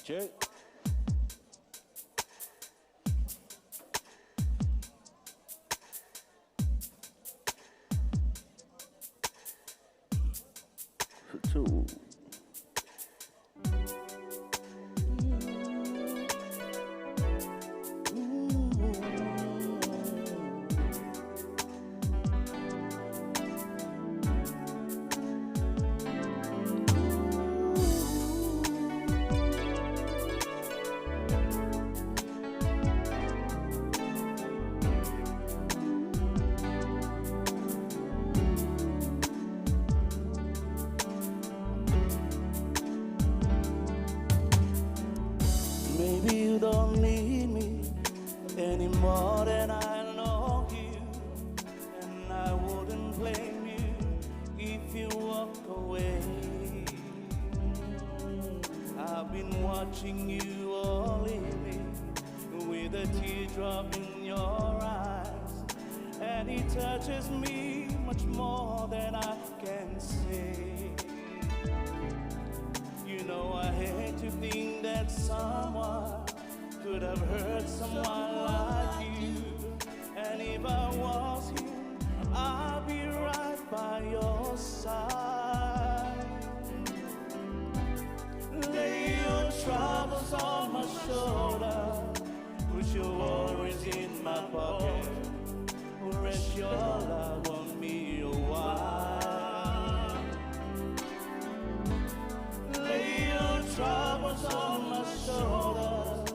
check. For two. Maybe you don't need me any more than I know you, and I wouldn't blame you if you walk away. I've been watching you all evening with a teardrop in your eyes, and it touches me much more than I can say. You know I hate to think that someone could have hurt someone like you, and if I was him, I'd be right by your side. Lay your troubles on my shoulder, put your worries in my pocket, rest your love on me a while. Troubles on my shoulder,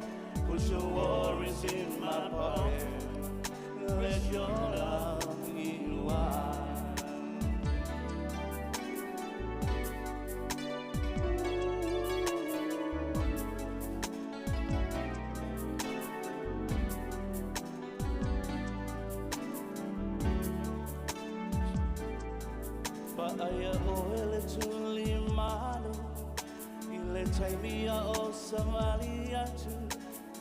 put your worries in my pocket, let your love be wild. Paaya oele tuli malu, ile taimia o Somalia tu,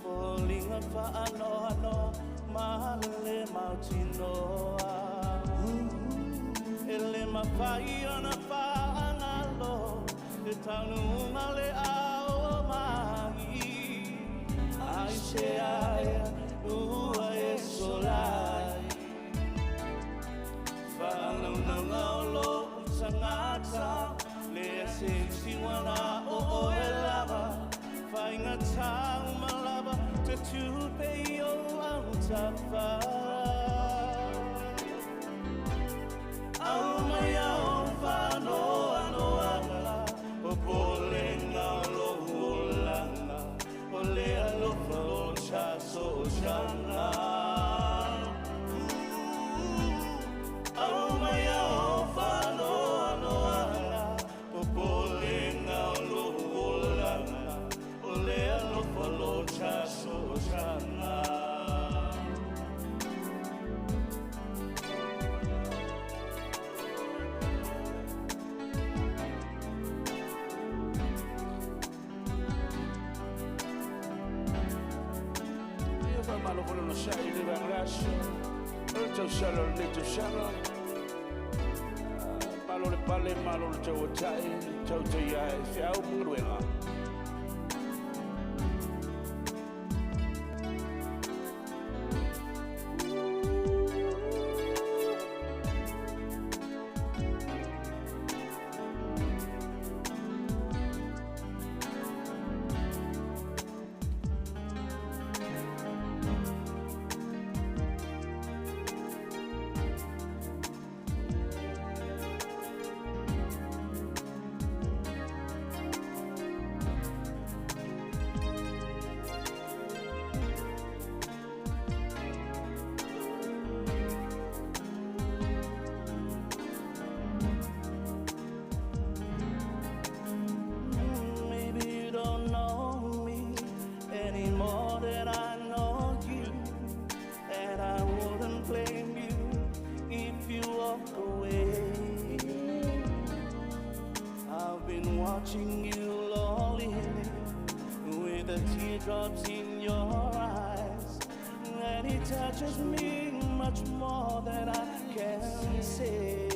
falling on ano mahale mautinoa. Ele mafai ona faangalo, e tanu male ao mahi. Ai se aya ua e solai, faano na ngaulo sangata. Le sexy wana o e lava, fainga tau malava, te tupe o au tafa. Au mai au whano ano ala, o pole ngā lohu o langa, o le alofa o chaso o shana. Au mai au whano ano ala, malo con uno sai di bangladesh, il shallow, little shallow. Malo le palle, malo le chawachai, chawchai, fiao mungruenga. Watching you lonely with the teardrops in your eyes, and it touches me much more than I can say.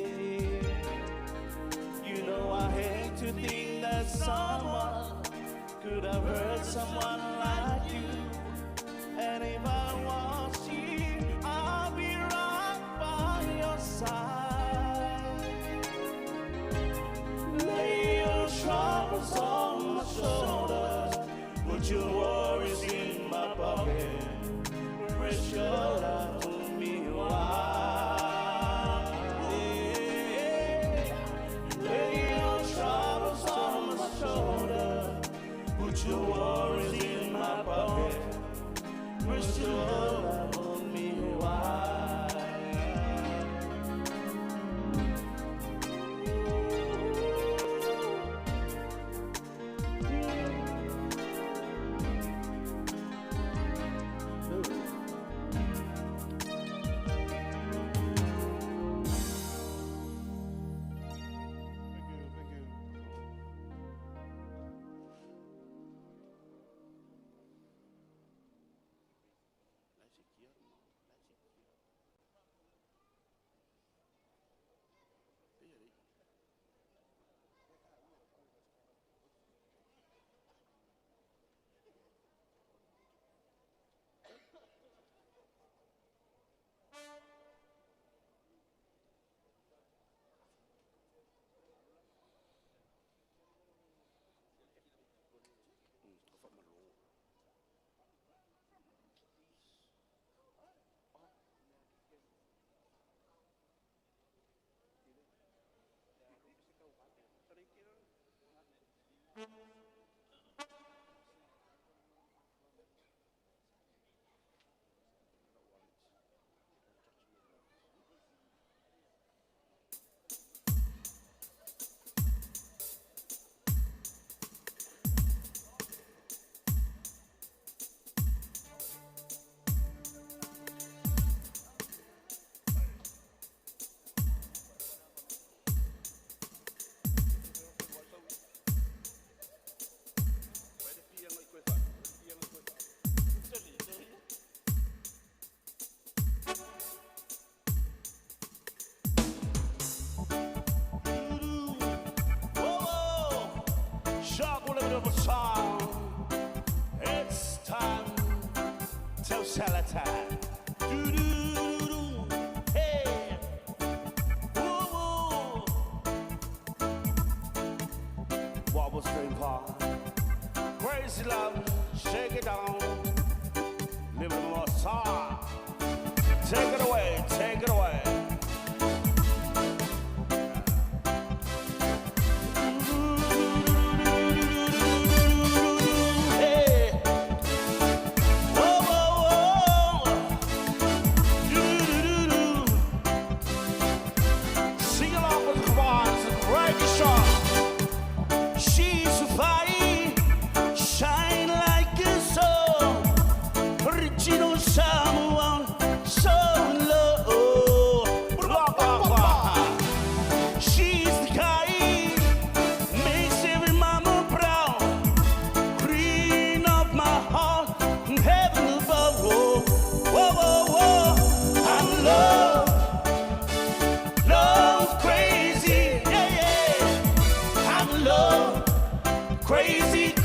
You know I hate to think that someone could have hurt someone like you. And if I was you, I'll be right by your side. Lay your troubles on my shoulders, put your worries in my pocket. Rest your love to me wide. Lay your troubles on my shoulders, put your worries in my pocket. Rest your love to me wide. It's time to sell time. Hey, whoa. What was the part? Crazy love, shake it down. Live in the song. Take it away, take it away.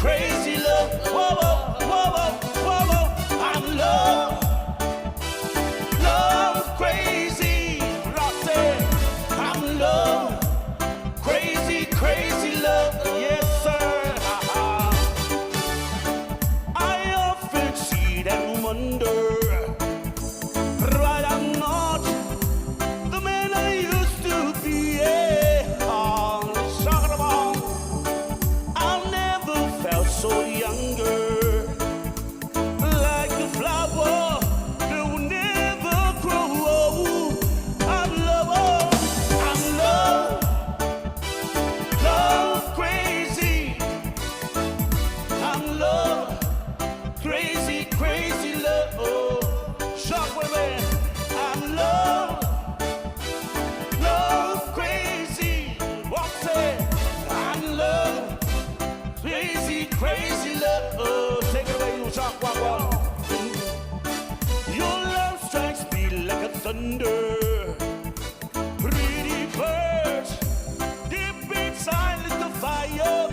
Crazy love, I'm love crazy, I'm love, crazy love, yes sir. I often sit and wonder why I'm not the man I used to be. So younger, like the flower that will never grow. I'm love crazy. I'm love crazy love. Shockwave, I'm love crazy. What's it? I'm love. Crazy love, take it away, you shock, walk. Your love strikes me like a thunder. Pretty birds, deep inside like the fire.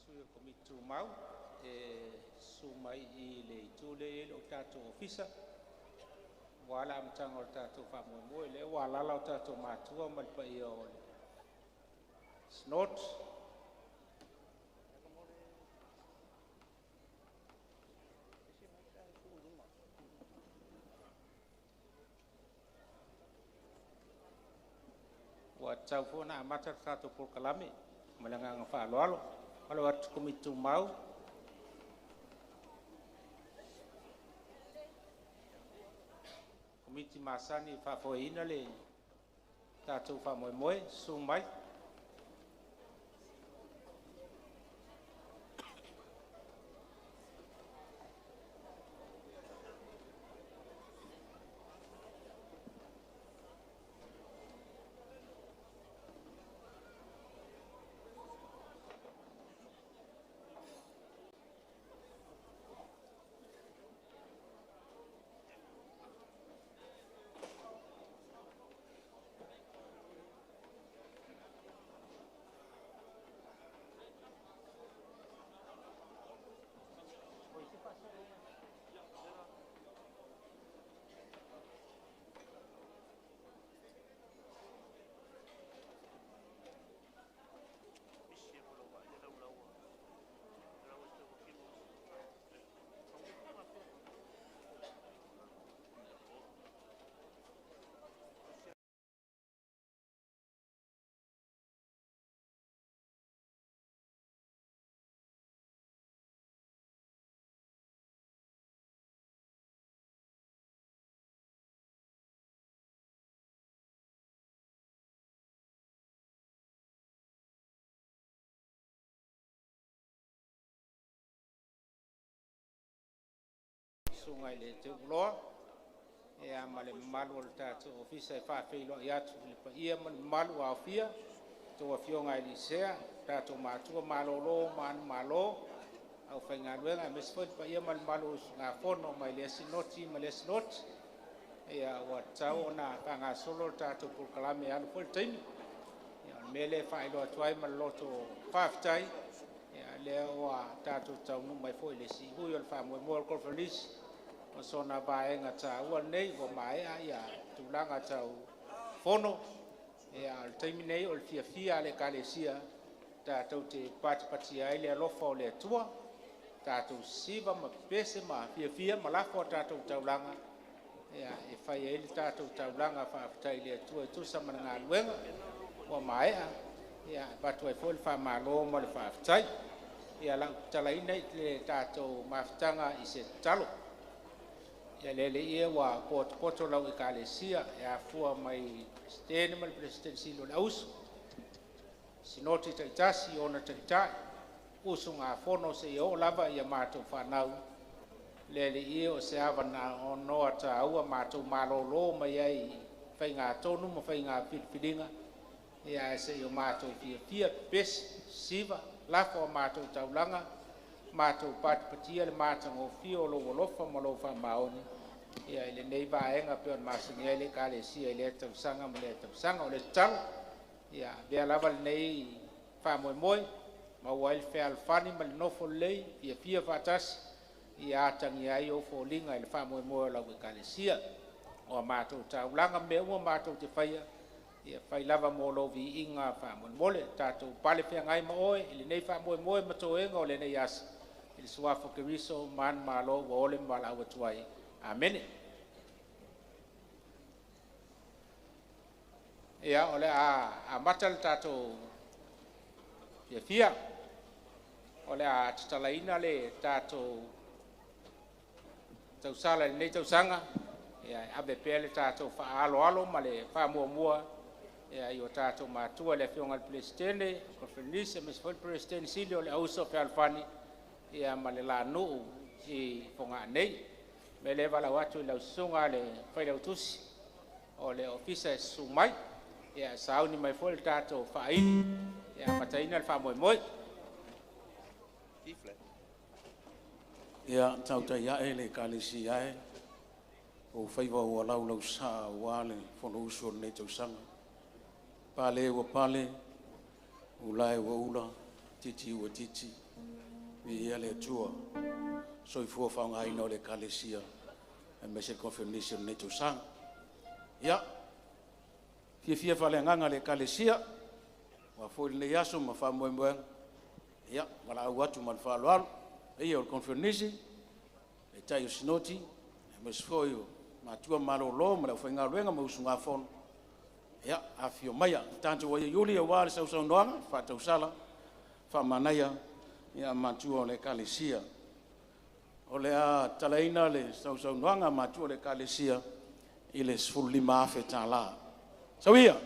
sui komitu mau sumai I le tule lo tato ofisa wala mtanga o tato famomo le wala la tato matua mal pa io snot wa tau fona mata tato por kalame malanga fa lo kalau wat komitu mau komiti masani fa foina le tato famomo sumai sungai le te ulo e amale malu ta to ofisa fa fe lo ya tu le pa ia man malu afia to afio ngai li sea ta to ma tu malo lo man malo au fa nga luenga mesfot pa ia man malu nga fono mai le sinoti ma le snot e a wa tau na ka nga solo ta to por kalame al full time ya mele fa lo tuai mal lo to fa tai ya le wa ta to tau mai foi le si hu yo fa mo mo ko feliz sona bae nga tau nei o mai ya tulanga tau fono e al terminei o fia le kalesia ta tau te pati ai le lofa le tua ta tu siva ma pese ma fia ma la fo ta tau langa ya e fai ele ta tau langa fa tai le tua tu sa mana luenga o mai ya pa tu fo fa ma lo mo le fa tai ya la talai nei le ta tau ma tanga I se talo ya lele ia wa poto lau I kalesia ya fua mai stene mal presidensi lo aus sinoti taitasi ona taitai usunga fono se o lava ia mato fanau lele ia o se ava na ono ata ua mato malolo mai ai fainga tonu ma fainga filinga ia se o mato fia pes siva lafo mato taulanga mato patia le mato o fio lo lofa mo lo fa maoni ia ile nei vaenga pe on masinga ile kalesia ile tau sanga mo le tau sanga o le tal ia be lava nei fa moi ma wal fe al fani mal no fo lei fia fatas ia tangi ai o fo linga ile fa moi la kalesia o mato taulanga me o mato te faia ia fai lava mo lo vi inga fa mole tato pale fe ngai mo oi ile nei fa moi ma to enga o le nei as il suafo che viso man malo vole mala watuai amen ya ole a matal tato fia ole a talaina le tato tau sala nei tau sanga ya abe pele tato fa alo male fa mua ya io tato ma tu le fionga presidente conferenza mes fol presidente silio le auso fe alfani ia malela no I fonga nei mele vala watu la sunga le faila utusi o le ofisa sumai ia sauni mai fol tato faini ia mataina fa moi ia tauta ia ele kalisi ia o faiva o lau sa wale fono uso nei tau sanga pale o pale ulai o ula titi o titi ia le tua so I fua whaunga ina o le kalesia e mese confirmation ne tu sang ia fia whale nganga le kalesia wa fo le yaso ma fa mo mo ia wala au atu man fa lo ia o confirmation e tai sinoti e mese foi ma tua malo lo ma fa nga luenga mo usunga fon ia afio maya tanto wa yuli wa le sau ndoanga fa tau sala fa manaya ia matua le kalesia o le a talaina le sau ndoanga matua le kalesia ile sfulli mafe tala sawia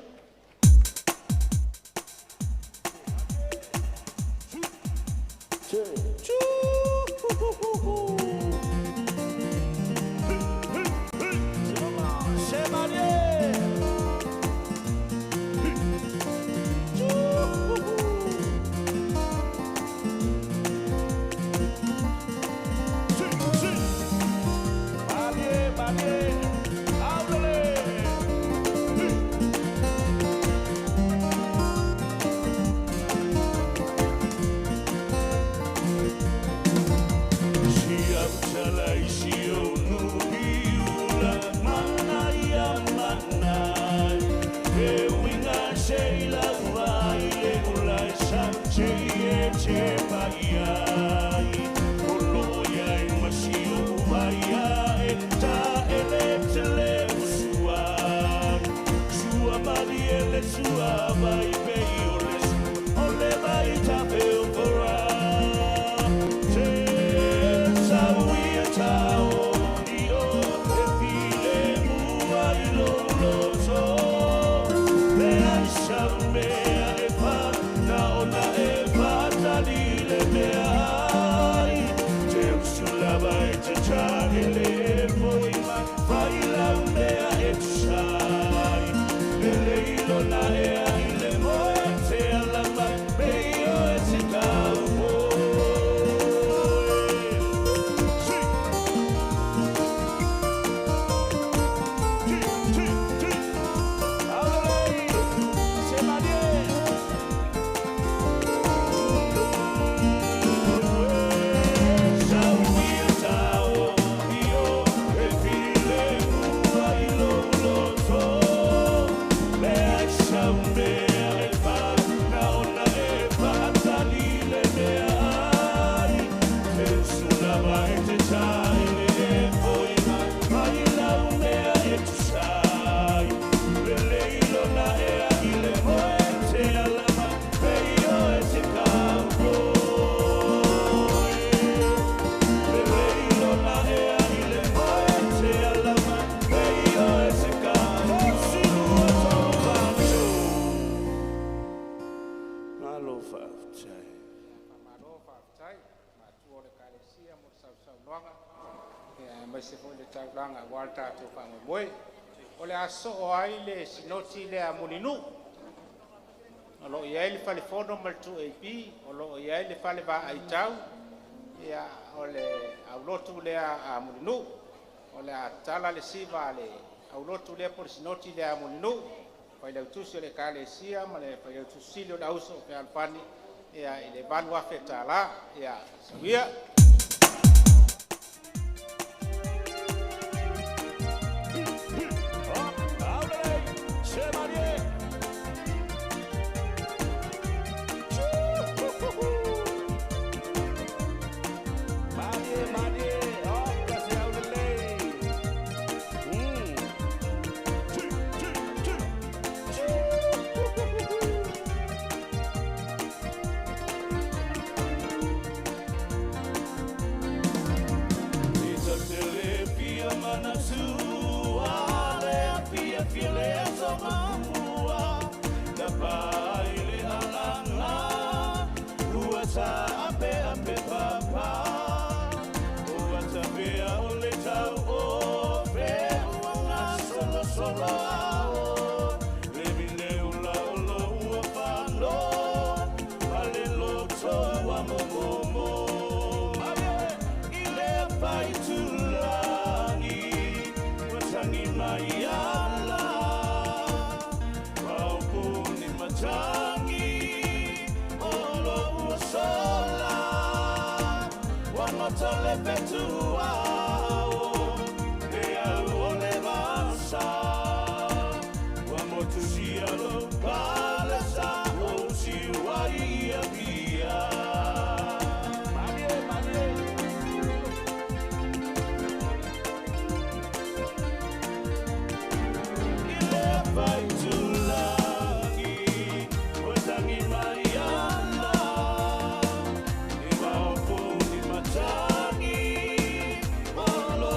so ai le sinoti le amuninu alo ia le fale fono mal tu AP alo ia le fale va ai tau ia ole aulotu le amuninu ole atala le siva le aulotu le por sinoti le amuninu poi le tusi le kale sia ma le poi le tusi le auso pe alpani ia ile vanu afetala ia sabia Tangi, oh, so tole petua o e au ole vasa wa motu sialo pala sa o siwa ia pia mane ile vai tulagi watangi mariana ni maopo ni matangi olo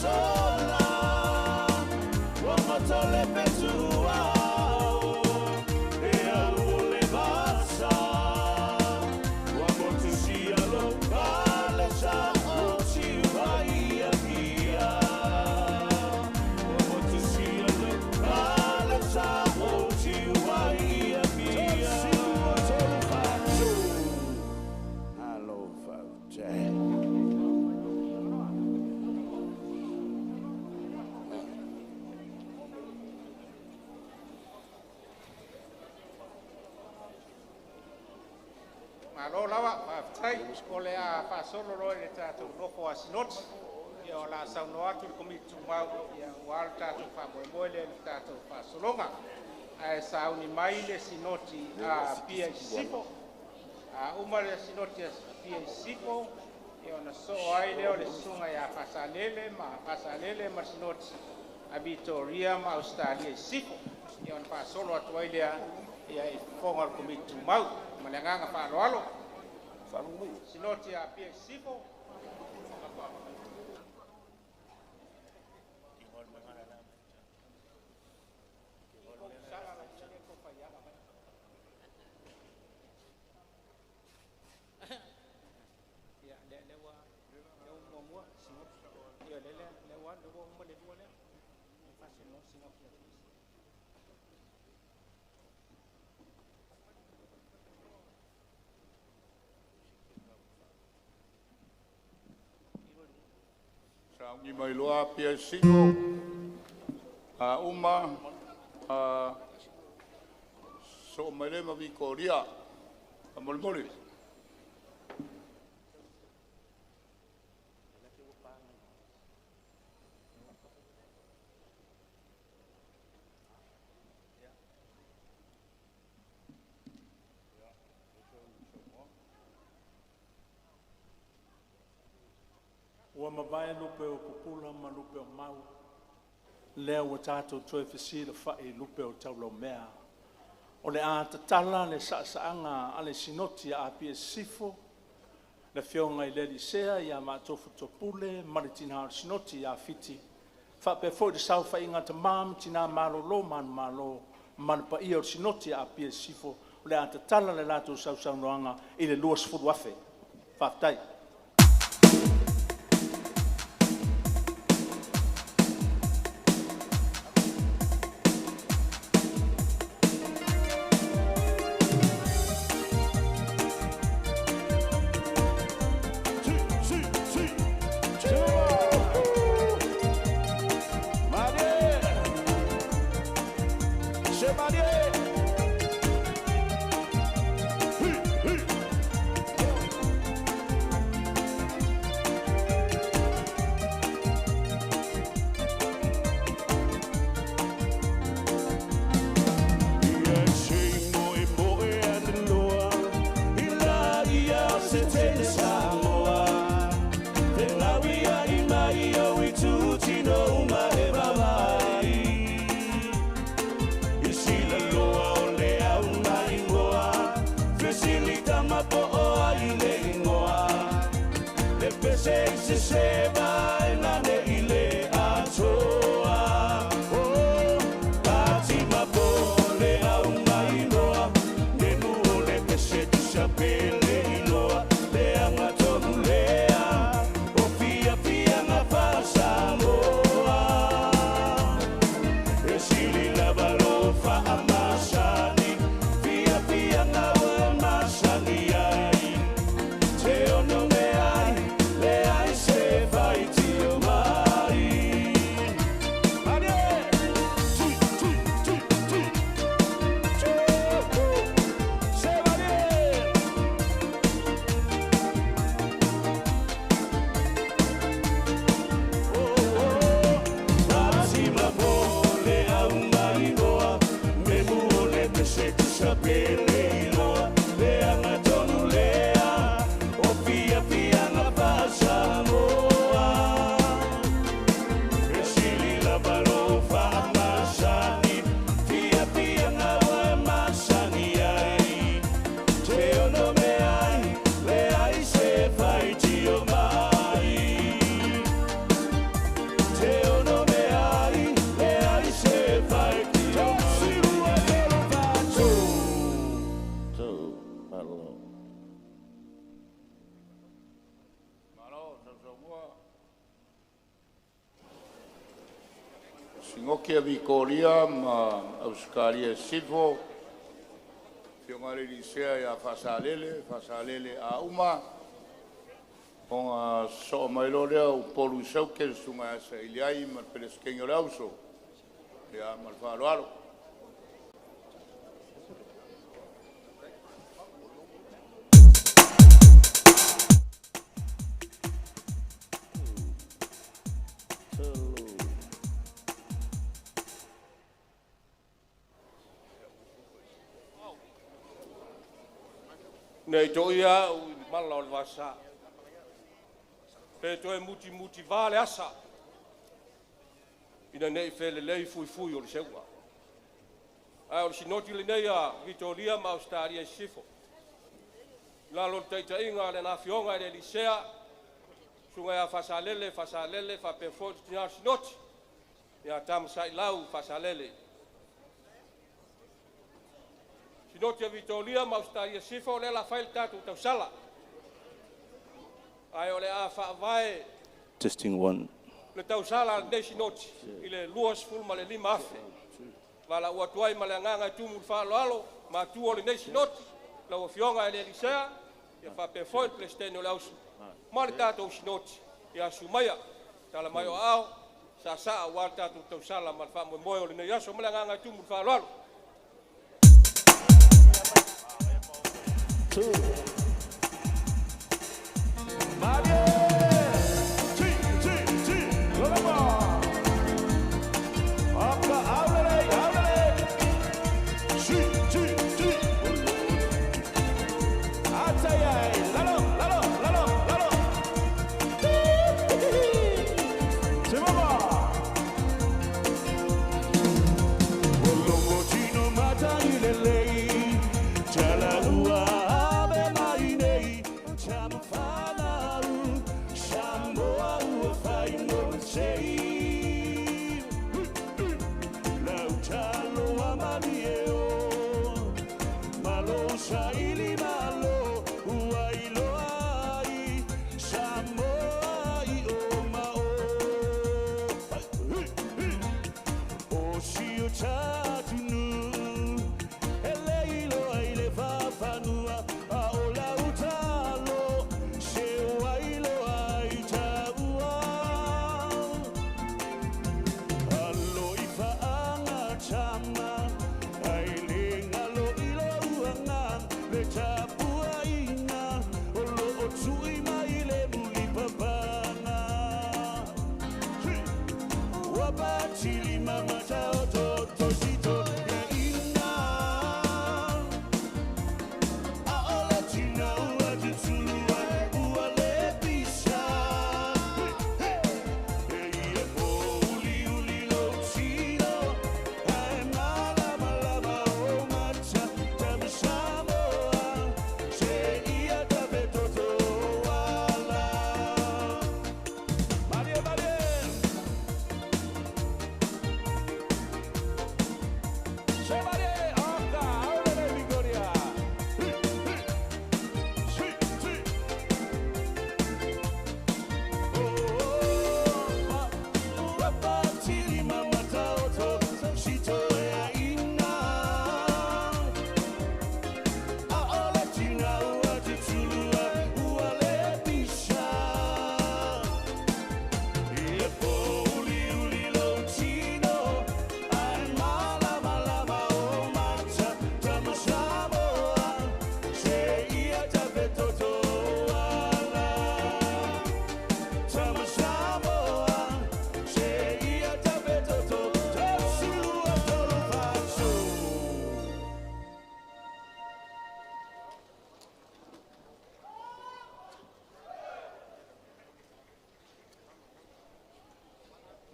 sola wa matole petua e au le basa wa motu sialo pala sa o siwa ia pia wa motu sialo pala sa o siwa ia pia Hello, folks. Malo lawa tai ole a fa solo ro le tato no ko asinot ya la sa no atu komitu mau ya wal tato fa boy le tato fa solonga ai sa uni mai le sinoti a pia sipo a uma le sinoti a pia sipo ya na so ai le sunga ya fasalele ma sinoti a Victoria ma Australia sipo ya na fa solo atu ai le ya i fonga komitu mau malanga fa alo sinoti a pia sipo Ni mai loa pia sino a uma a so mele ma Victoria a molmoli Ua mawai lupe o kupula ma lupe o mau. Lea ua tātou toi whisi le whai lupe o taulau mea. O le a tatala le saanga ale sinoti a pia sifo. Le whionga I leli sea I a mātofu topule, maritina sinoti a fiti. Whape fo de sau whai ngata mam tina malolo man malo. Manpa I o sinoti a pia sifo. O le a tatala le lato sau noanga I le luas furuafe. Whaftai. Te ono me ai, le ai se vai ti o mai. Singokia Vikoria ma Australia Silvo. Fiongare di sea ya fasalele a uma. Ponga so mailore o polu sauke sunga sa iliai ma peleskengo lauso. Ya malfaro. Nei toia u mala o le vasa. Pe toe muti vale asa. Ina nei fele lei fui o le seua. Ai o le sinoti le nei a Vitoria ma Australia sifo. La lo taita inga le na fionga le lisea. Sunga ya fasalele fa pe fo tina sinoti. Ya tam sai lau fasalele. Sinoti a Vitoria ma Australia sifo le la fail tatu tau sala. Ai ole a fa vai. Testing 1. Le tau sala nei sinoti. Ile luas ful ma le lima afe. Wala ua tuai ma le nganga tumu fa alo ma tu ole nei sinoti. La o fionga ele lisea. Ya fa pe foi plesteno le ausu. Ma le tatu sinoti. Ya sumaya. Tala mai o ao. Sa wa tatu tau sala ma fa mo ole nei aso ma le nganga tumu fa alo. 2.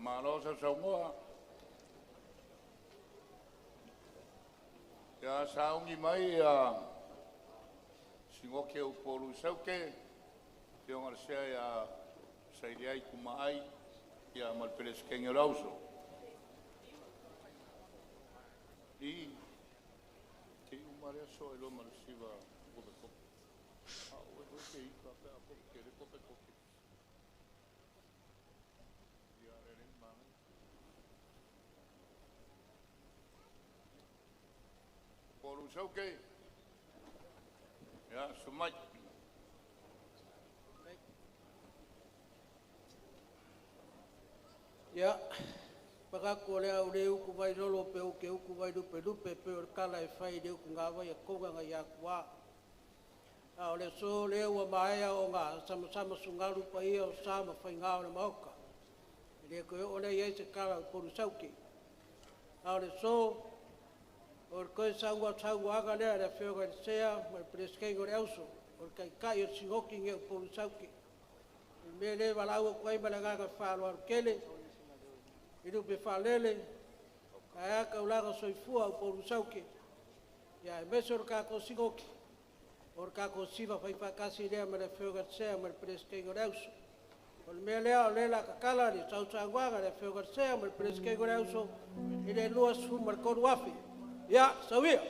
Malo sa saungoa. Ya saungi mai singoke o polu sauke. Fionga sea ya sairiai kumaai ya malpeles kenyo lauso. I te umaria so elo marsiva kope kope. O ke ika pe apo kere kope kope. Polu sauke. Ya, sumai. Ya, pagako le au le uku vai rolo pe uke uku vai rupe rupe pe o kala e whai le uku ngā vai a konga ngā ia kua. A o le so le ua maea o ngā sama sungaru pa ia o sama whai ngā o le mauka. Le koe o le iei se kala o poru sauki. A o le so, o le koe saua aga lea le whioga le sea, ma le preskengo le auso, o le kai o singoki nge o poru sauki. Me le walau o koe malanganga whālo aru kele, i rupe whalele, ka ea ka ulaga soifua o poru sauke. Ia e meso o kako singoki, o kako siva whaipakasi lea ma le whioga sea ma le preskengo le auso. O le mea lea o lela ka kalari, sau sanguanga le whioga sea ma le preskengo le auso, i le lua su ma le koru afi. Ia, sauia!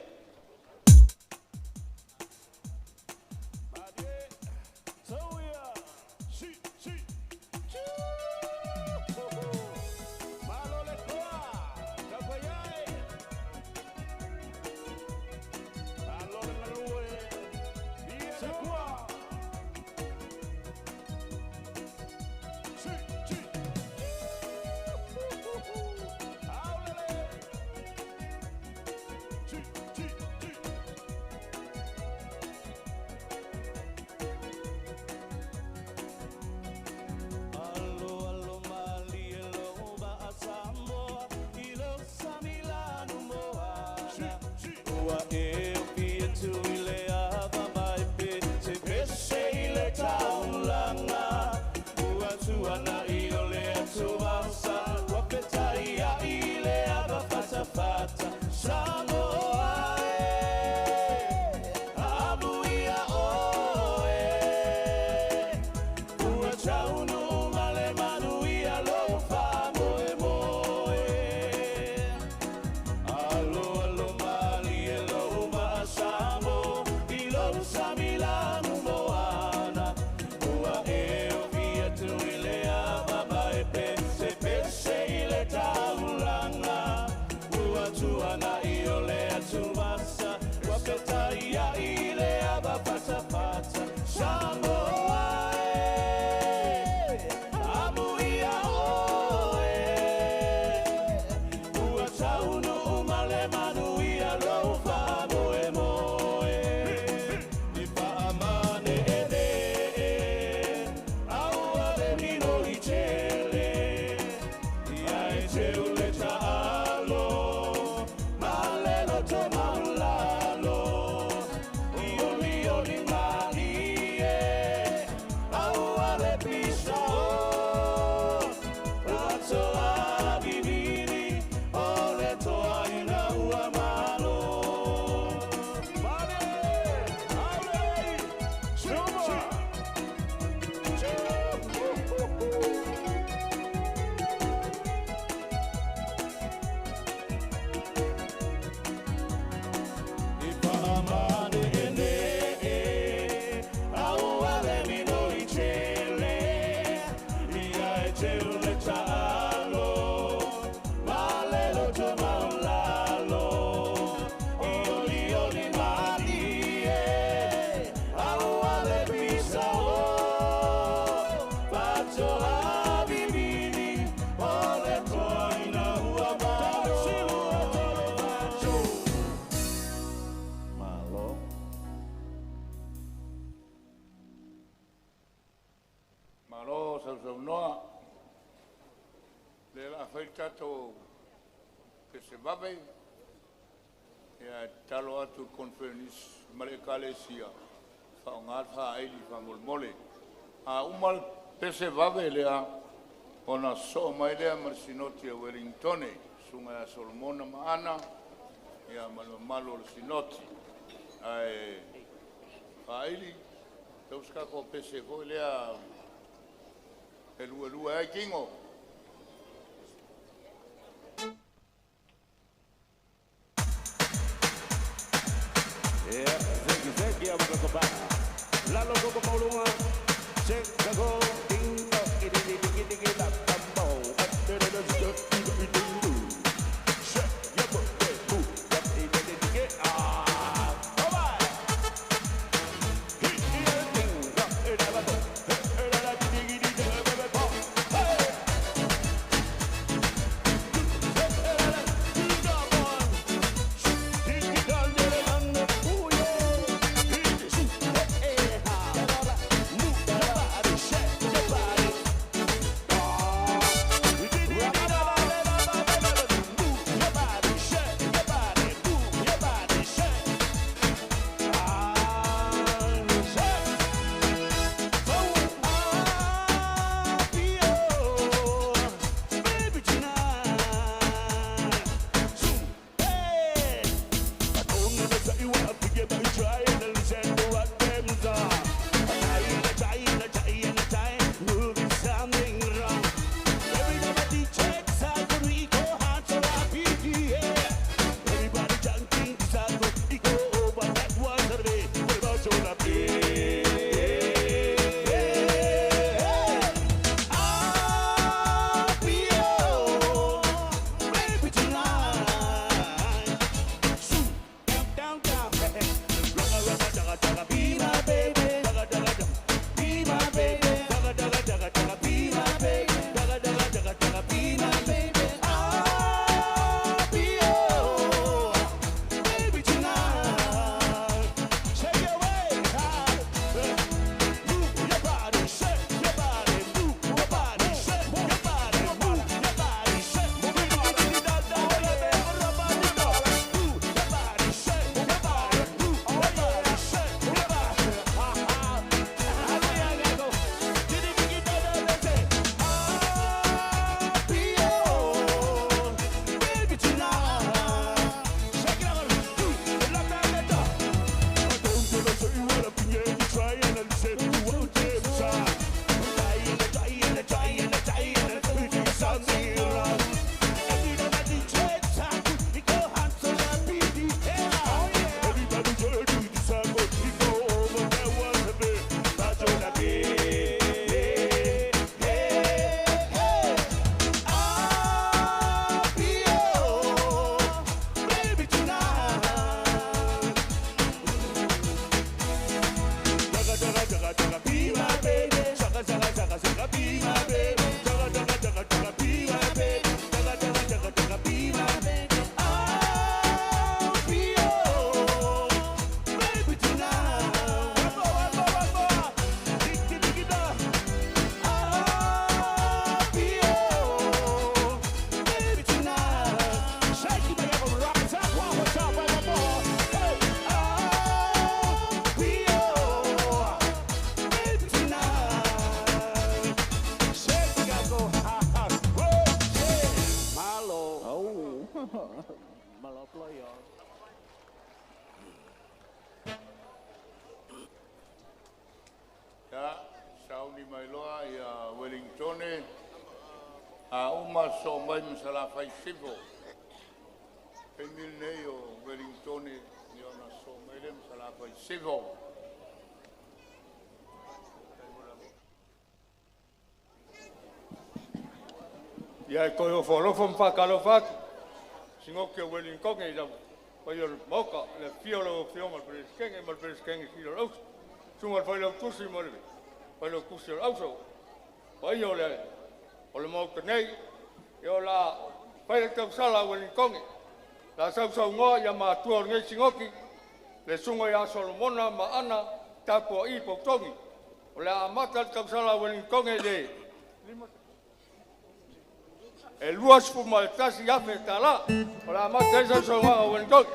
tato ke se babe ya talo atu conference male kalesia fa ngal fa ai fa mole a umal pese babe le a ona so mai le marsinoti a Wellington sunga Solomona maana ya malo sinoti ai fa ai tauska ko pese ko le a elu ai kingo. Yeah, thank you, I'm gonna go back. Lalo go maulunga, check the go, ding dong, ding la tambo, under the shut your birthday, move, up, ah. playa. Ya, sauni mai loa ia Wellington a uma so mai msala fai sivo. Emil nei o Wellington ni ona so mai le msala fai sivo. Ia ko o folofo mfakalo fat. Singo ke Wellington e da pa yo moka le fiolo mal preskenge silo aus. Sunga fa lo kusi mo le. Pa lo kusi auso. Pa yo le o le mo ke nei yo la pa le tau sala Wellington. La sau ngo ya ma tu ngai singoki. Le sunga ya Solomona ma ana ta ko I po tongi. O le amata tau sala Wellington e le. El luas fu maltasi ya fetala. Ora ma tesa so ma Wellington.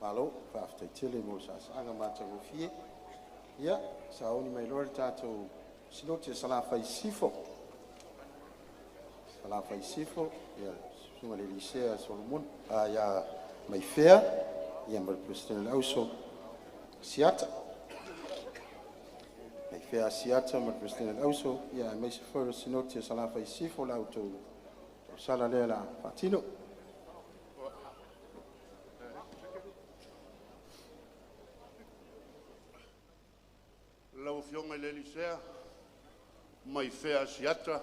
Malo, whaaftai tele mo sa anga mātou fie. Ia, sa oni mai lori tātou sinoti sala fai sifo. Sala fai sifo, ia, sunga le Lisea Solomon, ia mai fea, ia mara President Auso Siata. Mai fea Siata mara President Auso, ia mai se fora sinoti sala fai sifo la auto sala le la Patino. Lau fionga le Lisea, mai fea Siata,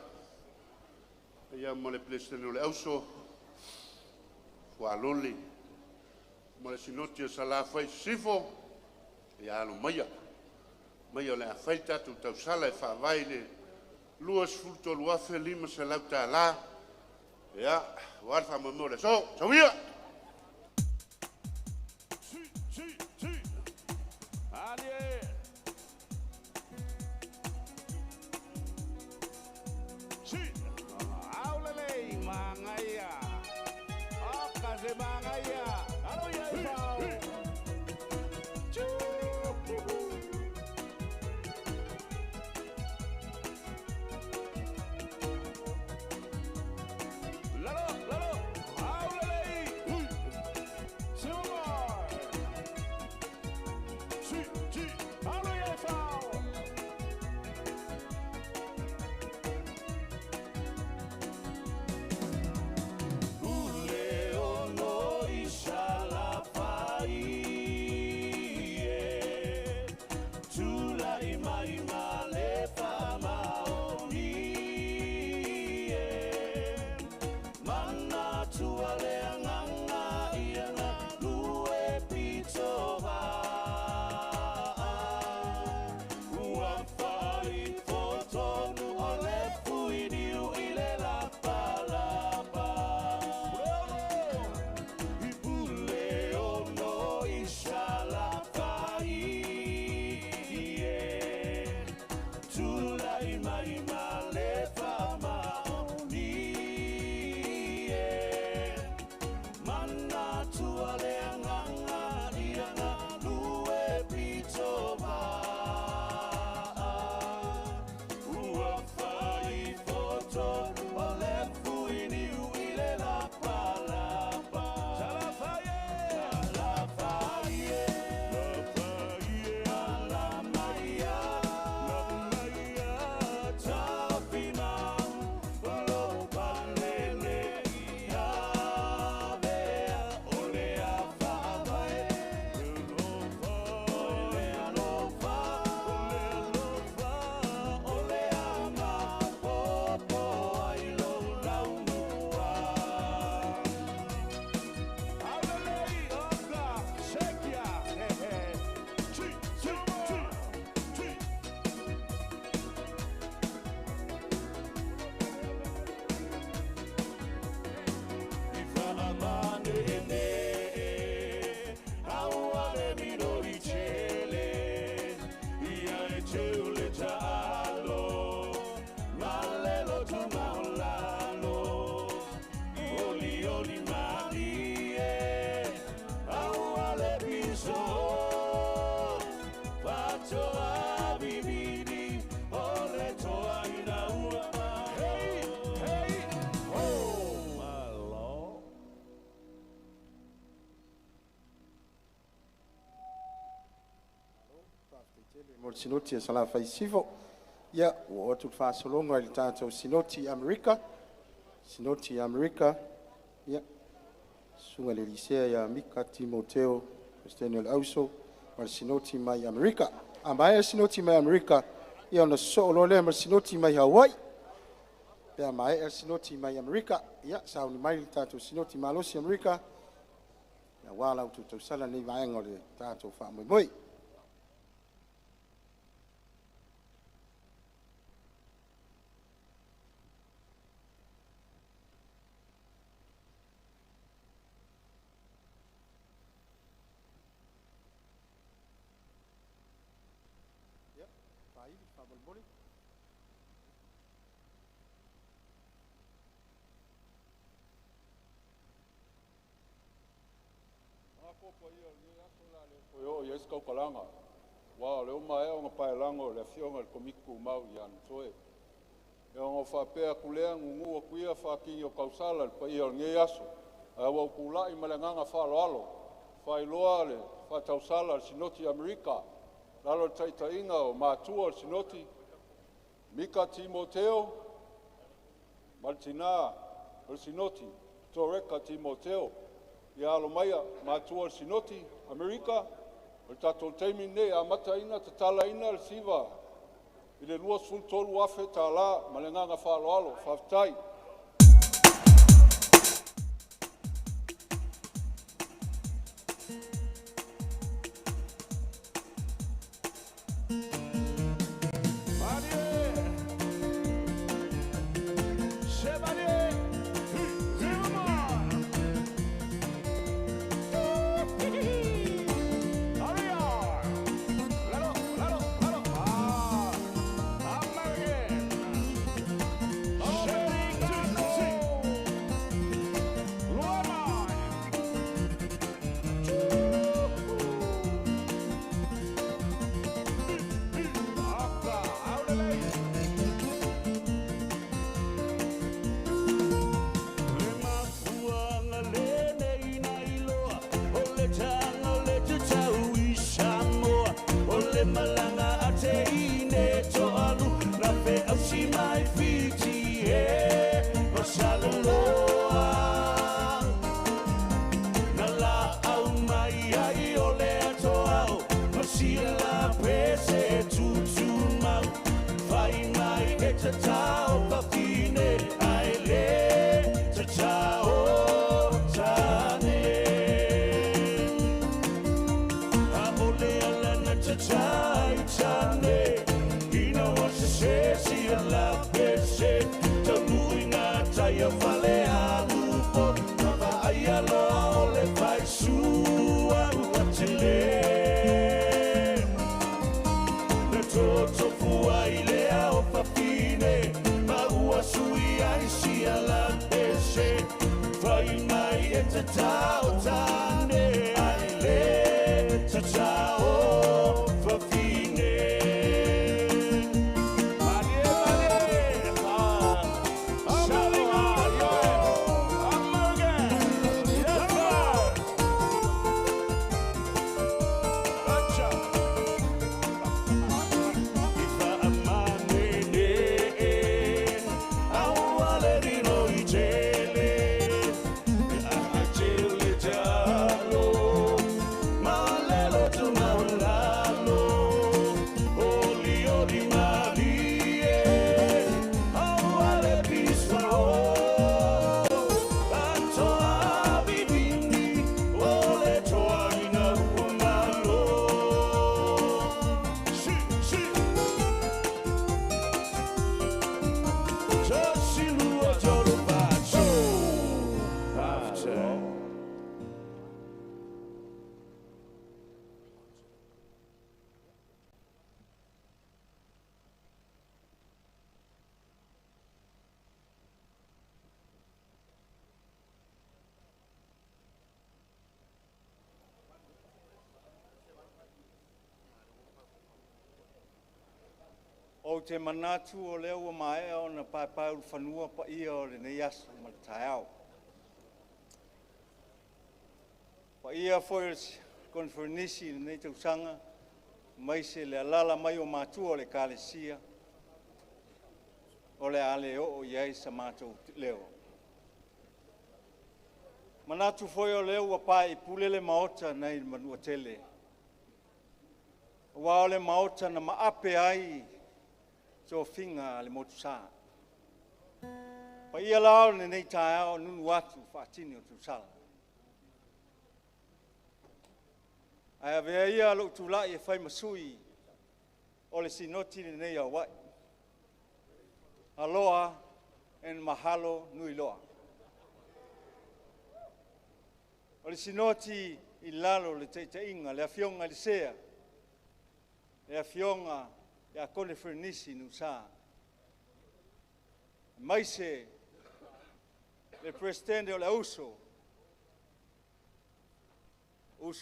ia mo le President le Auso, Fualoli, mo le sinoti sala fai sifo, ia alo maia. Maia le afaita tu tau sala e whawai le luas fulto luafe lima se lauta la, ia, warfa mo le so, sauia! Mangaya, alo ya pau. toa bibidi, ole toa inaua. Hey, hey, oh my Lord. Mo sinoti sala fai sivo. Ya, o tu fa solonga il tato sinoti Amerika. Sinoti Amerika. Ya. Sunga le licea ya Mika Timoteo Christian Auso. Mal sinoti mai Amerika. Ambaye sinoti mai Amerika. Ya ona solo le mal sinoti mai Hawaii. Ya mai sinoti mai Amerika. Ya, sauni mai il tato sinoti malosi Amerika. Ya wala tu sala ni vai ngole tato fa moi. Yo yes kau kalanga. Wa le mai o ngapai lango le fionga le komiku mau yan toe. E o fa pe kulea ngungu o kuia fa ki o kausala pa i o nge aso. A wa kula I malanga fa alo. Fa iloa le fa tausala sinoti Amerika. Lalo taitainga o matua sinoti Mika Timoteo Martina o sinoti Toreka Timoteo. Ia alo maia matua sinoti Amerika. O tatou teimi nei a mataina te talaina le siva. I le lua sultolu afe ta la ma le nganga whaaloalo, whaftai. Toto fuailea o papine, maua O te manatu o leo ua mae o na paepau whanua pa ia o le nei aso ma le taeao. Pa ia foi konferenisi le nei tausanga, mai se le alala mai o mātua o le kalesia, o le ale o iai sa mātou leo. Manatu foi o leo ua pae I pulele maota nei manua tele. Ua o le maota na maape ai so finga le motu sa. Pa ia lao le nei taeao nunu atu whaatini o tu sala. Ai avea ia lo tulai e whai masui o le sinoti le nei au wai. Aloha en mahalo nui loa. O le sinoti I lalo le teiteinga, le afionga le sea, le afionga le akone frenisi nu sa. Maise le presidente o le uso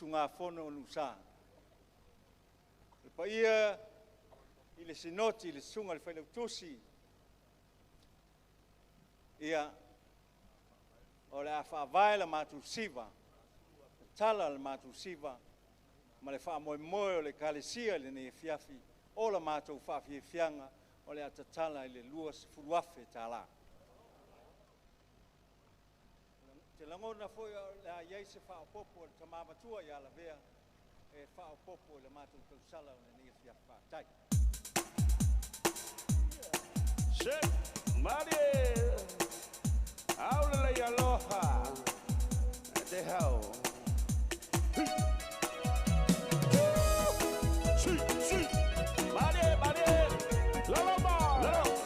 ngā fono nu sa. Le pa ia I le sinoti, le sunga le whainautusi, ia o le a whaavae la mātu siva, tala le mātu siva, ma le whaamoe moe o le kalesia le ne fiafi, o la mātou whaafie fianga, o le atatala I le luas furuafe tala. Te langona foi le a iei se whaapopo le tamamatua I ala vea, e whaapopo le mātou tausala o le ne fiafi whaatai. Shit, Marie, aulele y aloha, te hau. Sí, sí, Marie, Marie, lalo ma,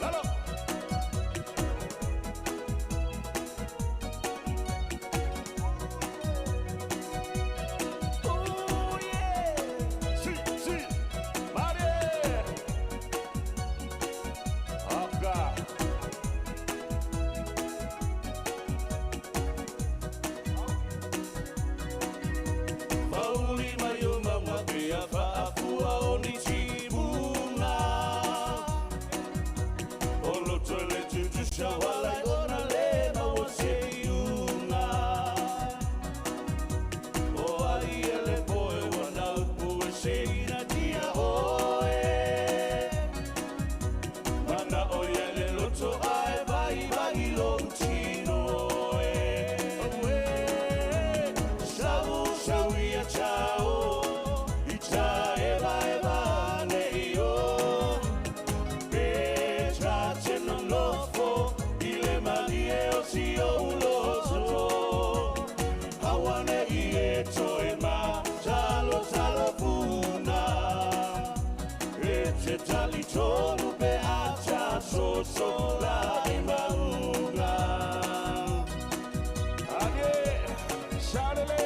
lalo. Oh yeah, sí, sí, Marie, acá. Mauli mayo mama kia faafua oni chibuna. Olo tole tutu shawala gona lema woseiuna. O ai ele boe wana upu seina dia oe. Mana oyele loto ai vai long chino oe. Oe, sau ia chao. Ita eva neio. Petra teno lofo. Ile malie o si o loso. Hawane ie toema. Talo puna. Ete tali tolu pe acha so la imaunga. Ade, shalele.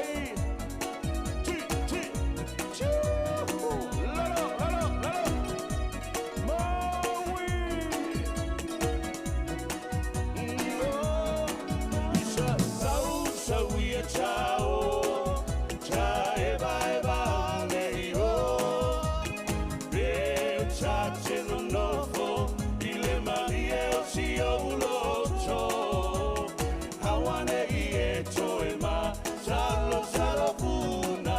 Ciao, ciao e vai neiro. Becciace non novo, ile malie o si o locho. Hawane ieto e ma, salo puna.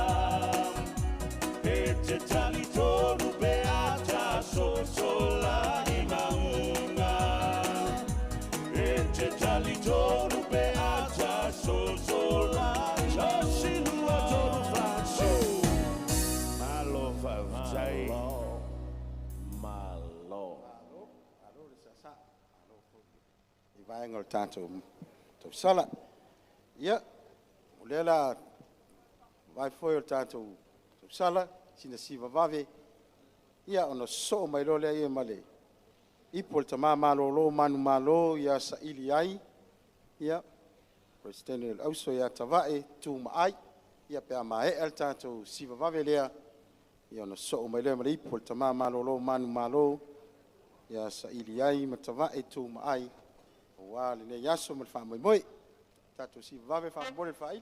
Ete tali tonu beata sola imaunga. Ete tali tonu beata sola. Joshua tonu fanso. Malo favjai. Malo. I vaenga o tātou tausala. Ia, o lela vai foi o tātou tausala, sina siva vave. Ia, ono so mai lo lea ia male. Ipo le tamā malolo, manu malo, ia sa ili ai. Ia, Presidente el auso ia tavae, tu maai. Ia pea mae el tātou siva vave lea. Ia ono so mai lea male ipo le tamā malolo, manu malo. Ia sa ili ai, ma tavae tu maai. Wa le ne yaso mal fa moi tato si va ve fa bon fa il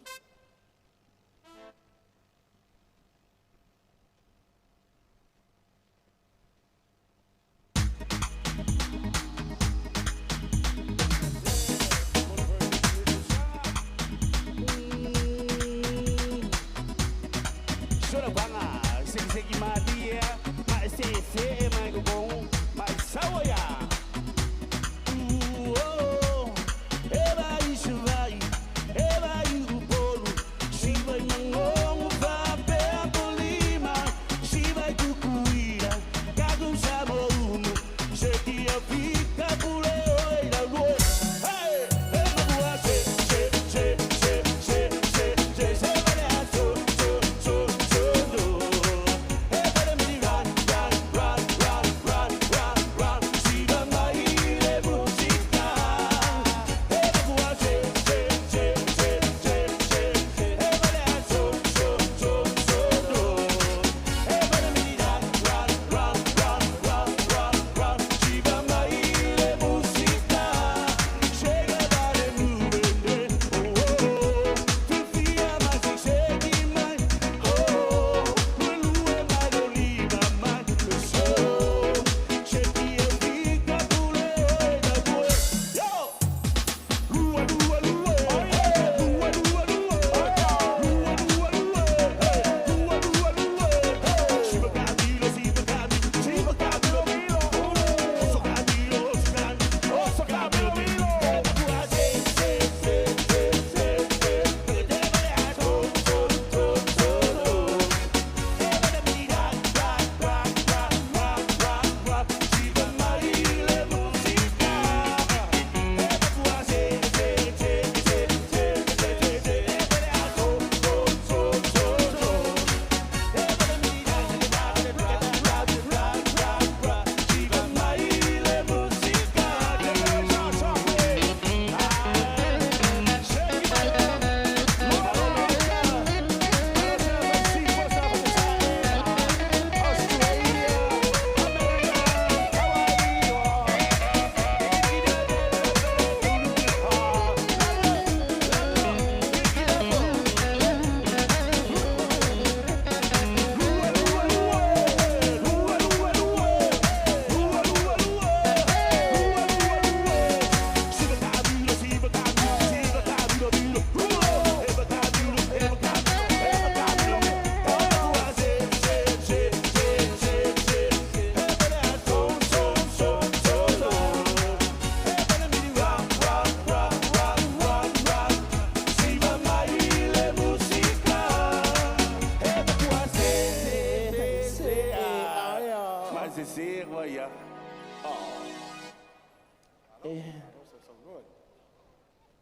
se se wa ya.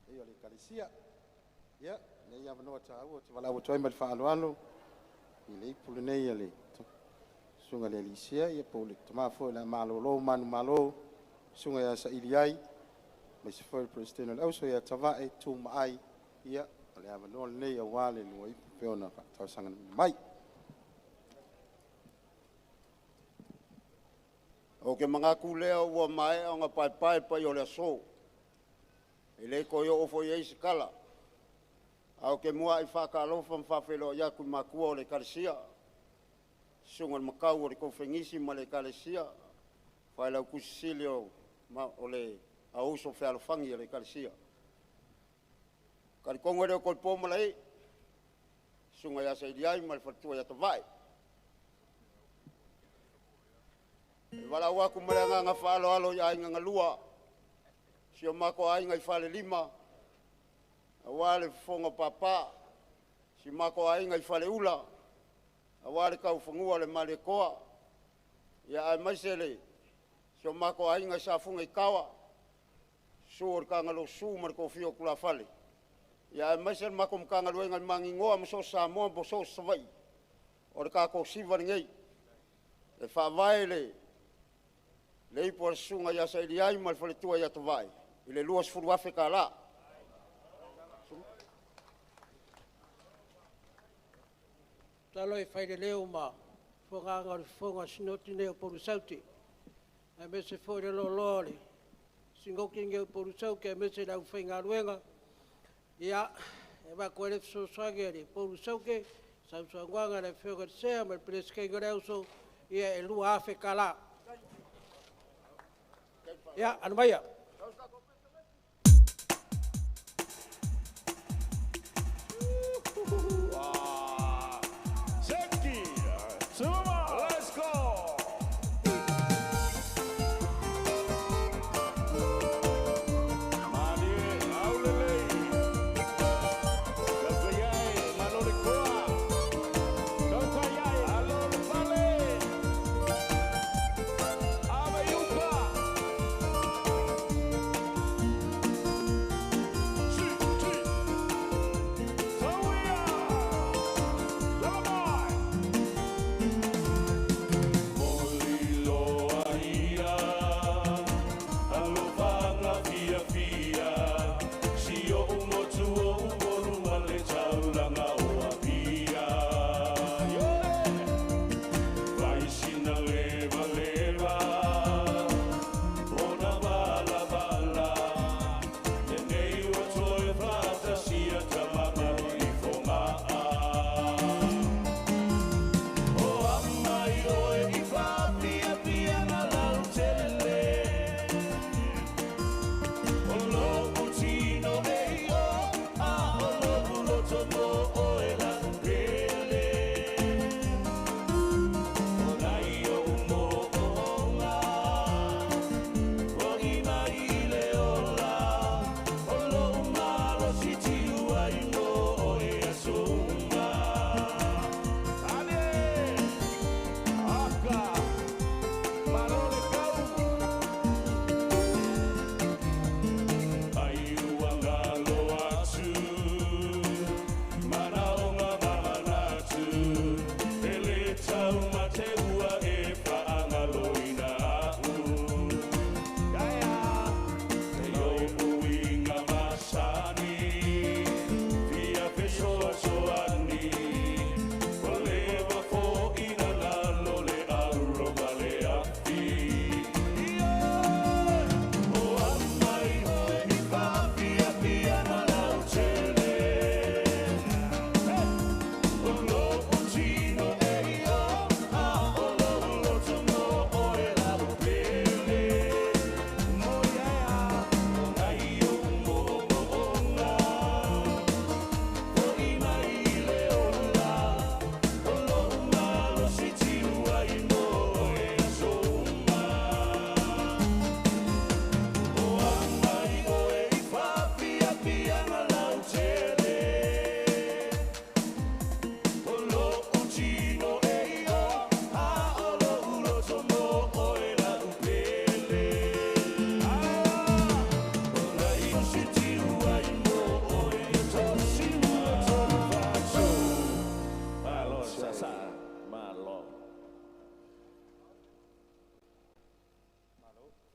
Ia le kalesia. Ia, nei ia manoa tāua te walau toi mai whaaloalo. I le ipule nei ia le sunga le alisia, ia po le tamafo le malolo, manu malo, sunga ia sa ili ai. Mai se foi presidente le auso ia tavae tu mai ia le manoa nei ia wale lua ipu peona whaatausangan mai. O ke mga kulea ua mai o ngā pai pai o le aso. I le ko yo ofo ye sikala. Au ke mua I whakalofa mwhawhelo ia kui makua o le kalesia. Sunga makau o le kofengisi ma le kalesia. Whailau kusisili o le auso whealofangi o le kalesia. Kari kongo reo koi pōmala e. Sunga ia sa iriai ma le whatua ia tawai. Wala waku mara nga whaalo alo ia inga ngalua. Sio mako ai ngai whale lima. Awale fonga papa. Si mako ai ngai whale ula. Awale kau whangua le male koa. Ia ai maisele. Sio mako ai ngai safunga I kawa. Suor ka ngalo su mar ko fio kula whale. Ia ai maisele mako mkanga lue ngai mangi ngoa mso Samoa bo so savai. Ore ka ko siva ngei. E whawai le ipo sunga ia sa iliai mal fale tua ia tawai. Ile luas furu Afrika la. Talo e whaire leo ma, whanganga le whonga sinoti neo poru sauti. E me se whaire lo lore. Singoki ngeu poru sauti, e me se lau whainga ruenga. Ia, e wako e refso swagere, poru sauti, sau swangwanga le whonga sea, me preske ngoreuso, ia e lua Afrika la. Ia, anu maia. Let's go!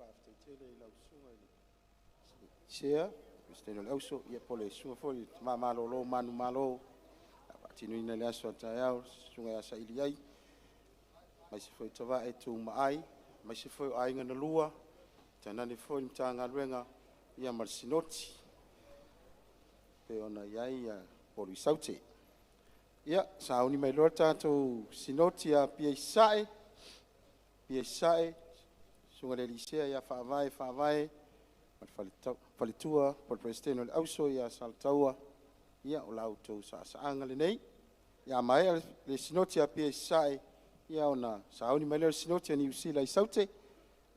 whaafeteitele i lausuga i sea Presidente o le auso ia po le suga foi mamalōlō manu malo faatinuina le aso ataeao suga ia saʻili ai mai se foi tavae tumaai mai se foi o aiga na lua tanane foi le matagaluega ia ma le sinoti pe ona iai ia polu i saute ia sauni mai loa tatou sinoti a pia isaʻe suga le lisea ia faavae ma le faletua po le presidente o le auso ia salataua ia o lautou saʻasaaga lenei ia maea le sinoti a pia isaʻe ia ona sauni mai le sinoti a niusila i saute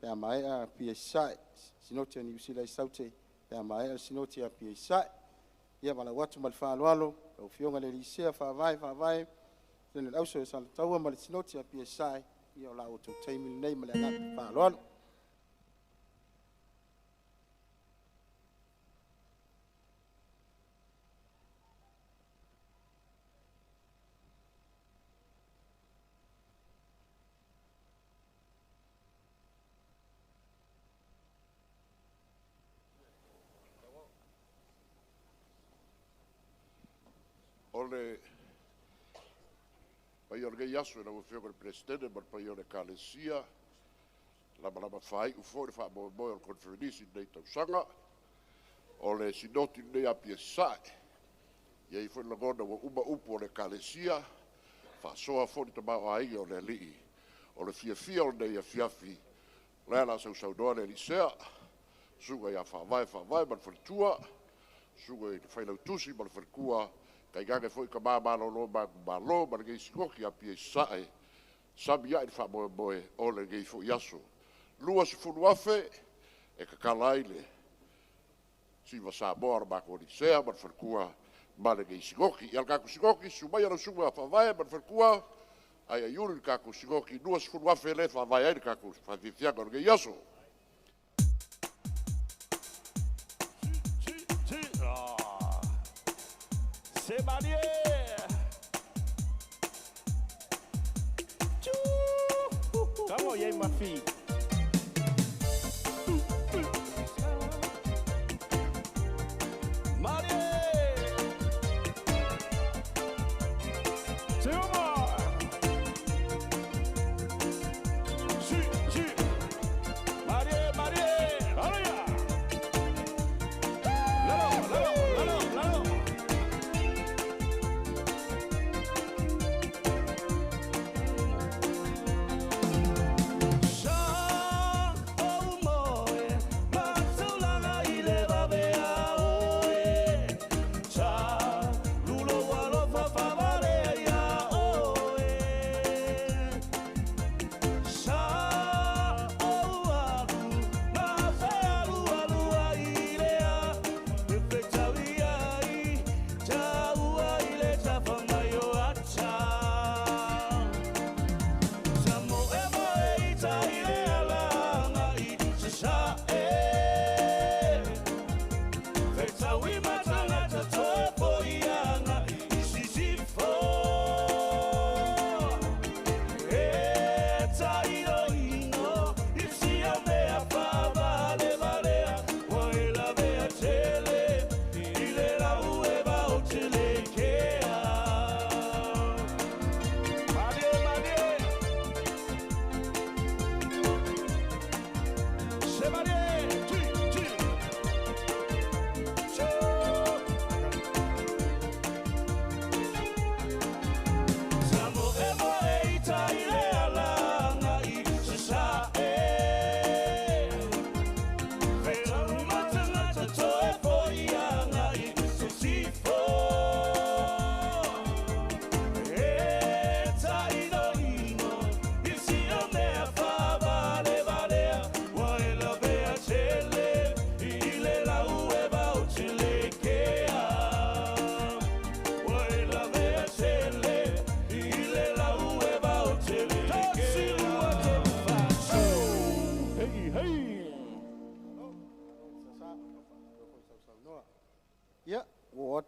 ia maea pia isaʻe sinoti a niusila i saute ia maea le sinoti a pia isaʻe ia malau atu ma le faloalo lau fioga le lisea faavae tene le auso e salataua ma le sinoti a pia isaʻe ia o lautou taimi lenei ma le agapi faloalo Ole pai o gei aso na fio con presidente ma pai o le kalesia lama fai u foi fa mo o conferenisi nei tausaga o le sinoti nei a piesai ia i foi lagona ua uma upu o le kalesia faasoa foi tamao ai o le alii o le fiafia o nei afiafi lea la sausaunoa le lisea suga ia faavae ma le faletua suga i failautusi ma le falekua kai gage foi ka mālo ma le gei sikoki a pia isaʻe sabi ai le faamoemoe o le gei foʻi aso lua sefulu afe e kakala ai le siva samoa le makolisea ma le falekua ma le gei sikoki ia le kaku sikoki sumaia lausuga faavae ma le falekua ai aiuli le kaku sikoki lua sefulu afe le faavae ai le kaku faafiafiaga o le gei aso C'est marié. Come on, yeah, ma fille. Marié. C'est moi. Si. Marié. Allez. Là.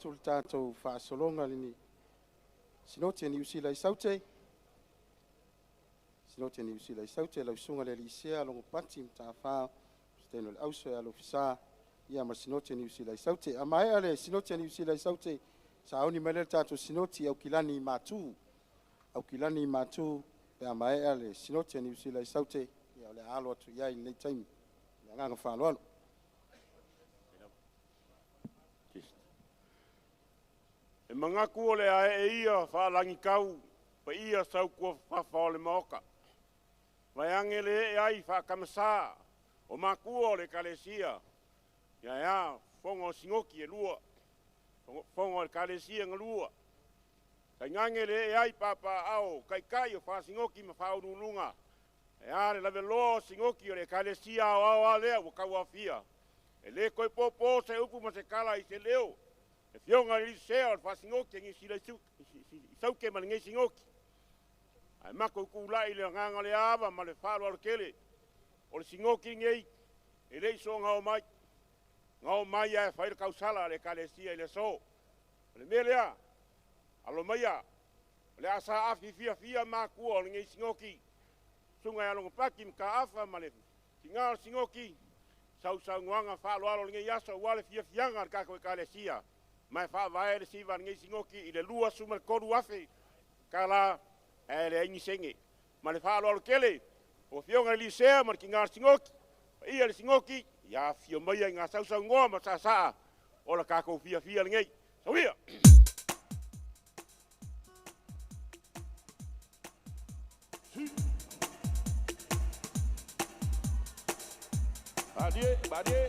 atu le tatou faasolonga lini sinoti ni usila i saute sinoti ni usila i saute la usunga le lisea longo pati mtafa Steno le auso alo fisa ia ma sinoti ni usila saute amai ale sinoti ni usila saute sauni mele tato sinoti au kilani matu pe amai ale sinoti ni usila saute ia le alo tu ia nei time nga nga fa lo e mangaku o le ae e ia whaalangi kau, pa ia sau kua whawha o le maoka. Vai angele e ai whakamasa, o makua o le kalesia, ia whongo singoki e lua, whongo le kalesia nga lua. Kai ngangele e ai papa au, kai o wha singoki ma whaurulunga, e are lave loa singoki o le kalesia au a lea wa kau awhia. E le koe popo se upu ma se kala i se leo, e fionga li sea o le whasingoki ngi sila i sauke ma ngi singoki. Ai mako kulai le nganga le ava ma le whalo al kele. O le singoki ngei, e le iso ngao mai. Ngao mai e whaira kausala le kalesia i le so. Le melea, alo maia, le asa afi fia makua o le ngei singoki. Sunga ya longo paki mka afa ma le singal singoki. Sau nguanga whalo alo le ngei asa wale fianga le kako e kalesia. Mai fa vai le siva ngai singoki i le lua suma koru afe kala le ingi senge ma le fa lo kele o fionga li sea ma ki ngar singoki ia le singoki ya fio mai nga sau ngoa ma sa o la ka ko fia ngai so ia Badie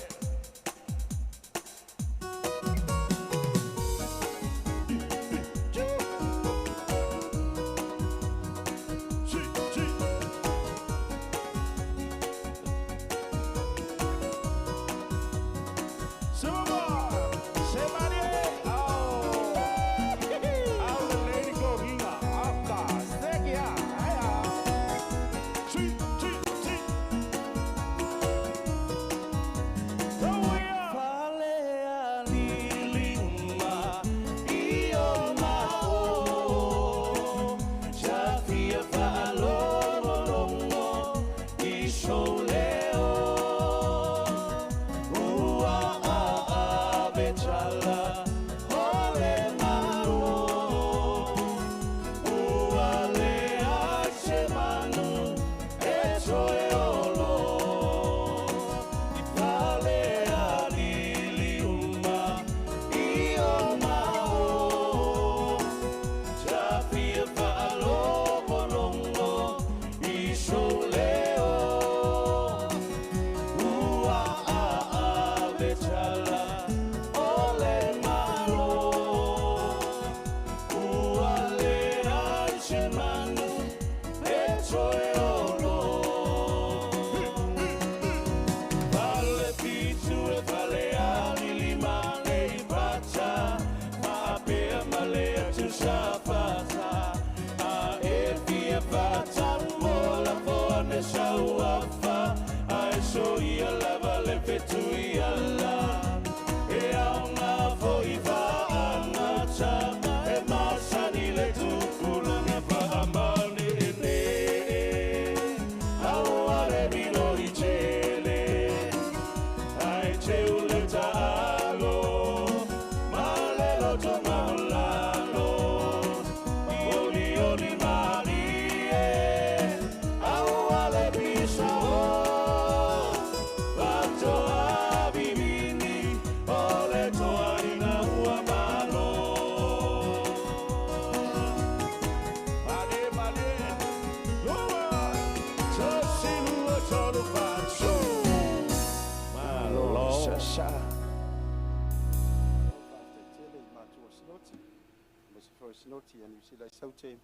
sinoti ani sila saute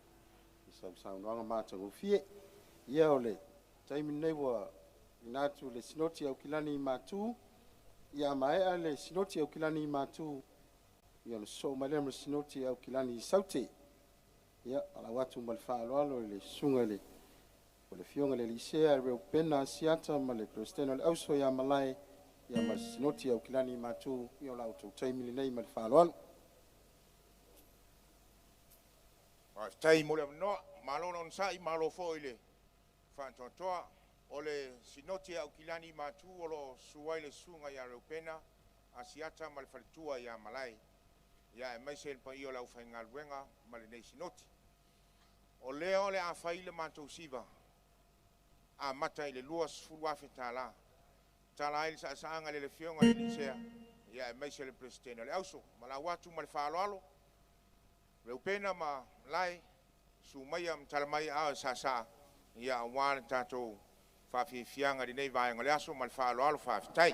sau wanga matangu fie ia ole taimi nei wa inatu le sinoti au kilani matu ia mai ale sinoti au kilani matu ia le so malem sinoti au kilani saute ia ala watu malfa alo le sunga le o le fionga le lisea re pena siata ma le kristeno le auso ia malai ia ma sinoti au kilani matu ia la auto taimi nei malfa alo Tai mo le no malo non sai malo foi le fa toa o le sinoti au kilani matu o lo suai le sunga ia reupena asiata ma le faletua ia malai ia e maise le pai o lau whaingaluenga ma le nei sinoti. O leo le a whai le mātou siva a mata i le luas fulu afe tāla. Tāla ili sa saanga le fionga le nisea ia e maise le presidente le auso ma la watu ma le whaaloalo reupena ma lai su mai am talamai a sa ia wan tātou whawhiwhianga di nei vāenga le aso ma le whaaloalo whawhitai.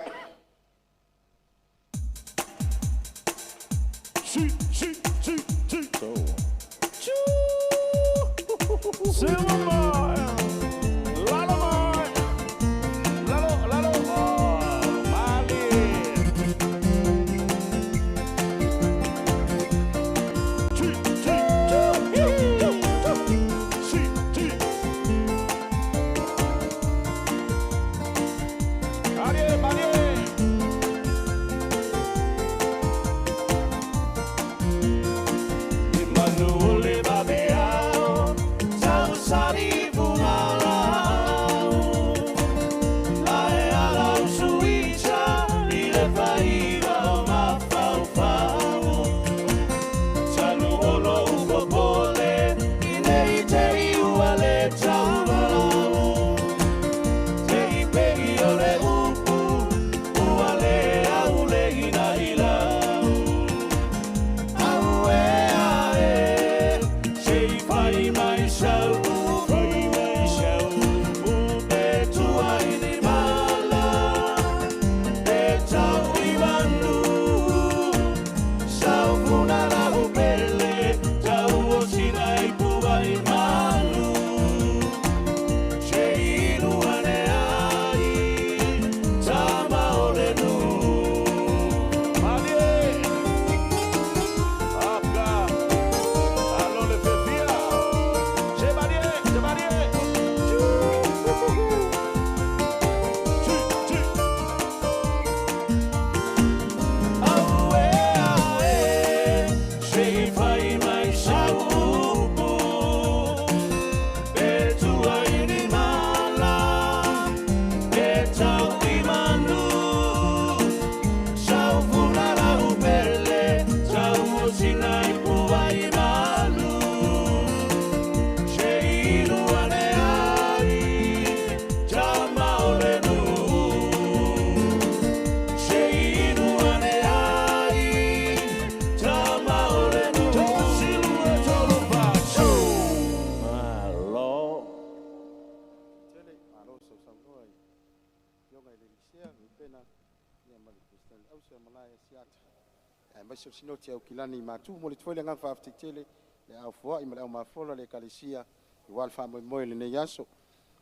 Maisha sinoti au kilani matu mo le tfoile ngang fa tele le au fo i mala ma fola le kalisia i wal fa mo le ne yaso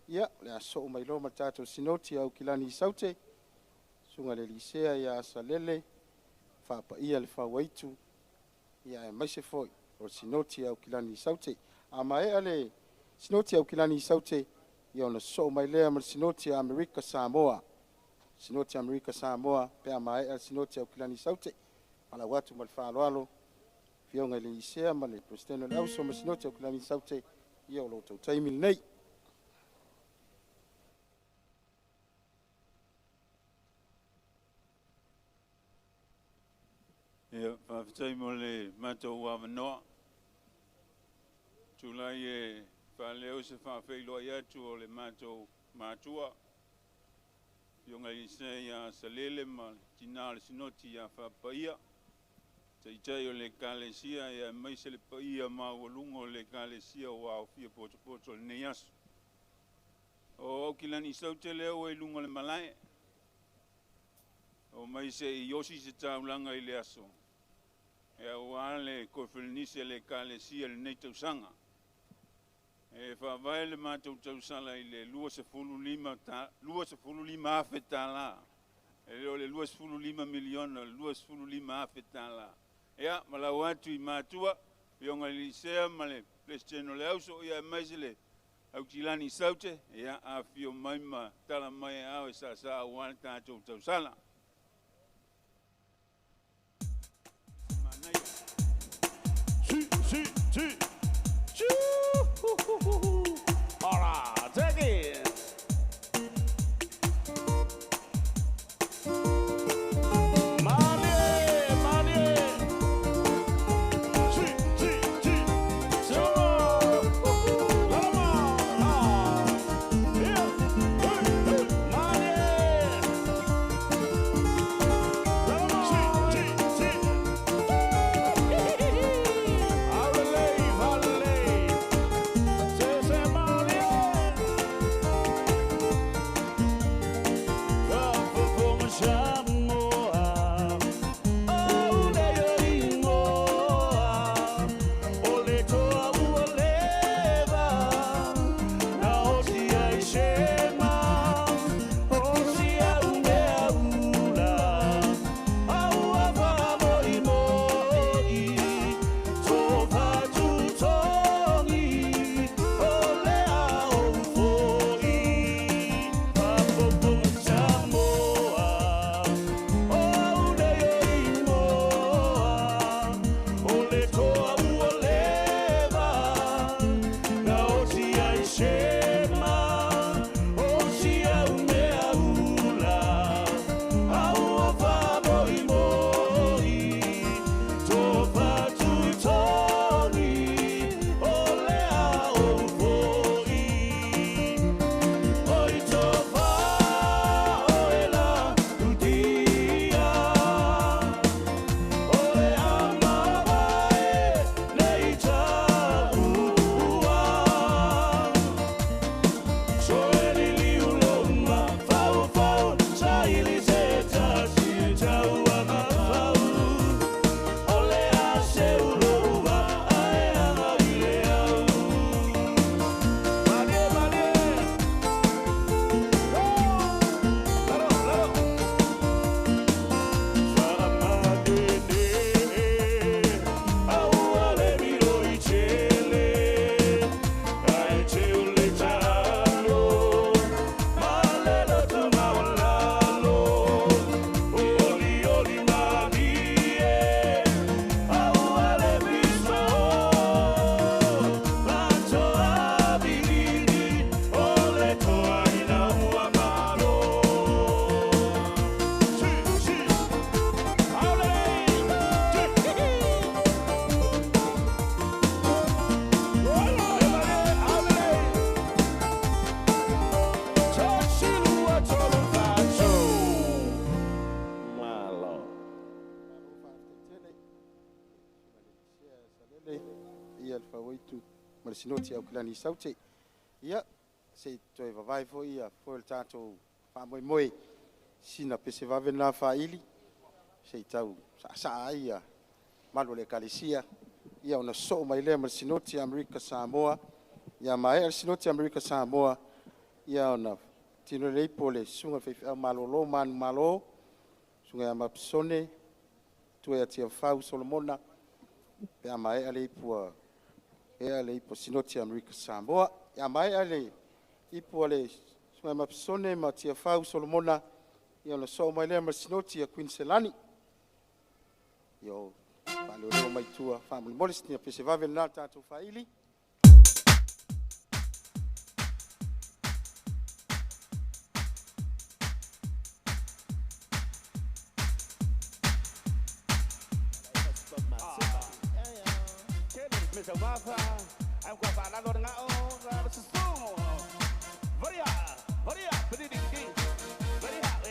ia le aso mai lo matato sinoti au kilani saute sunga le lisea ya salele fa pa ia le fa waitu ia maisha fo o sinoti au kilani saute ama e ale sinoti au kilani saute ia ona so mai le ma sinoti America Samoa sinoti America Samoa pe ama e sinoti au kilani saute ala watu mal faaloalo fionga le isea ma le presidente le auso ma sinoti o kilani saute ia o lo tau taimil nei. Ia whawhitai mo le matou wawanoa. Tulai e whaleo se whawheiloa i atu o le matou mātua. Fionga i se ia salele ma tina le sinoti ia whapaia. Tai o le kalesia ia maise le paia mawalunga o le kalesia o au fia poto le neiasu. O au kilani saute leo e lunga le malae. O maise i yosi se taulanga i le aso. E au ale kofelinise le kalesia le nei tausanga. E whawai le mātou tausala i le lua se fulu lima afe tala. E leo le 2.5 miliona, 2.5 afe tala. Ea, malau atu i mātua, pionga li sea ma le presidente le auso, ia maise le au kilani saute, ea a fio mai ma tala mai au e sa awan tātou tausala. All right, take it. o itu ma le sinoti au kilani saute ia se toe vavai fo ia fo le tatou fa'amoemoe sina pese vave na fa'ili se tau sa ia malo le kalesia ia ona so mai le ma le sinoti Amerika Samoa ia mai le sinoti Amerika Samoa ia ona tino le ipo le sunga feifea malolo manu malo sunga ya mapsone tue atia fau Solomona pe mai ale ipo le ipo sinoti Amerika Samoa ia mai ale ipo le sunga mapsone ma tia fau Solomona ia ona so mai le ma sinoti a Queen Selani yo palolo mai tua family modesty pese vave na tatu faili Mr. Wafa, I'm going to follow the ngao, the song. Very hot, very hot, very hot, very hot,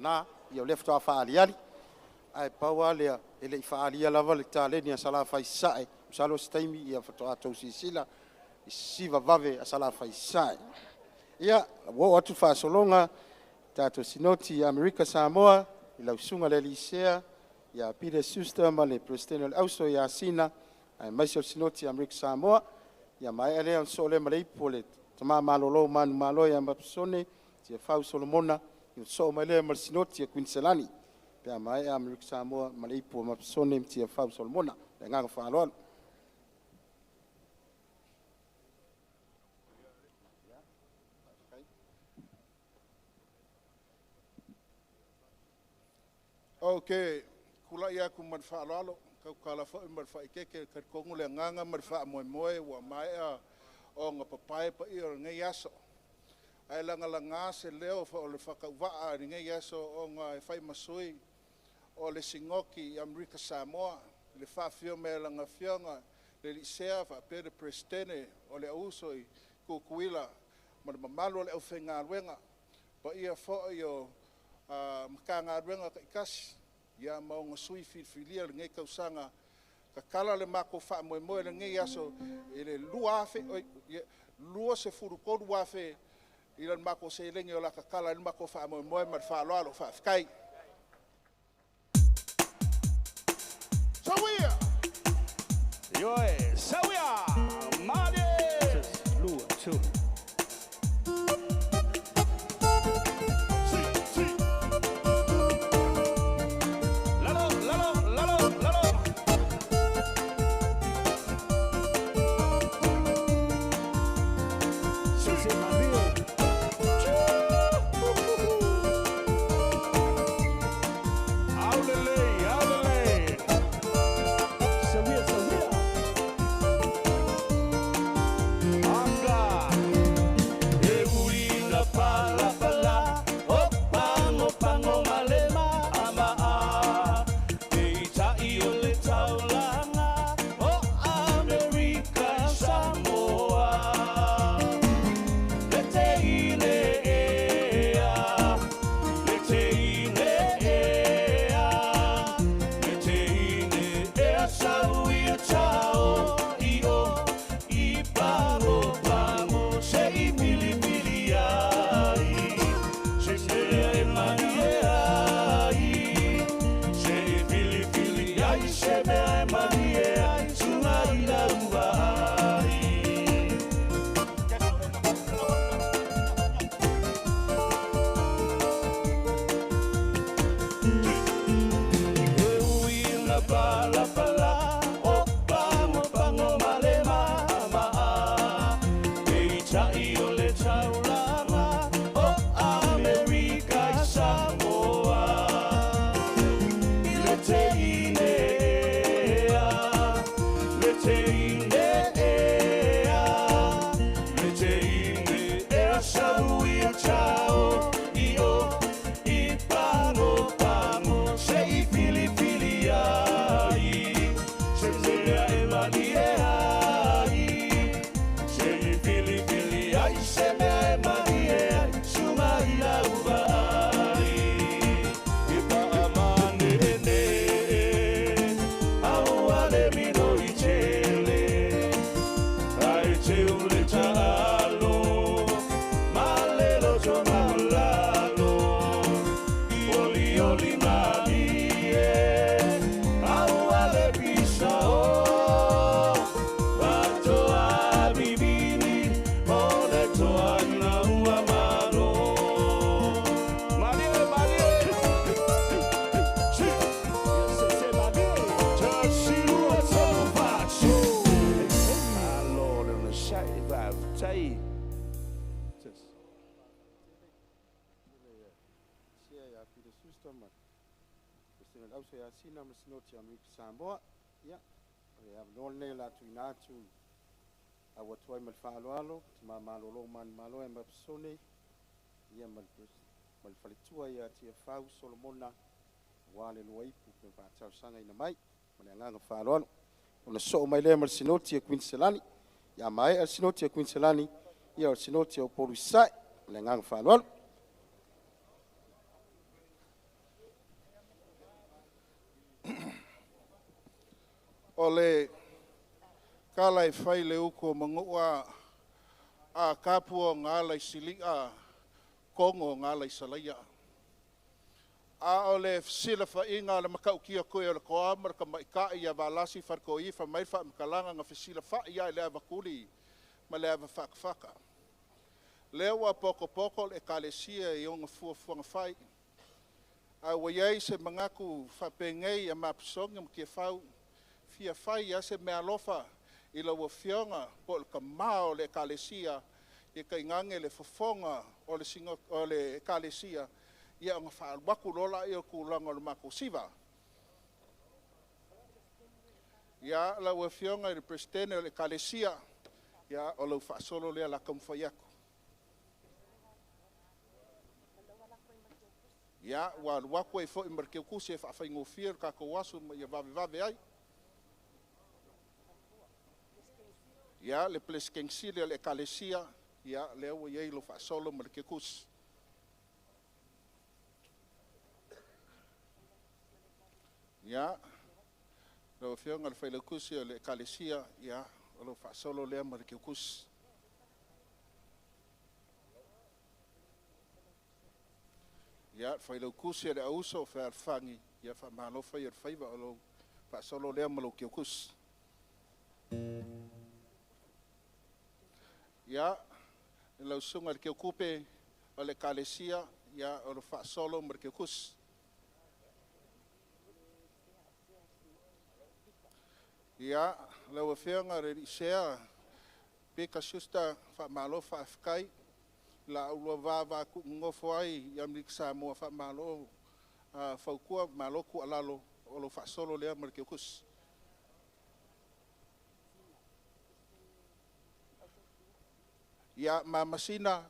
na ia le fta fa ali ai paua le ele fa ali lava le tale ni sala fa sai salo staimi ia fto ato sisila siva vave sala fa sai ia wo atu fa solonga tato sinoti Amerika Samoa ila usunga le lisea ya Peter Suster ma le president also ya sina ai mai sinoti Amerika Samoa ya mai ele so le mai pole tama malolo man malo ya mapsone ti fa Solomona so mai le sinoti Queen Selani Pea mai Amerika Samoa ma le ipu ma pesone mtia fau Solomona le nganga whaaloalo. Okay, kula ia ku man whaaloalo, kau kala wha man wha ikeke, kat kongu le nganga man wha moe moe, wa mai o ngā papai pa i o ngai aso. Ai langa la ngā se leo wha o le whakauwaa ni ngai aso o ngā e whai masui o le singoki i Amerika Samoa, le whawhio me langa whionga, le li sea wha pere prestene o le auso i kukuila, ma le mamalo le au whenga ruenga, pa ia wha i o maka ngā ruenga ka ikasi, ia maunga sui whiwhilia le ngai kausanga, ka kala le mako wha moe moe le ngai aso, i le lua afe, lua se furu kodu afe, i le mako se ilengi o la ka kala le mako wha moe moe ma le wha aloalo, wha whikai. Sawia! Yoe, Sawia! Mane! Lua, two. Samoa, ia, e avlol nei la tu inatu a watuai mal whaaloalo, ma malolo man malo e mapsone, ia mal whalitua ia tia whau Solomona, wale lua ipu pe whaatau sanga ina mai, mane nganga whaaloalo. Ona so mai lea mal sinoti a Queenselani, ia mai al sinoti a Queenselani, ia al sinoti a Oporisai, mane nganga whaaloalo. O le kala e whai le uko mangua a kapua ngā lai silia kongo ngā lai salaia. A o le sila whainga le makau kia koe o le koa maraka maika i a walasi wharko i wha mai wha mkalanga ngā whisila whai ai lea wakuri ma lea whakawhaka. Lea wa poko poko le kalesia i o ngā fuafuanga whai. A wa iai se mangaku whapengei a mapsonga mkia whau. Fia whai a se mea lofa i la wafionga po le kamao le kalesia i ka ingange le fofonga o le kalesia ia nga whaalwaku lola i o kulanga le mako siva. Ia la wafionga i le presidente o le kalesia ia o lau whaasolo lea la kamwhaiaku. Ia wa waku e fo i markeu kusi e whaafai ka ko wasu ia vave ai. Ia le pleskengsi le kalesia ia le o iei lo whaasolo markeu kusi. Ia lo fionga le whaile kusi le kalesia ia o lo whaasolo lea markeu kusi. Ia whailau kusi le auso o whaarwhangi ia whamalofa i whaiva o lo whaasolo lea malo kio kusi. Ia e lau sunga le kio kupe o le kalesia ia o lo whaasolo mar kio kusi. Ia lau a whianga re isea peka susta whamalofa afkai la ulua vava ku ngofo ai yam lik sa mo fa malo fa ku malo ku alalo o lo fa solo le mar ke kus ya masina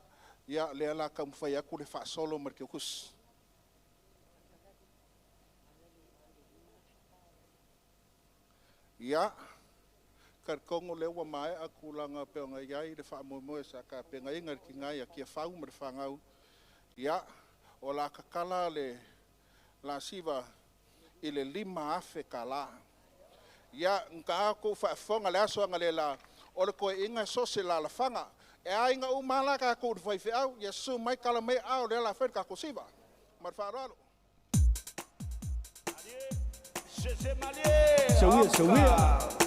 ya le la kam fa ya ku le fa solo mar ke kus ya kar kongo le wa mai akulanga pe nga yai de fa mo sa ka pe nga ingar ki nga ya ki fa umar fa ngau ya o la kakala le la siva ile lima afe kala ya nka ko fa fonga le aso nga le la o le ko inga so se la fanga e ai nga umala ka ko fa fe au ya su mai kala mai au le la fer ka ko siva mar fa ralo Sawia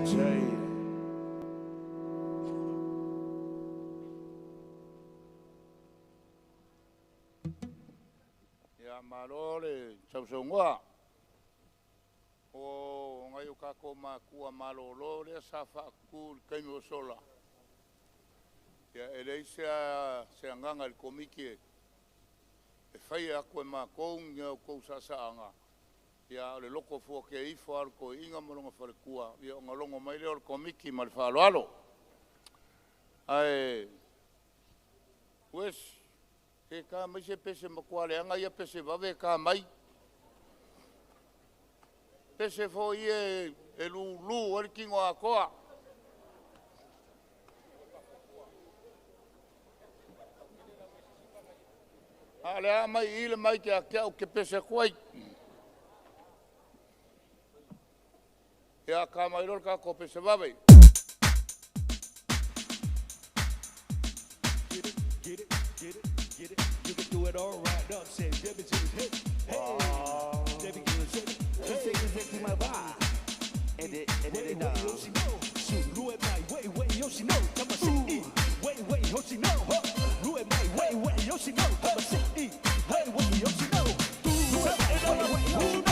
Jay. malole sausonga. O ngai o kako makua malolo le safa ku kaimo sola. Ya eleisia se nganga el komiki. E fai ako ma kong ya ko sasaanga. Ya le loko fo ke I fo ko inga molonga fo kua. Ya ngolongo mai le komiki mal fa alo. Ai wes ke ka mai se pese makuale anga ia pese vave ka mai. Pese fo ie e lu o kingo a koa. Ale a mai ile mai ke a kia o ke pese kuai. Ia ka mai lor ka ko pese vave. You can do it all right up, say Debbie to the hip. Hey, Debbie to the hip. Just take this to my vibe. And it down. Shoot, Lou at my way, Yoshi no. Come on, shit, way, Yoshi no. Lou at my way, Yoshi no. Come on, shit, way, Yoshi no. Way, Yoshi no.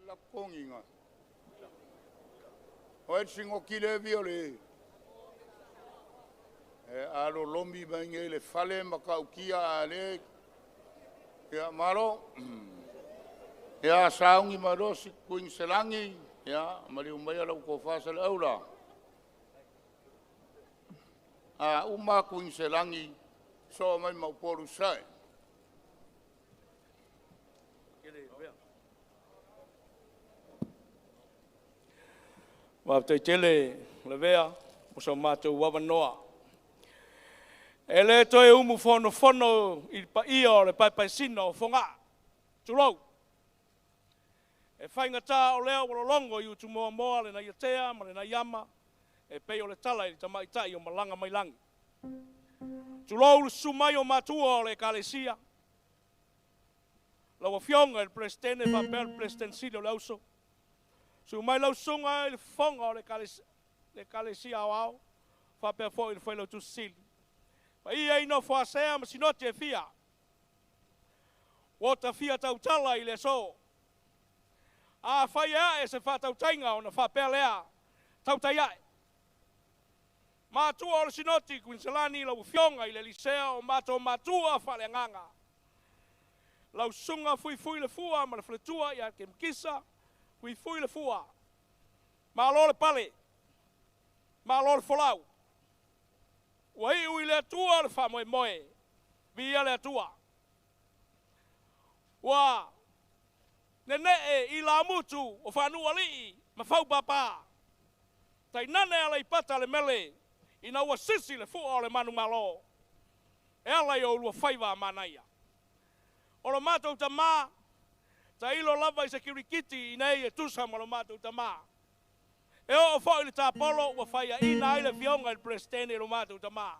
la konginga. Oe singo kile viole. Aro lombi bange le fale makaukia ale. Ya maro. Ya saungi marosi kuin selangi. Ya mari umaya lau ko fasa le aula. Uma kuin selangi. So mai mauporu sai. Wa te tele le vea o so mato wa noa. Ele to e umu fono il pa io le pai sino fonga. Tulo. E fainga ta o leo o longo yu tu mo le na yatea ma le na yama e pe o le tala i tamai tai o malanga mai langi. Tulo le sumai o matua o le kalesia. La wa fionga il presidente va per presidentsilo le uso. Su mai lau sunga il fonga le kalesia au fa per fo il felo tu sil. Pa ia ino fo asea ma sinoti e fia. Wota fia tau tala i le so. A fai e se fa tau tainga o na fa per lea tau tai ai. Matua o le sinoti Quinselani lau fionga i le licea o matua fa le nganga. Lau sunga fui le fua ma le fletua ia ke mkisa. Fui le fua. Ma lo le pale. Ma lo le folau. Wai ui le atua le fa moe. Via le atua. Wa. Nene i la mutu o whanua lii. Ma fau papa. Tai nane ala i pata le mele. Ina ua sisi le fua o le manu malo. E ala i o lua faiva manaia. O lo matou ta maa. Ta ilo lava i se kirikiti i nei e tusa ma lo matou tama. E o fo ili ta polo wa faya ina ile fionga il presidente lo matou tama.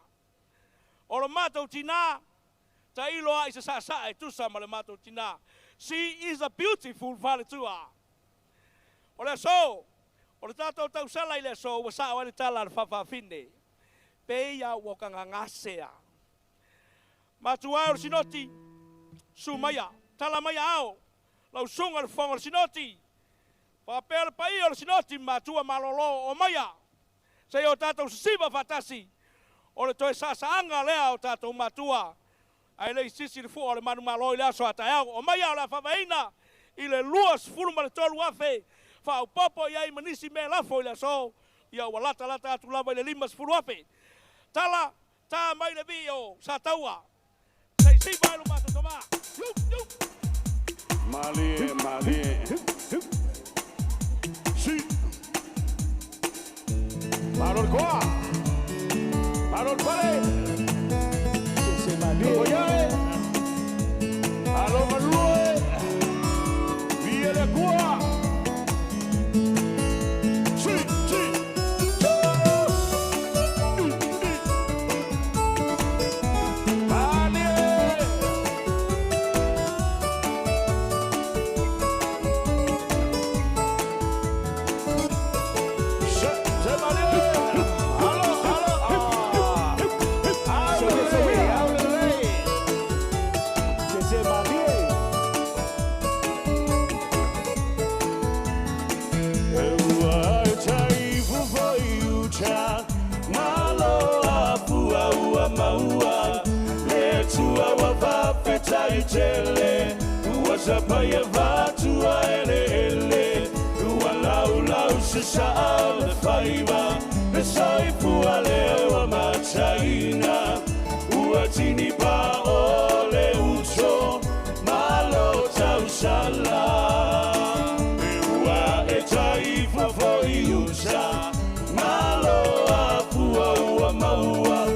O lo matou tina ta ilo a i se sa e tusa ma lo matou tina. She is a beautiful valitua. O le so, o le tatou tau sala i le so wa sa o le tala le fafafine. Peia wakanga ngasea. Matua o sinoti sumaya, tala maya ao. Lau sunga le fonga le sinoti. Fa pele pa ia le sinoti matua malolo o maya. Se o tatou siva fatasi. O le toe sasaanga lea o tatou matua. Ai le sisi le fua o le manu malo i lea so atayao. O maya o le fawaina. I le luas fulu ma le tolu afe. Fa au popo ia i manisi me lafo i le so. Ia walata lata atu lava i le limas fulu afe. Tala, ta mai le vi o sa taua. Sei siva ilu mata toma. Malie. Si. Maror quoi? Maror pare. C'est Malie. Oye. Allo Malue. Via le quoi? Tele, wasapaya vatu ele, walau se sa le faiva, le saifu ale wa machaina, uatini pa ole ucho, malo tausala, ua etaifu fo iusa, malo afua ua maua,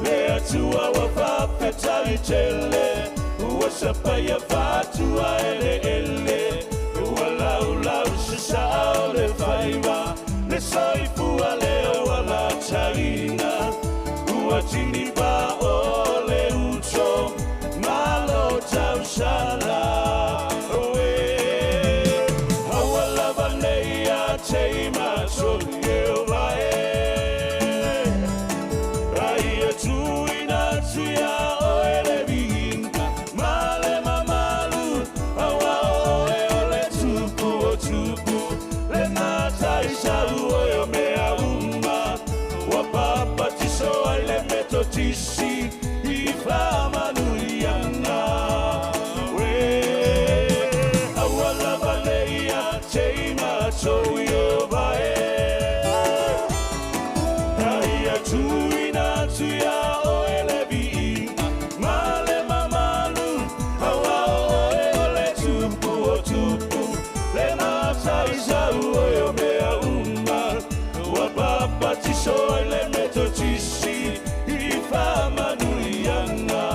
le atua wa fapetari tele. Wasapaya vatu ele walau se sa le faiva le saifu ale wala chaina uatini pa ole ucho malo tausala oe hawala valea teima songe vae rai tu ina oele mātou i o vae. Ai a tui nā tui a o e le vi ma le mamalu au o le tupu o tupu le nā tai sau o e o mea unga ua papa tiso i le meto tisi i whamanui anga.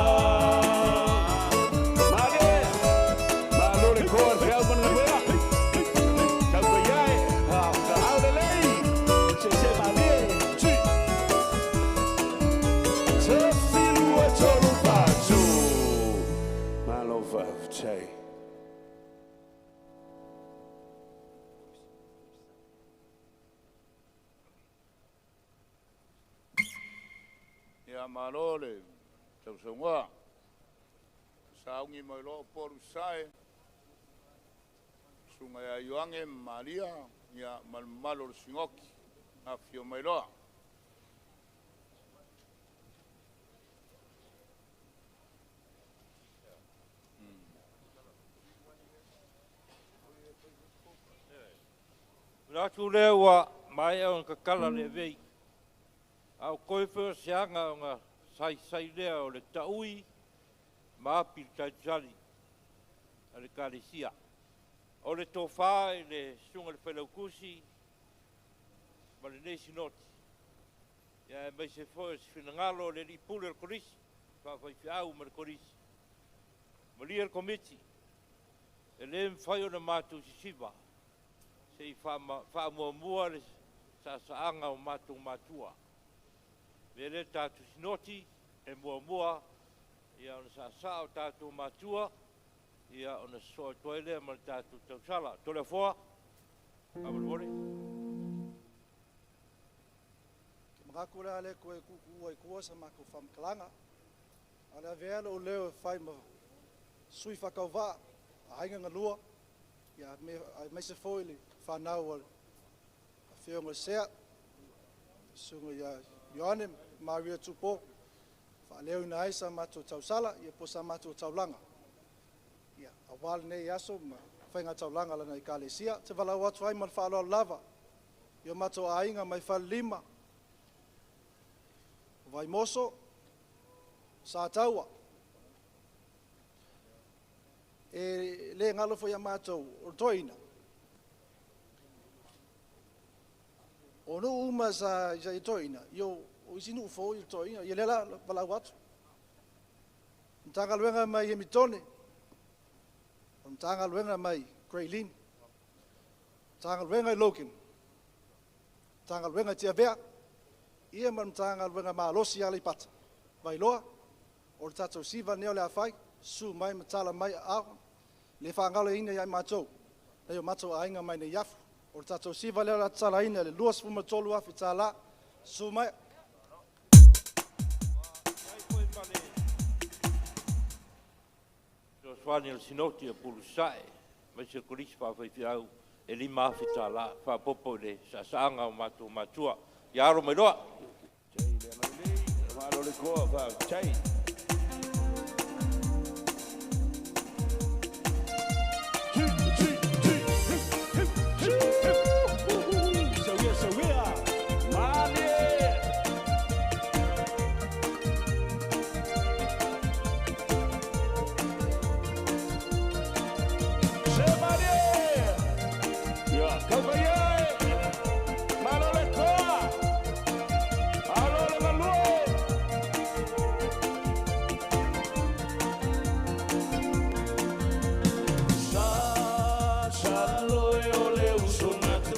Ia malole, tau saunga. Saungi mai lo poru sae. Sunga ia Ioange Maria, ia malmalo singoki. A fio mai loa. Ratu lewa mai au kakala le vei. Au koe whea seanga o ngā sai lea o le taui ma api taitali a le kāresia. O le tō whā le sunga le whelaukusi ma le neisi noti. Ia mai se fōe se whinangalo le li pule le korisi, whawhai whiau ma le korisi. Ma lia le komiti, e le mwhai o na mātou si siva, se i wha le saanga o mātou mātua. Vele tātou sinoti, e mua, ia ona sa o tātou mātua, ia ona soa toile ma tātou tausala. Tole fōa, amalore. Ke makaku rea le koe kuku ai kua sa mako whamkalanga. Ale avea o leo whai ma sui whakau wā, a hainga ngalua, ia me se fōili whanau a whionga sea, sunga ia Ioane Maria Tupo, whaleo ina ai sa mātou tausala, ia po sa mātou taulanga. Ia, a wale nei aso, ma whainga taulanga lana i kālesia, te walau atu ai man whaaloa lava, ia mātou ainga mai whalima, vai moso, sa taua. E le ngalofo ia mātou o toina. O no uma sa i toina, io o isinu ufo i toina, i lela walau atu. Ntanga luenga mai Emitone, ntanga luenga mai Greylin, ntanga luenga i Logan, ntanga luenga i Tiavea, ia man ntanga luenga ma alosi ala i pata. Vai loa, o le tatou siva neo le awhai, su mai matala mai a le whangalo ina iai mātou, leo mātou ainga mai ne iafu. O le tatou siva leo la tala ina le luas fuma tolu afi tala, su mai. Josuani al sinoti a pulusae, mai se korisi whawhaiwhiau, e lima afi tala, whapopo le sasaanga o mātou mātua. Iaro mai roa. Malo le koa va chai.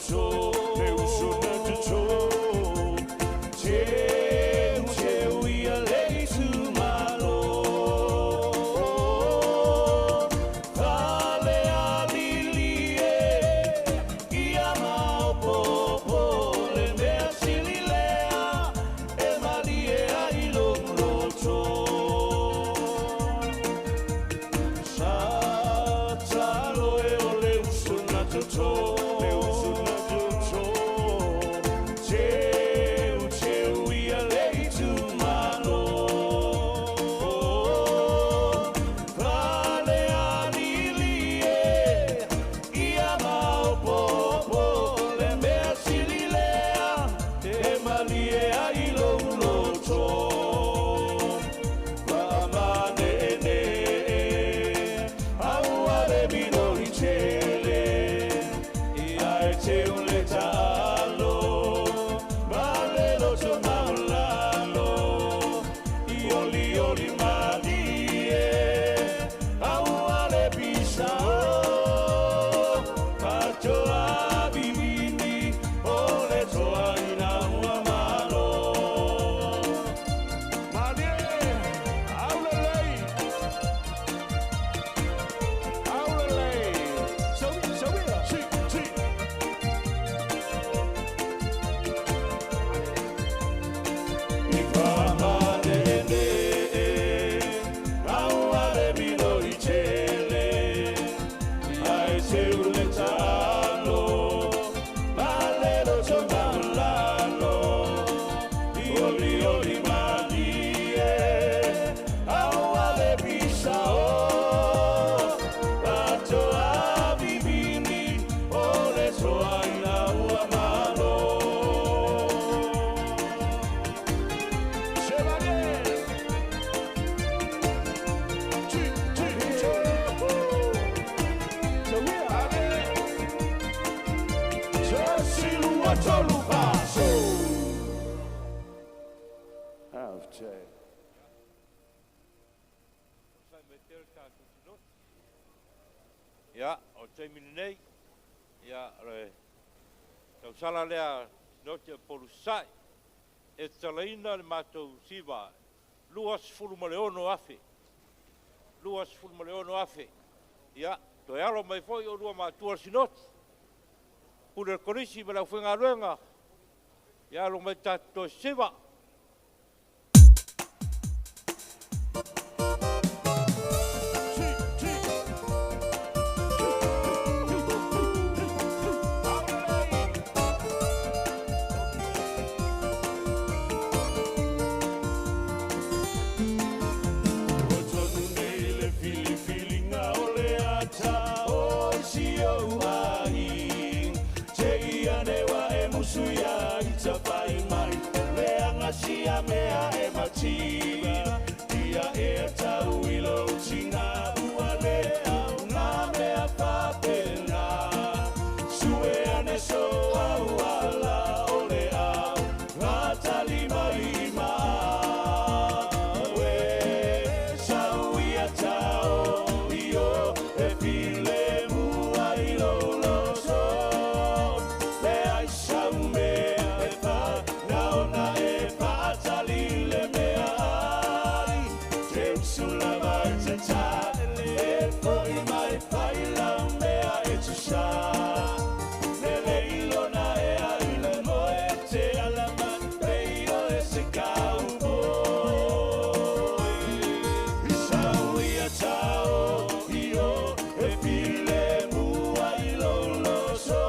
Oh te o le talo, malelo to maulalo, I oli malie, au ale pisao, patoa bibini, ole toa ina ua malo. Malie, au lelei, si. I whamane au ale mino I tele, ai te ule talo, malelo to maulalo, I oli malie, au ale pisao, patoa bibini, ole toa ina ua malo. Ia, o te mini nei, ia, re, tau sala lea note polusai, e talaina le mātou siwa, luas fulumaleono afe, ia, toi alo mai foi o lua mātua sinoti, pule korisi me lau whenga ruenga, ia alo mai tātou siwa, Sia mea e mativa, ia e tau ilo tinga uale au na mea papena, sue ane so au ala ole au, ngata lima lima, we sau ia tau io e pile mua ilo loso, le ai sau mea e pa, na e Talile mea ai, te usula mai te tale, e foi mai faila mea e tu sa, nele ilona e ai le moe te alama, reio e se kaupo, isau ia tau, io e pile mua ilo loso,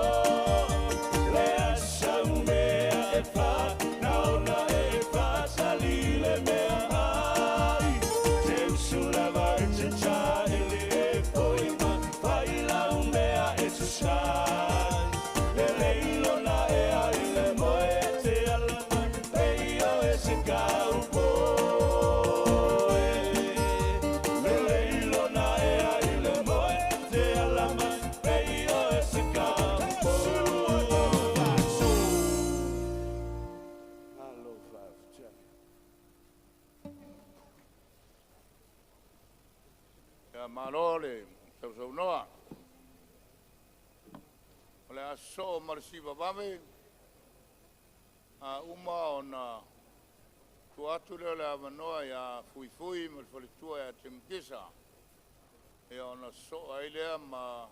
le asau mea e fa, naona e Talile mea ai, te usula vai te tale, e foi ma faila mea e tu sai, le ilona e ai le moe te alama, reio e se kaupo, le ilona e ai le moe te alama, reio e se kaupo. Marole, tau sau noa. Ole aso marsiva vame, a uma ona tuatu leo le avanoa ia fui ma falitua ia temkisa. E ona so ailea ma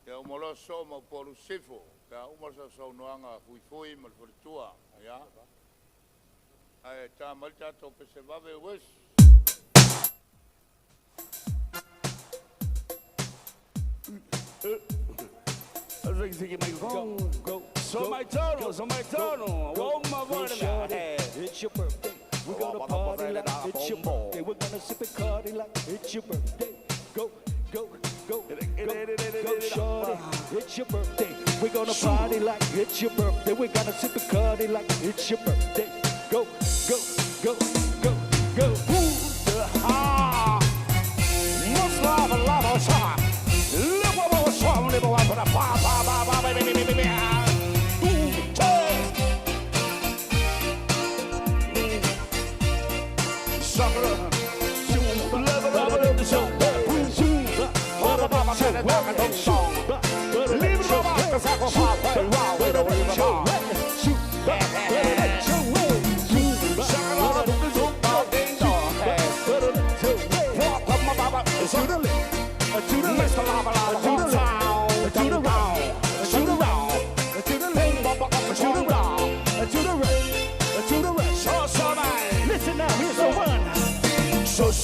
Ia umolo so ma polu sifo, ka umolo so noanga fui ma falitua, ia. Ai ta malta to pese vave wes. So my tono, won't my voice now. It's your birthday. We're gonna party like it's your birthday. We're gonna sip and party like it's your birthday. Go, go, go, go, go, shorty. It's your birthday. We're gonna party like it's your birthday. We're gonna sip a cutty like it's your birthday. Go, go, go, go, go. Ah, most lava lava shot. Live over strong, live over the ba ba ba ba ba ba ba ba.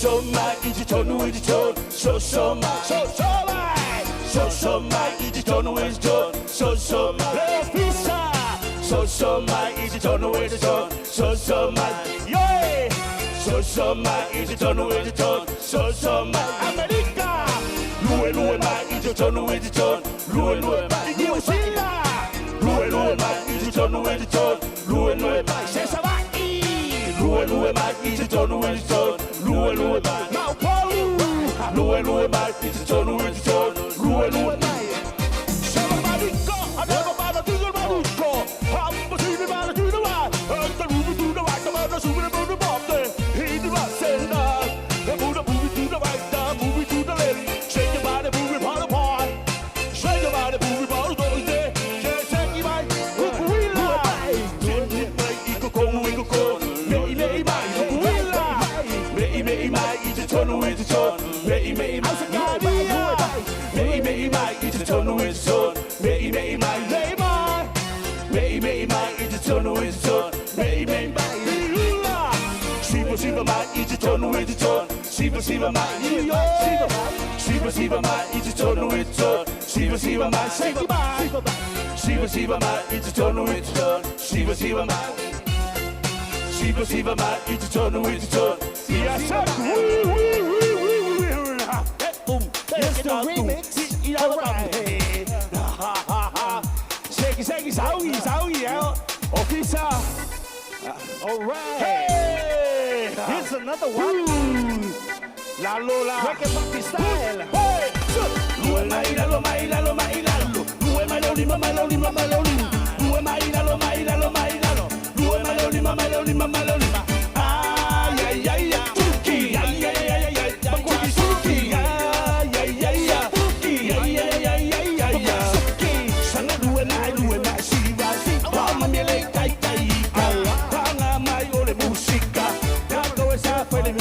So my easy tone with the tone. So my easy tone with the tone. So my pizza. So my easy tone with the tone. So my yeah. So my easy tone with the tone. So my America. Lue my easy tone with the tone. Lue my New Zealand. Lue my easy tone with the tone. Lue my Sesawai. Lue my easy tone with the tone. Lue my Mau Paulo. Lue my easy tone with the tone. Lue my Salamadiko. I never bother to the Maruko. I'm a super man to the right. The movie to the right. The man is super about the bottom. He did not say that. The movie to the right. The movie to the left. Shake your body, move it part apart. Shake your body, move it part apart. Shake your body, move it part Siva my New York, Siva my it's total with ton. Siva my say goodbye. Siva my it's total with ton. Siva my it's total with ton. Yes sir. Boom. Yes the remix. Alright. Shake it, Zowie, officer. Alright. Hey, here's another one. La Lola, rock and rock style. Hey, Lue mailalo. Lue mailalo. Lue mailalo. Ay, ay, ay, ay. Tuki, ay, ay, ay, ay. Bakuki suki, ay, ay, ay, ay. Tuki, ay, ay, ay, ay, ay, ay. Sana lue na siva. Wama miele kai. Panga mai ole musika. Kako esa fue de mi.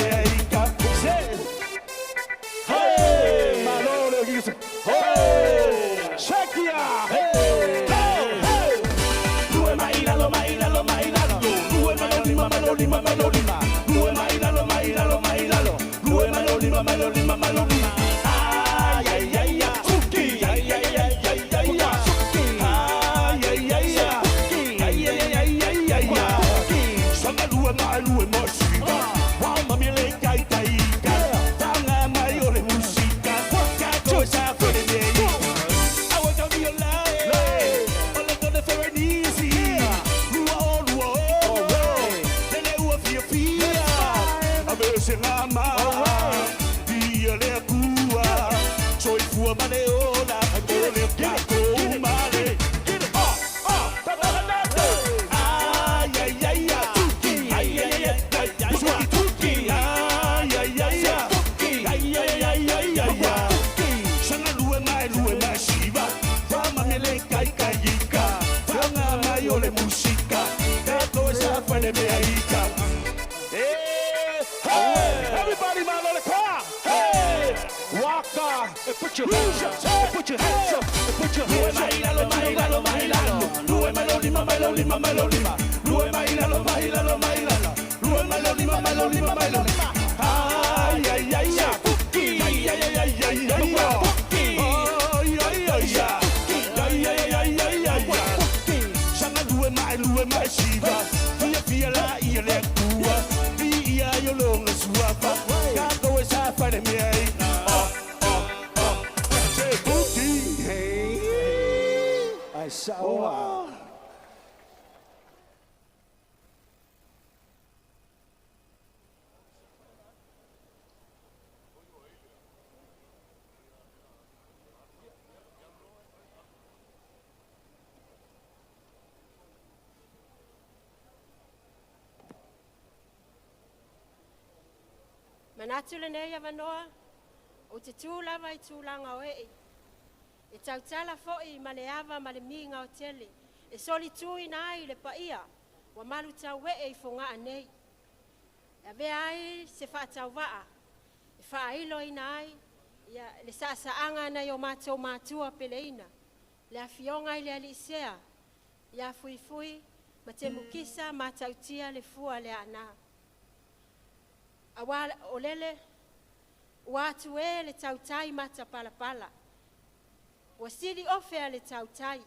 Everybody, man, on the car. Hey, Waka, put your hands up, put your hands up, put your hands up. Ay, ay, ay, ay, Cookie. Ay, ay, ay, ay, ay, ay, ay, Cookie. Ay, ay, ay, ay. Ay, ay, ay, ay, ay, ay. Sana lue mai shiva. Fia la ia le kua. Fia yo longa suapa. Kako esa fare me ai. Say Cookie. Hey. I say oa. Manatu le nei avanoa, o te tūlava I tūlanga o e. E tautala fo'i ma le ava ma le minga o tele. E soli tui na ai le paia, wa malu tau we I fonga anei. E vea ai se wha tau waa. E wha ilo I na ai, ia le saasaanga na yo mātou mātua peleina. Le afionga I le alisea, ia fui fui, ma te mukisa mātou tia le fua le ana. Awa olele watu e le tautai mata pala pala. Wasili ofea le tautai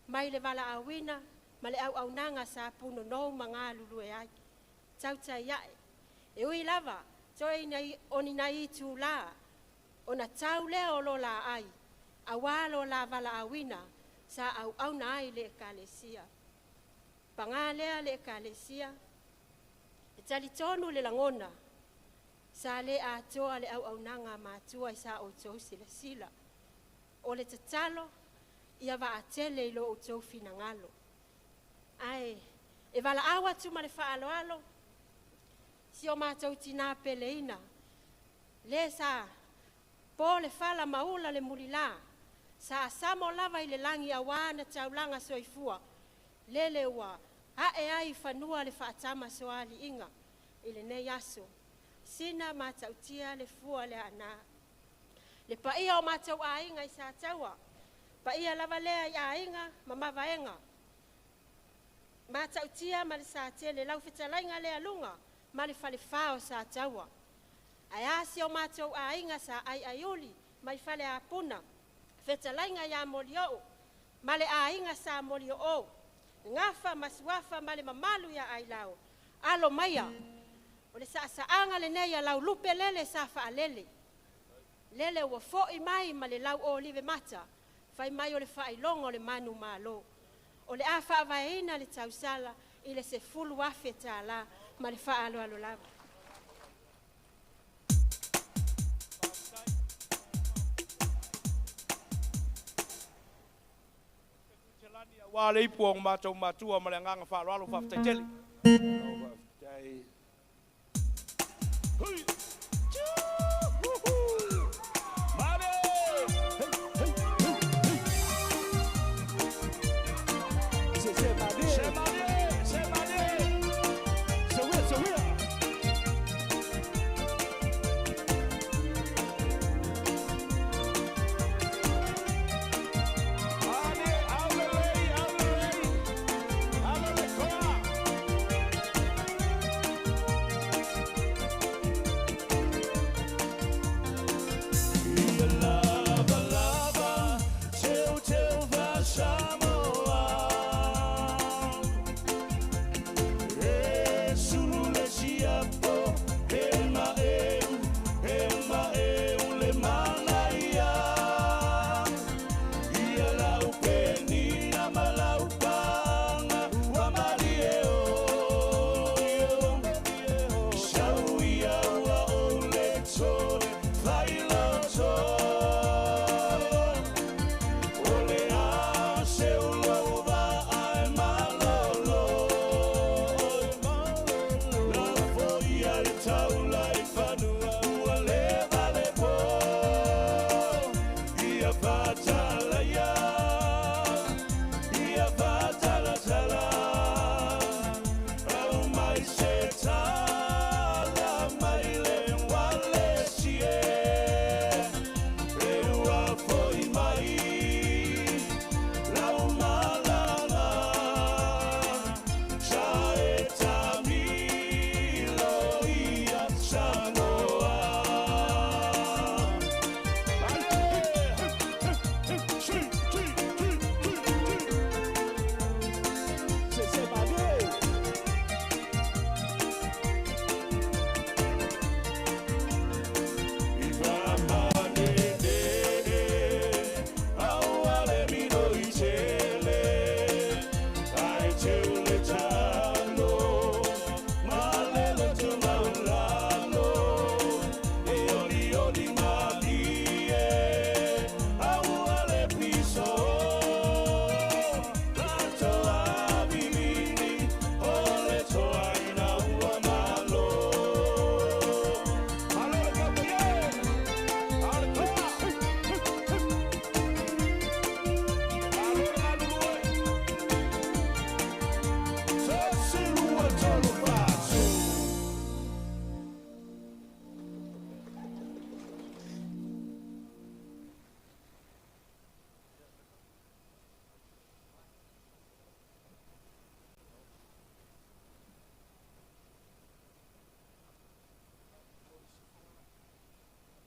mai le wala awina ma le au nanga sa puno no mga lulu e ai. Tautai yae. E ui lava toi oni na I tu la ona tau le olo la ai. Awalo la wala awina sa au na ai le kalesia. Pangalea le kalesia. E tali tonu le langona. Sa le atoa le au nanga mātua I sa o tau sila. O le tatalo, ia wa atele ilo o tau fina ngalo. Ai, e wala awa tu ma le whaalo alo, si o mātou tina peleina. Le sa, po le whala maula le mulila, sa samo lava I le langi awa na taulanga soifua. Le ua, hae ai whanua le whaatama soali inga, ile nei aso. Sina matau tia le fua le ana. Le paia o matau ainga I sa taua. Paia lava lea I ainga mama vaenga. Matau tia ma le sa tele lau fetalainga le alunga ma le fale fao sa taua. Ayasi o matau ainga sa ai aiuli mai fale apuna. Fetalainga ya molio ma le ainga sa molio o. Ngafa masuafa ma le mamalu ya ailau. Alo maya. O le saasaanga le nei lau lupe lele sa faa lele. Lele ua fo'i mai ma le lau o live mata. Fai mai o le fai longo le manu malo. O le a faa vaeina le tausala I le se fulu afe ta la ma le faa alo alo lava. Wa le ipu o mātou mātua ma le nganga wha ralo whaftai tele.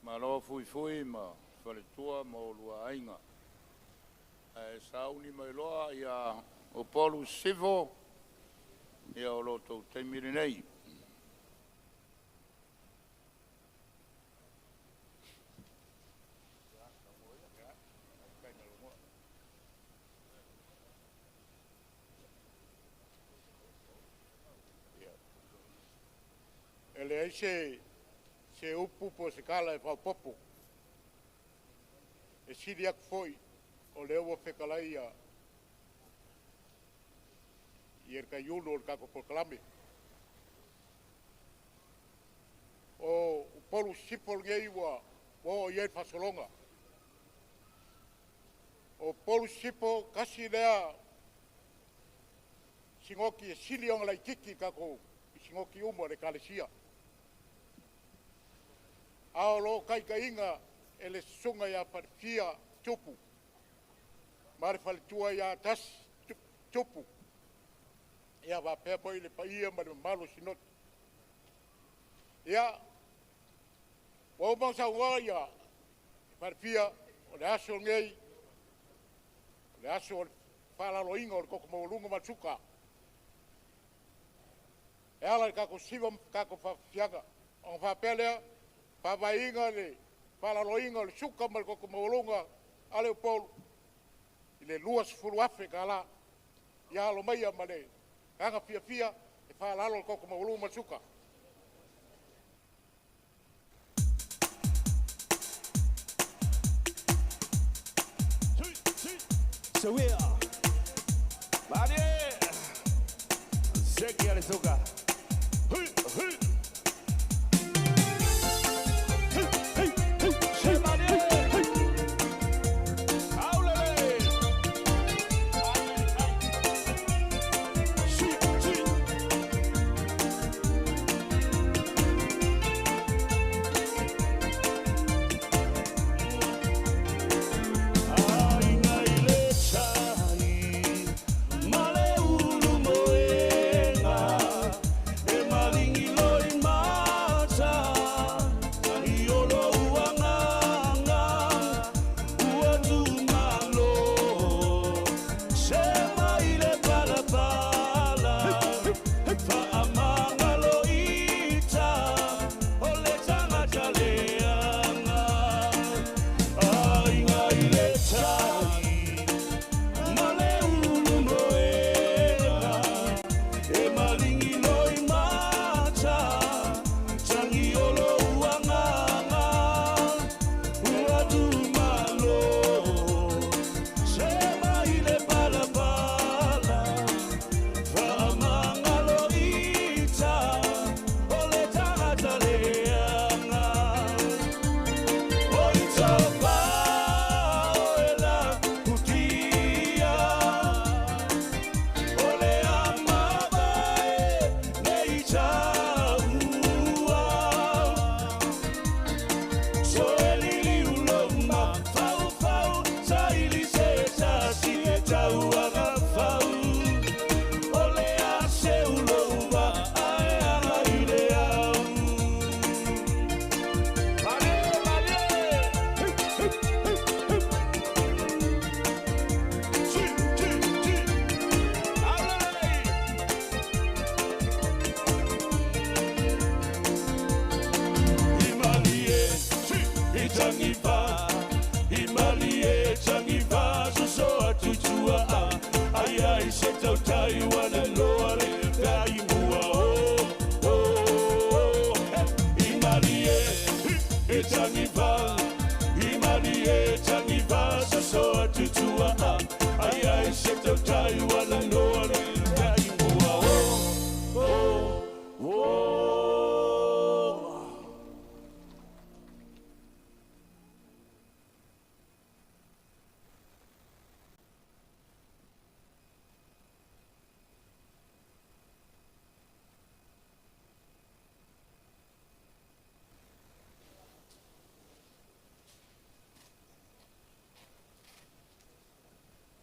Malo fui ma fale tua mo lua ainga. Sauni mai loa ia o polu sivo ia o loto te mirinei. Ele ai se upu po se kala e popo. E siri ak foi o leo o whekalaia i er kai ulu o kako proklame. O polu sipol ngei wa o iei fasolonga. O polu sipo kasi lea singoki e sili onga lai kiki kako singoki umo le kalesia. Aolo kai inga ele sunga ya parfia tupu. Mare falitua ya tas tupu. Ia va pepo ile paia ma malo sinot. Ia o mausa ya parfia o le aso ngei. Le aso fala lo inga o koko maulunga matsuka. E ala kako siva kako fa fiaga. On fa pelea Papa inga le, pala lo inga le suka mal koko maulunga ale o polu. Ile luas fulu Afrika la, ia lo maia male, kanga fia e pala alo koko maulunga mal suka. So we are. Badi. Zeki ale suka. Hui, hui.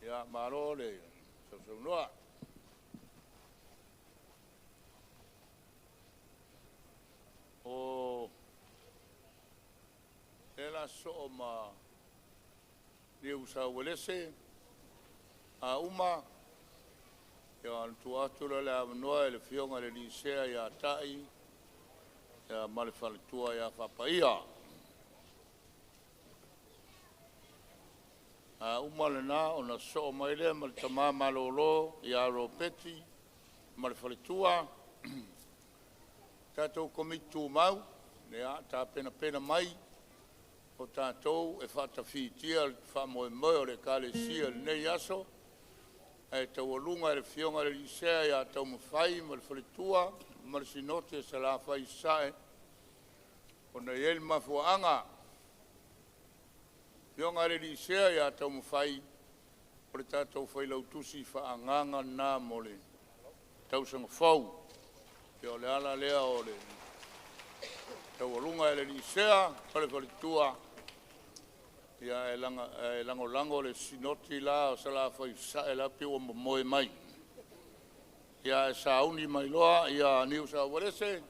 Ya marole, so noa. O la so o ma New South Wales a uma ya tu atura la noa le fionga le disea ya tai ya malfaltua ya fapaia a uma le na ona so mai le mal tama malolo ya ropeti malfaltua tato komitu mau ne a ta pena mai o tātou e whatafitia whamoemoe o le kālesia nei aso e tau alunga e le fionga le lisea ia tau mawhai ma le whalitua ma le sinote sa la whai sae o nei el mafuanga fionga le lisea ia tau mawhai o le tātou whailautusi whaanganga nā mo le tau sanga whau ke o le ala lea o le tau alunga e le lisea pa le whalitua ia e lango le sinoti la o sa la fai sa e la piu moe mai. Ia e sa uni mai loa ia New South Wales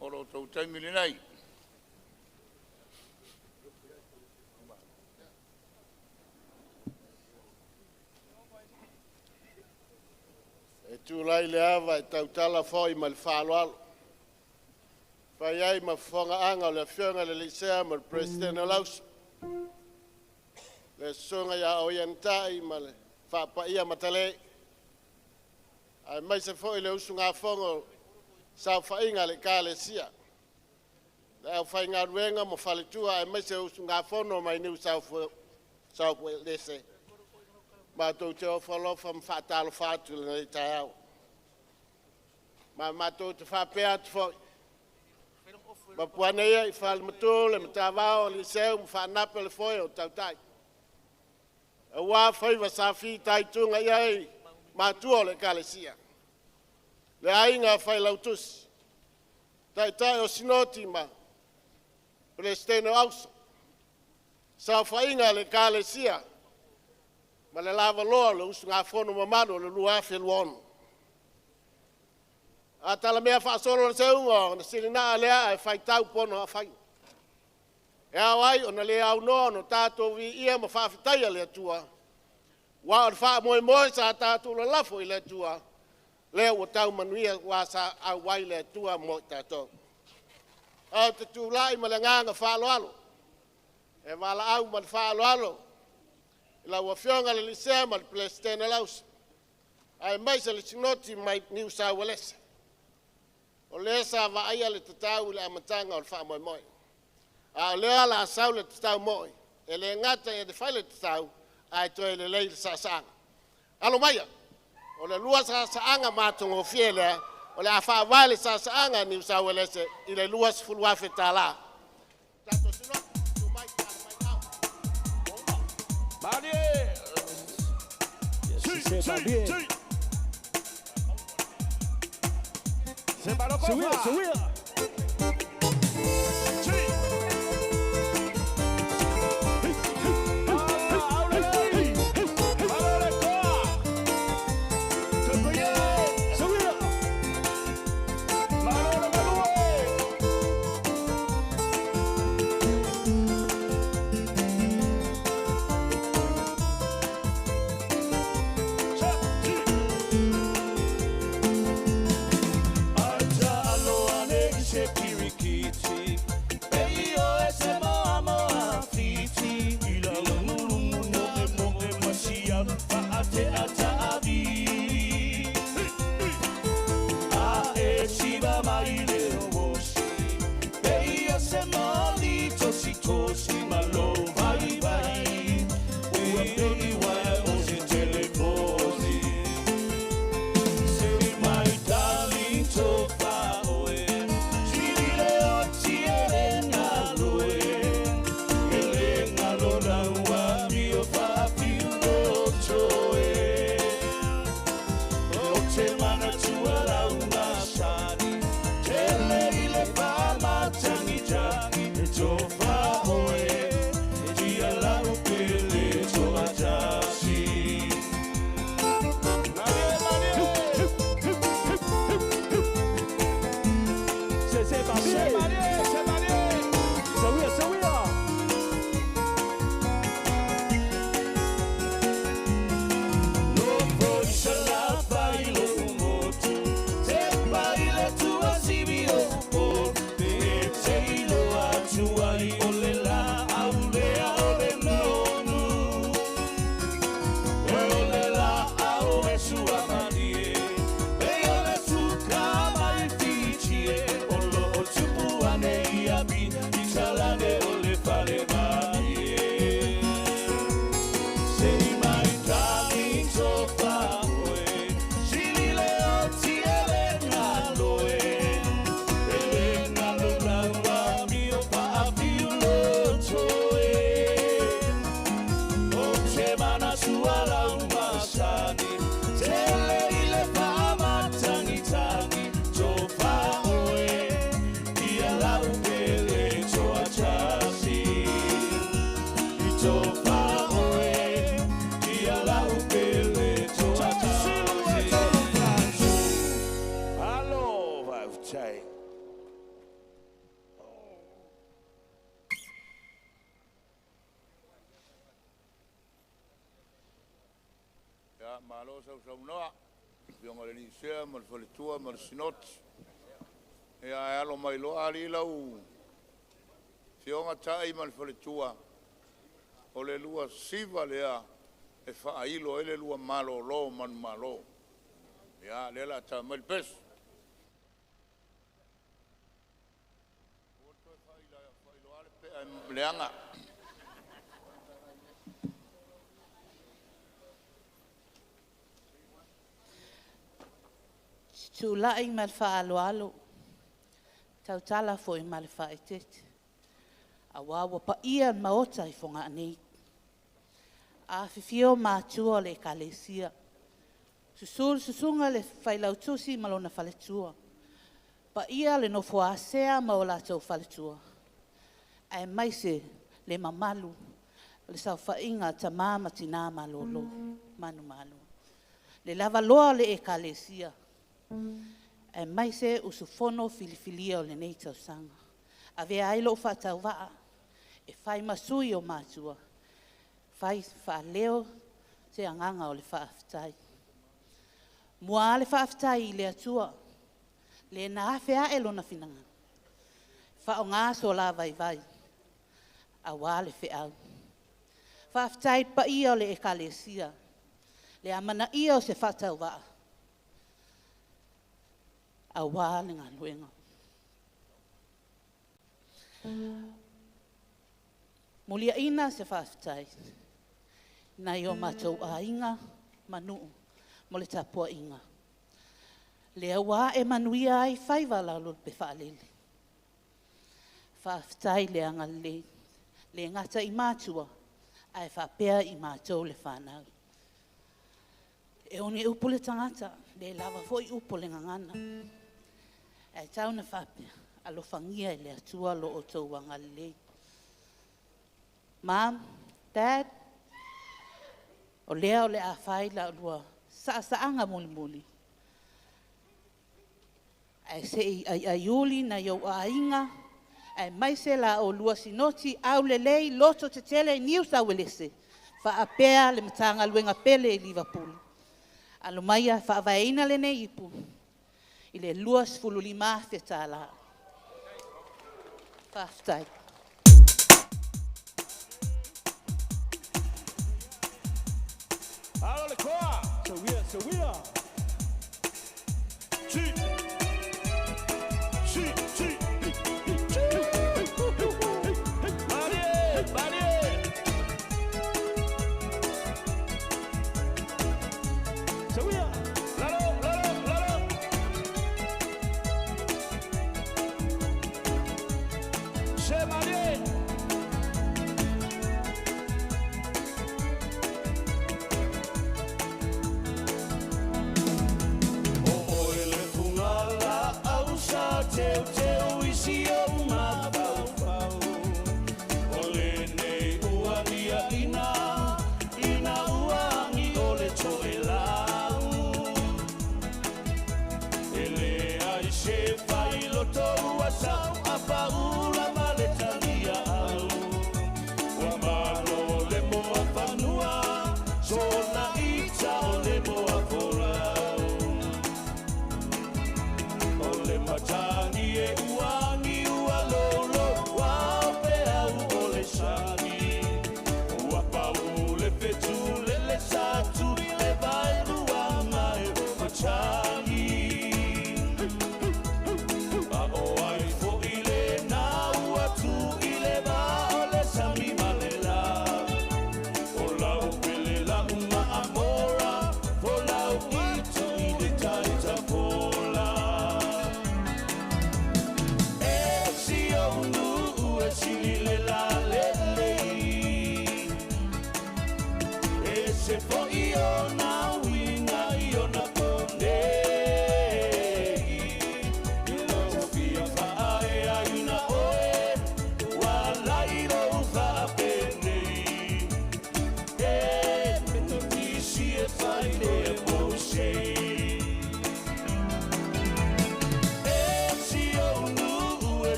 o lo tau taimili nei. E tūlai le awa e tau tala fōi ma le whāloalo. Whai ai ma whonga anga o le whionga le lisea ma le President o lausa. Le songa ya oyentai ma le whapaia matale. Ai mai se fo le usunga fongo sa whainga le kāle sia. Le au whainga ruenga mo whalitua ai mai se usunga fono mai New South Wales. Ma tau te o whalofa mwhatalo whatu le nei tai au. Ma tau te whapea te fo. Ma puanea i whal mato le matawao li seu mwhanape le foe o tau tai. E wā whaiva sa whi tai tunga iai mātua le kālesia. Le ainga whai lautusi. Tai o sinoti ma Presteno ausa. Sa whainga le kālesia. Ma le lava loa le usu ngā whono mamano le lua awhi luonu. A tala mea whaasoro na seunga na sirina lea e whai tau pono a whai. E awai o na le au noa no tātou vi ia ma whawhitaia le atua. Wa o wha moe sa tātou le lafo i le atua. Lea o tau manuia wa sa au wai le atua mo tātou. Au te tūlai ma le nganga whaaloalo. E wala au ma le whaaloalo. I la ua whionga le lisea ma le Presteno lausa. Ai mai se le sinoti mai New South Wales. O lea sa wa aia le tatau le amatanga o le wha moe moe. A lea la sau le tatau moi, e le ngata e de whai le tatau, ai toi le lei le sasaanga. Alo maia, o le lua sasaanga mātongo o fie lea, o le a whaawai le sasaanga New South Wales, i le lua sifuluafe tā la. Tato sino, tu mai tāla mai au. Marie! Sí, también. Se paró con Subida. Aja aloane tai. Ya malo sau noa. Pionga le lisea mal faletua mal sinot. Ya alo mai lo ali lau. Pionga tai mal faletua. O le lua siva lea. E whaailo ele lua malo lo man malo. Ya lela ta mal pes. Leanga. Tūlai mal whaaloalo. Tautala foi mal whaetete. A wawa pa ia maota I whonga anei. A whiwhio mātua le kalesia. Susunga le whailautusi malona whaletua. Pa ia le no fuasea maola tau whaletua. Ai maise le mamalu. Le sau whainga ta mama tina malolo. Manu manu. Le lava loa le kalesia. Ai maise usufono filifilia o le nei tau sanga. A vea ailo whatau waa. E whai masui o mātua. Whai whaaleo te anganga o le whaaftai. Mua le whaaftai le atua. Le na hawhea e lona whinanga. Whao ngā so la vai vai. A wā le whiau. Whaaftai pa ia o le ekalesia. Le amana ia o se whatau waa. A wā le ngā luenga. Mulia ina se whaaftai. Nai o mātou a inga manu. Mo le tapua inga. Le awa e manuia ai whaiwala lul pe whaalele. Whaaftai le anga le. Le ngata I mātua. Ai whapea I mātou le whanau. E oni upu le tangata. Le lava foi upu le ngangana. Ai tau na whapea. Alo whangia le atua lo o tau anga le. Mom, Dad, o lea o le a whai la lua saanga muli muli. Ai se ai iuli na iau a inga, ai mai se la o lua sinoti au le lei loto te tele New South Wales. Wha a pea le matanga luenga pele I Liverpool. Alo maia wha avaina le nei ipu. I le luas fululima feta la. Whaftai. Allora le qua, so we are. Sì. Marie. So we are. Lalo. C'è Marie. Teu isi o mabau ole nei uangia ina uangi ole toelau ele ai se fai loto asau apaula maletania au wa malo le moa fanua sona ita ole moa fora ole matani e uangi ualolo wa pea ole sani wa paule petule le satu le vai ruanga e matani a o ai fo ile na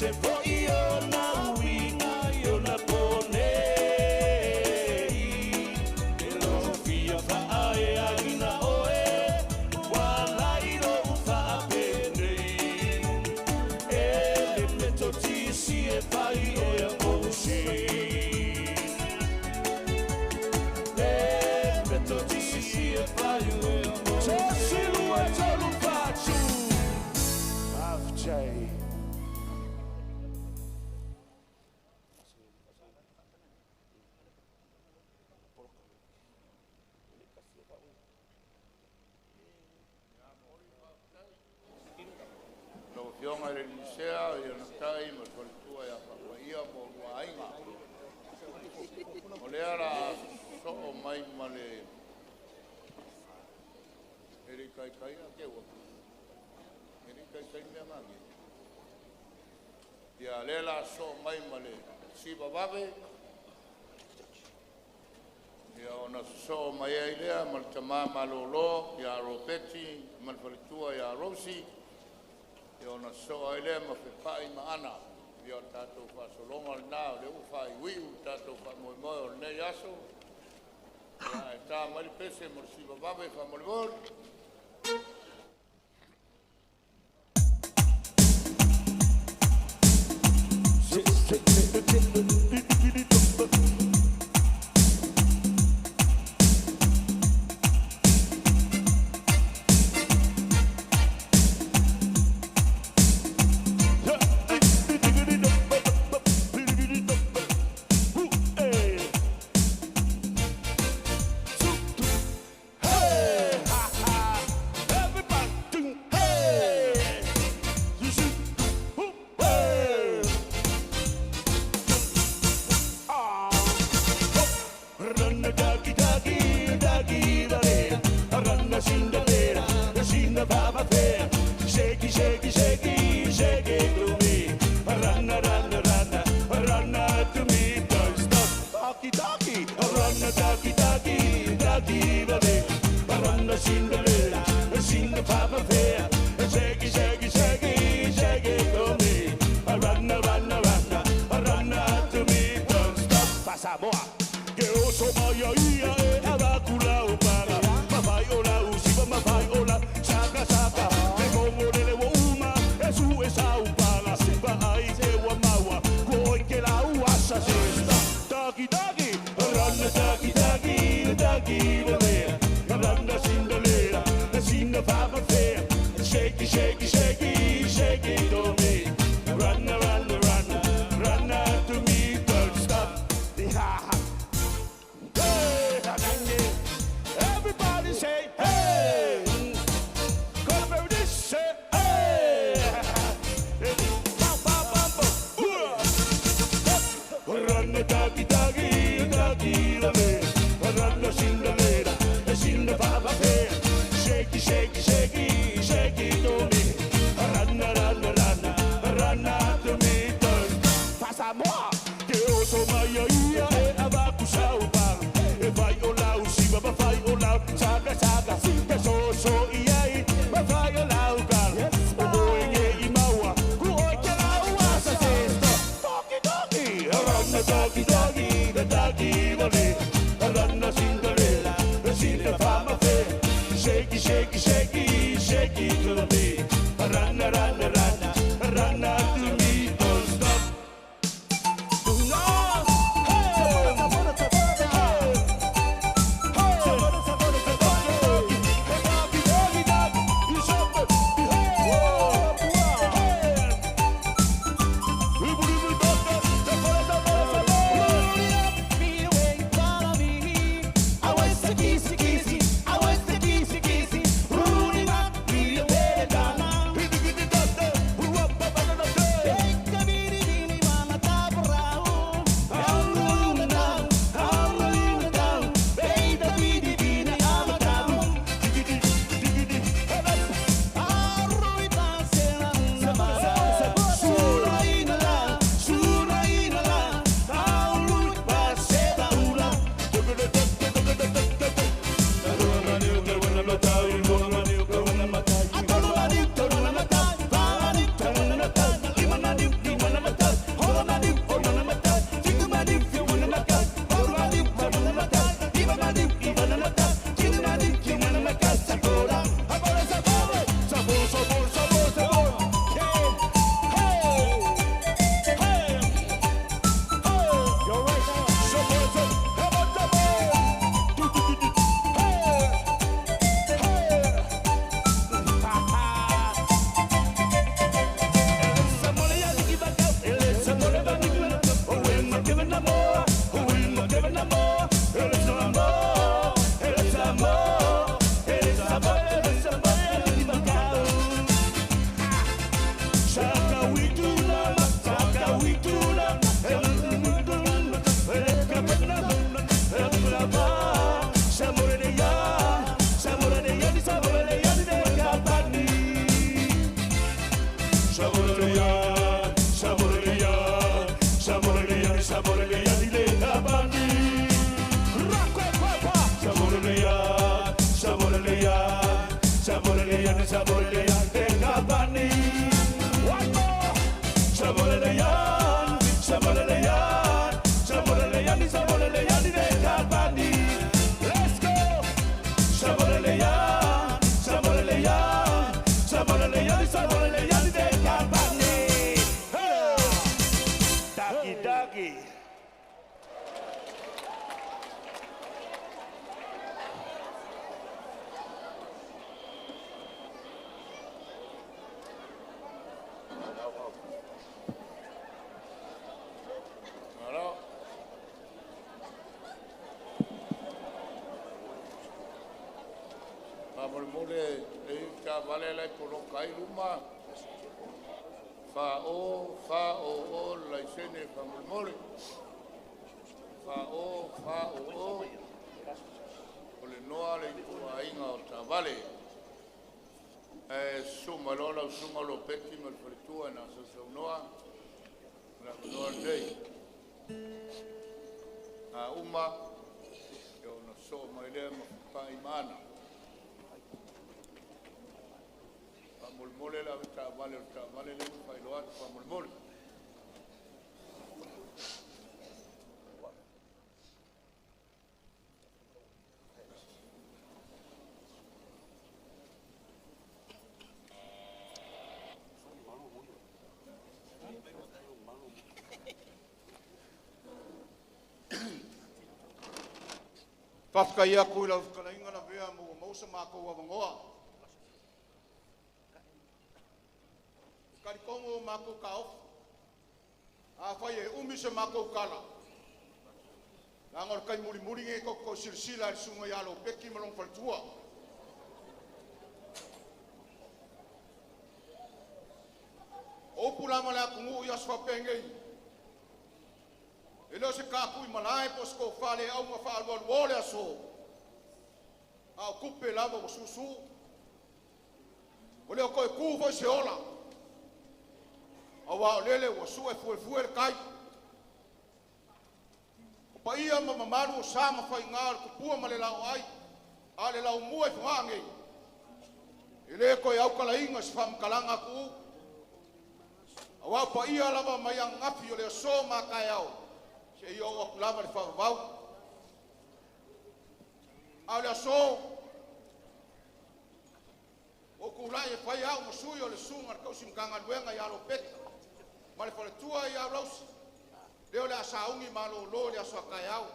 Se foi o na winga yo na ponei e lo fia fa ai agina oe wala iro fa apendei e le metoti si e fai o ya oshi le metoti si e fai o ya oshi silu e tolu faccio afjai. Fionga le lisea e na tai ma tua ya papaia mo wainga. O le ara so mai male eri kai kai a ke wa. Eri kai kai me mangi. Ya le la so mai male si bababe. Ya ona so mai ai le mal tama malolo ya ropeti mal tua ya rosi. Yo na so ele ma fe pai ma ana yo tato fa so longa na le u fa wi u tato fa mo mo ne yaso ya ta mal pese mo si baba be fa mo gol ni sabolele yan te kapani. One more. Sabolele yan, sabolele yan, sabolele yan ni te kapani. Let's go. Sabolele yan, sabolele yan, sabolele yan ni te kapani. Hey. Dagi dagi. Mole ka vale la ko kai luma fa o la sene fa mole fa o ole noa le ko ainga o ta vale suma lo peki mal fritua na so noa la noa dei uma yo no so mai le pa imana mulmole la vale le failoat pa mulmole Whapkai a kui lau whakalainga na vea mo mausa mākou a wangoa. Karikongo mākou ka ofu. A whai e umi se mākou kala. Nangor kai muri nge koko sirsila i sunga i alo peki malong whaltua. Opu lama lea kungu i aswa pengei. E leo se kāpui malai posko whale au ma whaalualuole aso. Au kupe lama o susu. O leo koe kūwhoi se ola. Au au lele o su e fue kai. O pa ia ma mamaru o sama whai ngāra kupua ma le lau ai. A le lau mua e whangangei. E le koe au kala inga se whamkalanga ku. Au au pa ia lama mai ang ngapi o leo so ma kai au. Se io o kulama le whakavau. Au lea so. O kulai e whai au masui o le sunga kausi mkanga luenga i alo peta. Ma le whaletua i au lausi. Leo le asaungi malo lo le aso akai au.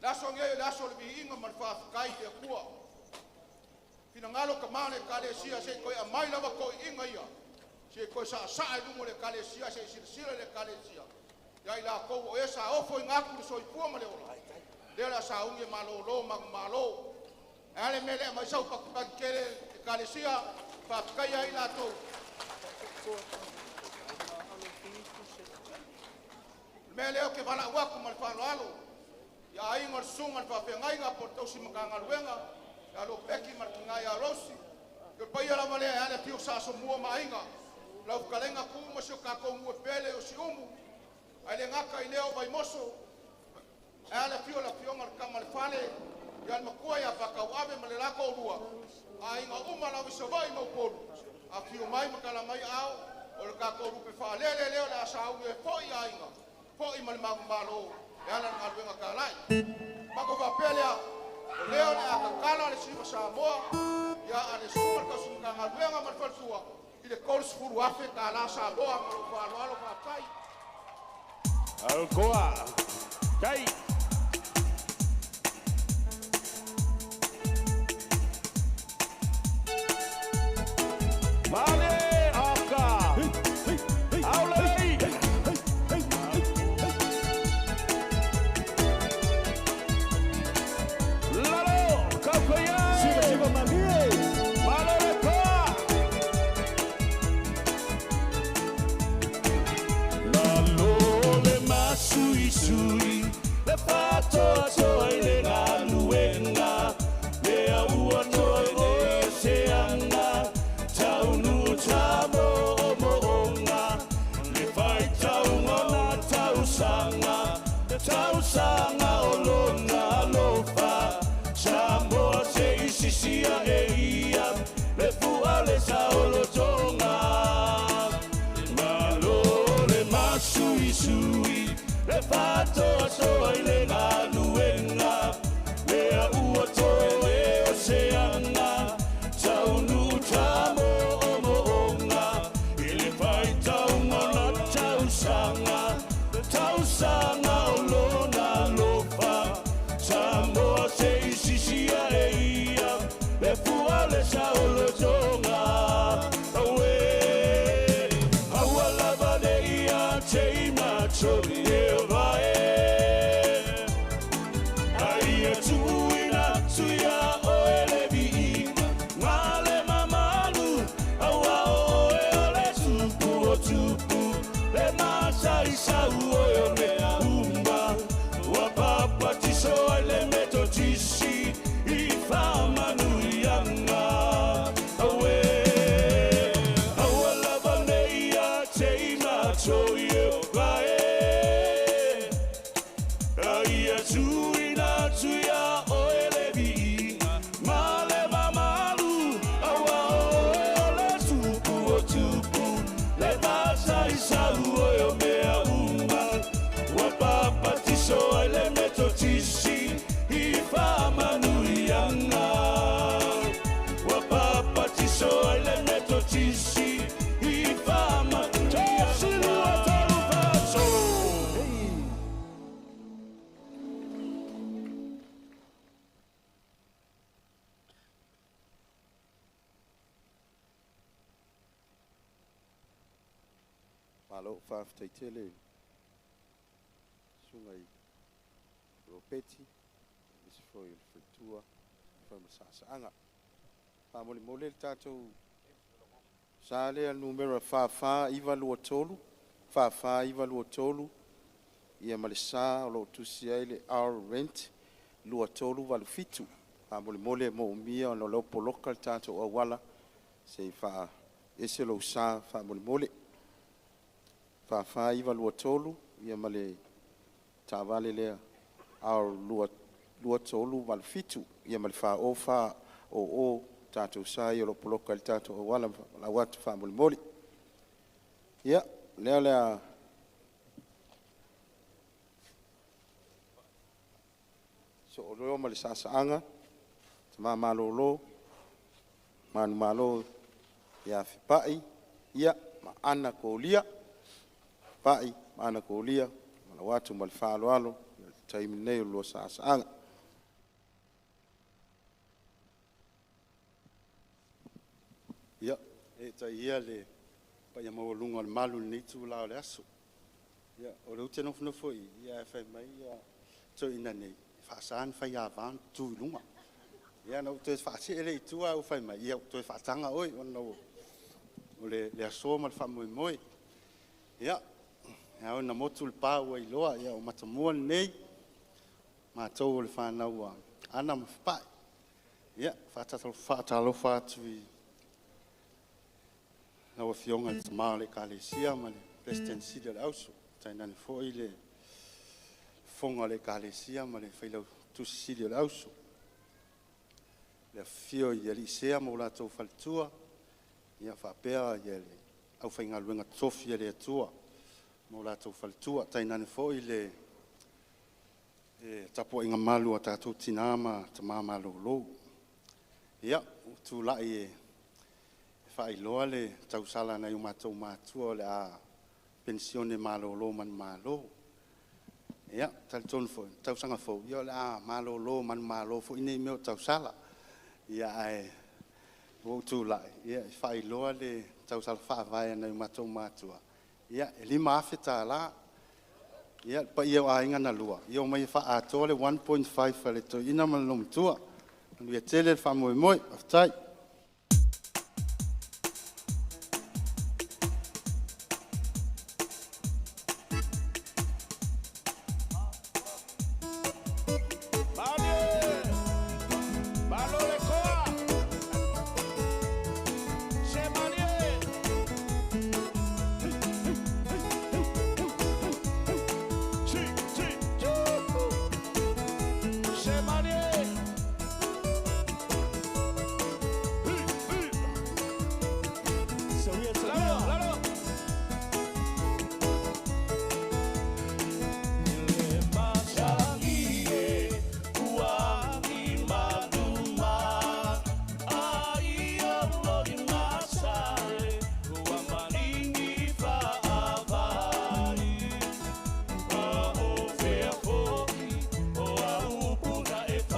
Laso ngei le aso le vi inga ma le whaafikai te kua. Fina ngalo ka mane kale sia se koe a mai lava koe inga ia. Se koe sa e lungo le kale sia se sirsira le kale sia. Ia la ko o esa ofo ngaku so i pua ma le ola. Le la sa unge malo lo malo. Ale mele mai sa pa kele kalesia pa kaya ila to. Mele o ke bala wa ko mal fa lo. Ya ai ngor sunga pa pe ngai nga por to si makanga luenga. Ya lo peki mar ngai ya rosi. Ke pa ia la male ale tio sa so mua mainga. La kalenga ku mo so ka ko mu pele o si umu. Ai le ngaka i leo vai moso. Ala fio la fio ngar kamal fale. Yan makua ya pakau ave ma le lako rua. Ai nga uma la viso vai mo polu. A fio mai makala mai au. O le kako rupe fa lele leo la sa u e foi ai nga. Foi mal malo. Ala nga luenga kalai. Mako fa pelea. Leo le akakala le sima sa moa. Ya ale super ka sunga nga luenga mal falsua. Ile kors furu afe ka la sa moa ma fa lo fa pai. Alcoa, Kai. Vale, Oka. Aulei. Lalo, Kakoya. Siga Malie. Vale, Oka. Lalo. Sui le pato toi le galuenga le aua toi o se anga tau nu tamo moonga le fai tau ngona tau sanga olona lofa chambo se sa olo tonga awe awala bade ia teina chori e vai ai tuina tuya oele bi male mamalu awa oele tupu tupu le masai sa uoyo me umba wa papa tiso le meto tisi I fama nuyanga awe awala baneia teina choyo vae aia tuina tuya oele bi male mamalu awa oele tupu tupu le basa isau oyo mea umba wa papa tiso ele meto tisi I fama nuyanga wa papa tiso ele meto tisi I fama tesi lua taru faso Malo whawhtaitele sungai ropeti isi foi il fritua foi masasaanga pamole mole tatou sale al numero fa iva luotolu fa iva luotolu ia malesa lo tusia ile our rent luotolu valu fitu pamole mole mo mia no lo local tatou awala se fa ese lo sa fa mole fa iva luotolu ia male tavale lea au lua tolu wal fitu ia mal fa o tatu sai o poloka el tatu o wala la wat fa moli ia lea so o lo mal sa anga ma malolo man malo ia fi pai ia ma ana ko lia pai ma ana ko lia la watu mal fa alo taimi nei lo saanga ia e tai ia le pa ia mo lunga al malu ni tu la le aso ia o le teno no foi ia fa mai ia to ina nei fa san fa ia van tu lunga ia no te fa se le tu au fa mai ia to fa tanga oi no o le aso mal fa moi ia ia na motul pa o i loa ia o matamua nei ma tau le whanau ana mawhipai. Ia, whatalo whatui. Nawa fionga te maa le kalesia ma le presidency le ausu. Tainani foi le fonga le kalesia ma le whailau tusi le ausu. Le fio i elisea mo la tau whalitua. Ia whapea i le au whainga luenga tofi le atua. Mo la tau whalitua. Tainani foi le tapo inga malu a tātou tinama ta māma lo. Ia, tu lai e whai loa le tau sala na mātou mātua le a pensione mālo man mālo. Ia, tali tonu fo, tau sanga fo, ia le a mālo man mālo fo inei meo tau sala. Ia e, o tu lai, ia whai loa le tau sala whaavaya na mātou mātua. Ia, e lima awhita la, ia pa ia ainga na lua ia mai fa atole 1.5 le to ina malum tua ia tele fa moi aftai If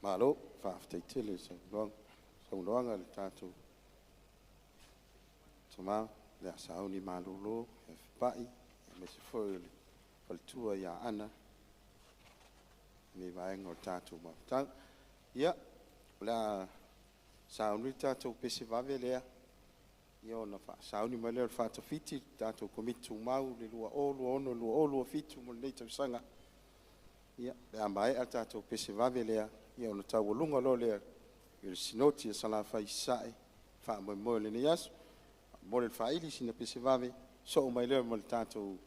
Malo, whaafteitele saunoanga le tātou. Toma, le asauni malolo, e whipai, e me se foi le whaltua ia ana, me vaenga o tātou mautang. Ia, la sauni tātou pese vave lea, ia ona sauni mai lea le whaatawhiti, tātou komitu mau, le lua ono, lua olua fitu, mo le nei tausanga. Ia, le amae al tātou pese vave lea, ia ona taualunga lo lea, i le sinoti e salawhai sae, wha moe le nei asu, mo le whaili sina pese vave, so o mai lea mo le tātou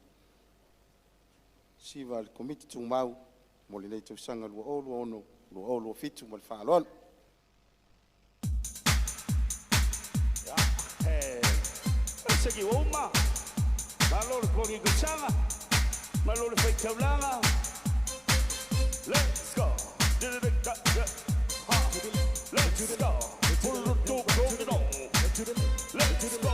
siva le komiti tu mau, mo le nei tausanga lua ono, lua olua fitu, mo le whaaloan. Segi oma, malo le kongi kuchanga, malo le fake taulanga. Let's go, let's go, pull the door, let's go.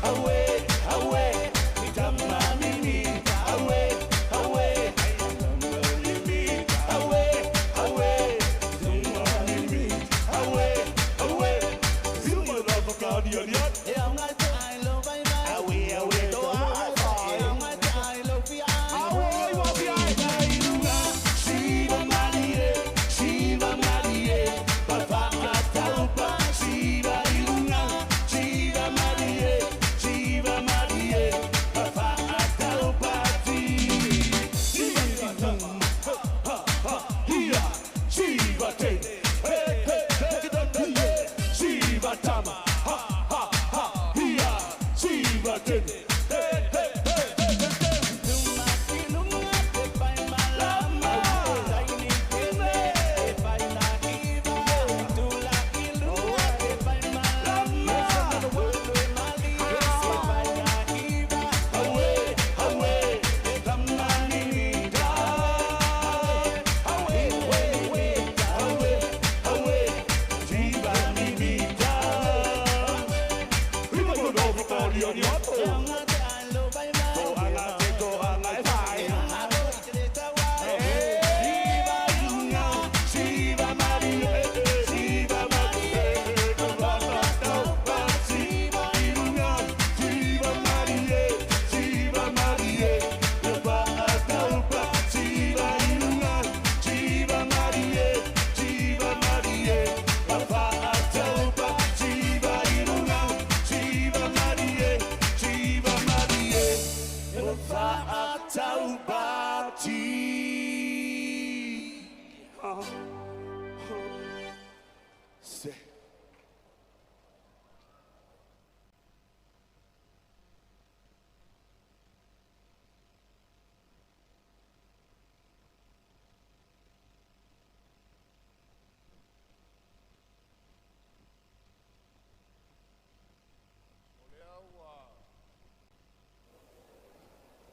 Away, Say.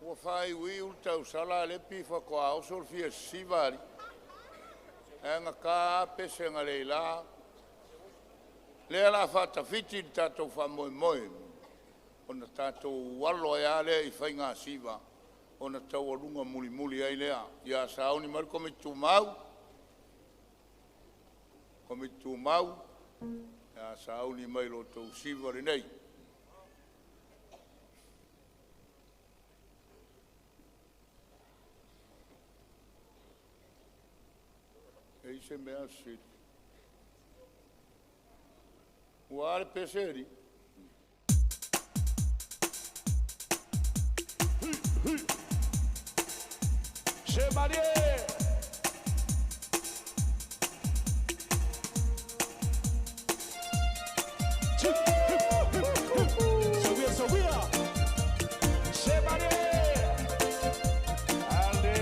Ua whai ui ultau sala le pi whakoa o sol fia sivari. E ngā kā pese ngā leila. Lea la whata whiti tātou wha moe moe. O na tātou walo e ale i whai ngā siva. O na tau alunga muli muli ai lea. Ia sauni maru komi tū mau. Komi tū mau. Ia sauni mai lo tau sivari nei. Se mea sit. Uare peseri. Chevalier! Subia! Chevalier! Alde!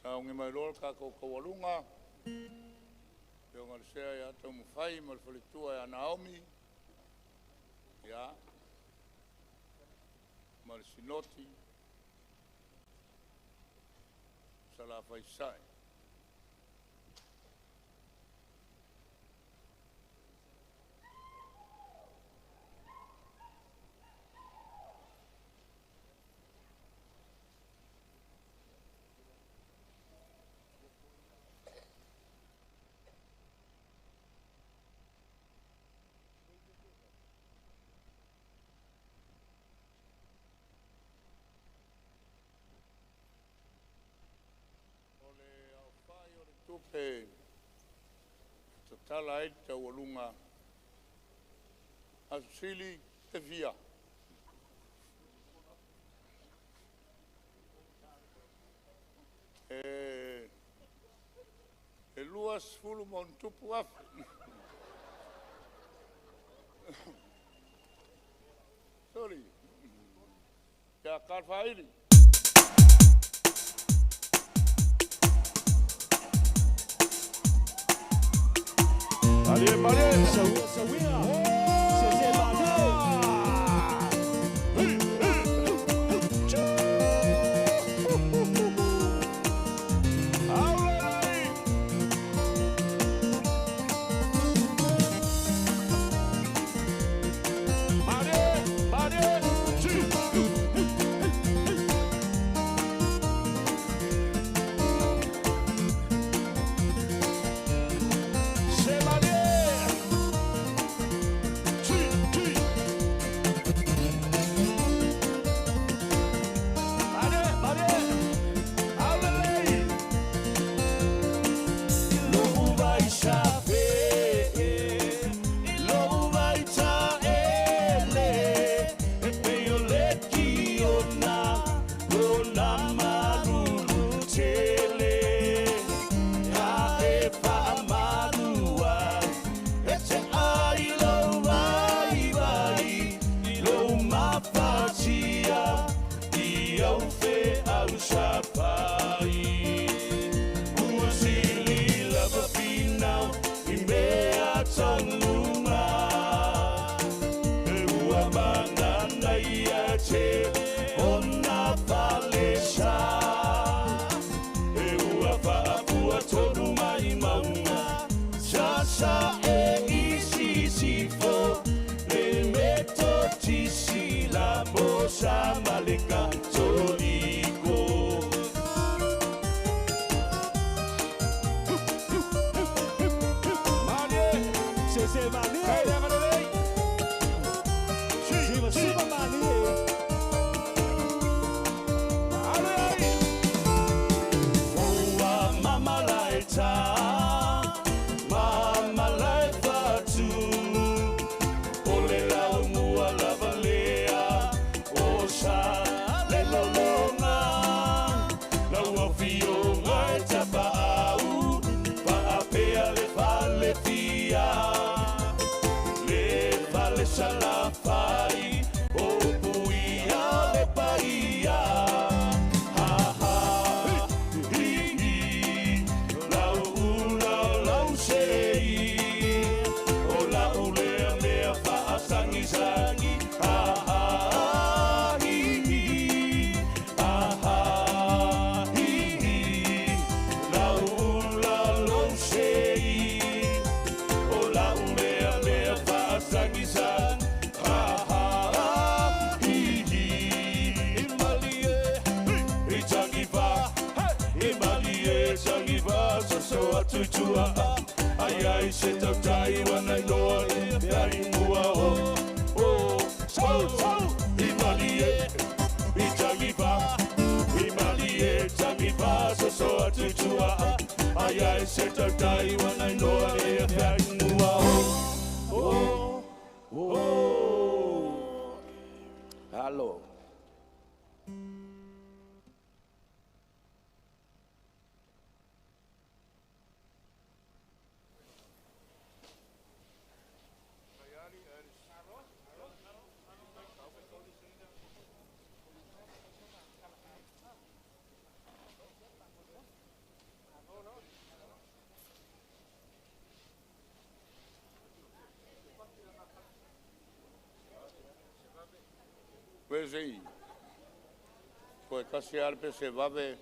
Saungi mai lor ka ko walunga. Yo ngal sea ya tau mawhai mal whalitua ya Naomi. Ya. Mal sinoti. Sala whaisai. Tupe tatala ai te walunga asili te via. luas fulu mon tupu af. Sorry. Ya karfaili. Allez, allez, ça vient. C'est Hello. Pues sí. Pues casi arpe se va a ver.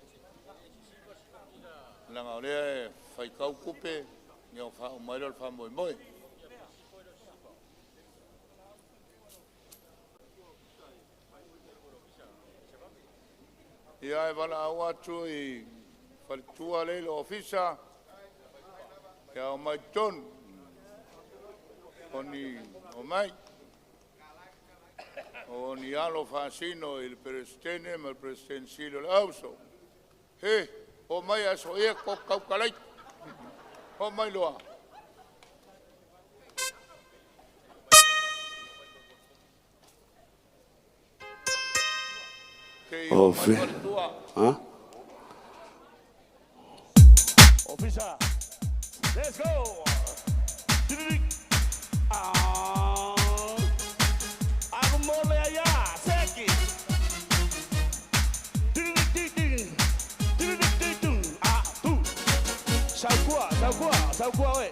La mayoría fai cau cupe, ni o fa o mairo al fa moi moi. E ai vala au atu i falitua le lo ofisa. E au mai ton. Oni o mai. O ni alo fasino il presidente ma il presidenziale l'auso. O mai aso e ko kaukalai. O mai loa. Officer. Let's go. Agumole ya, seki. Sao qua ơi.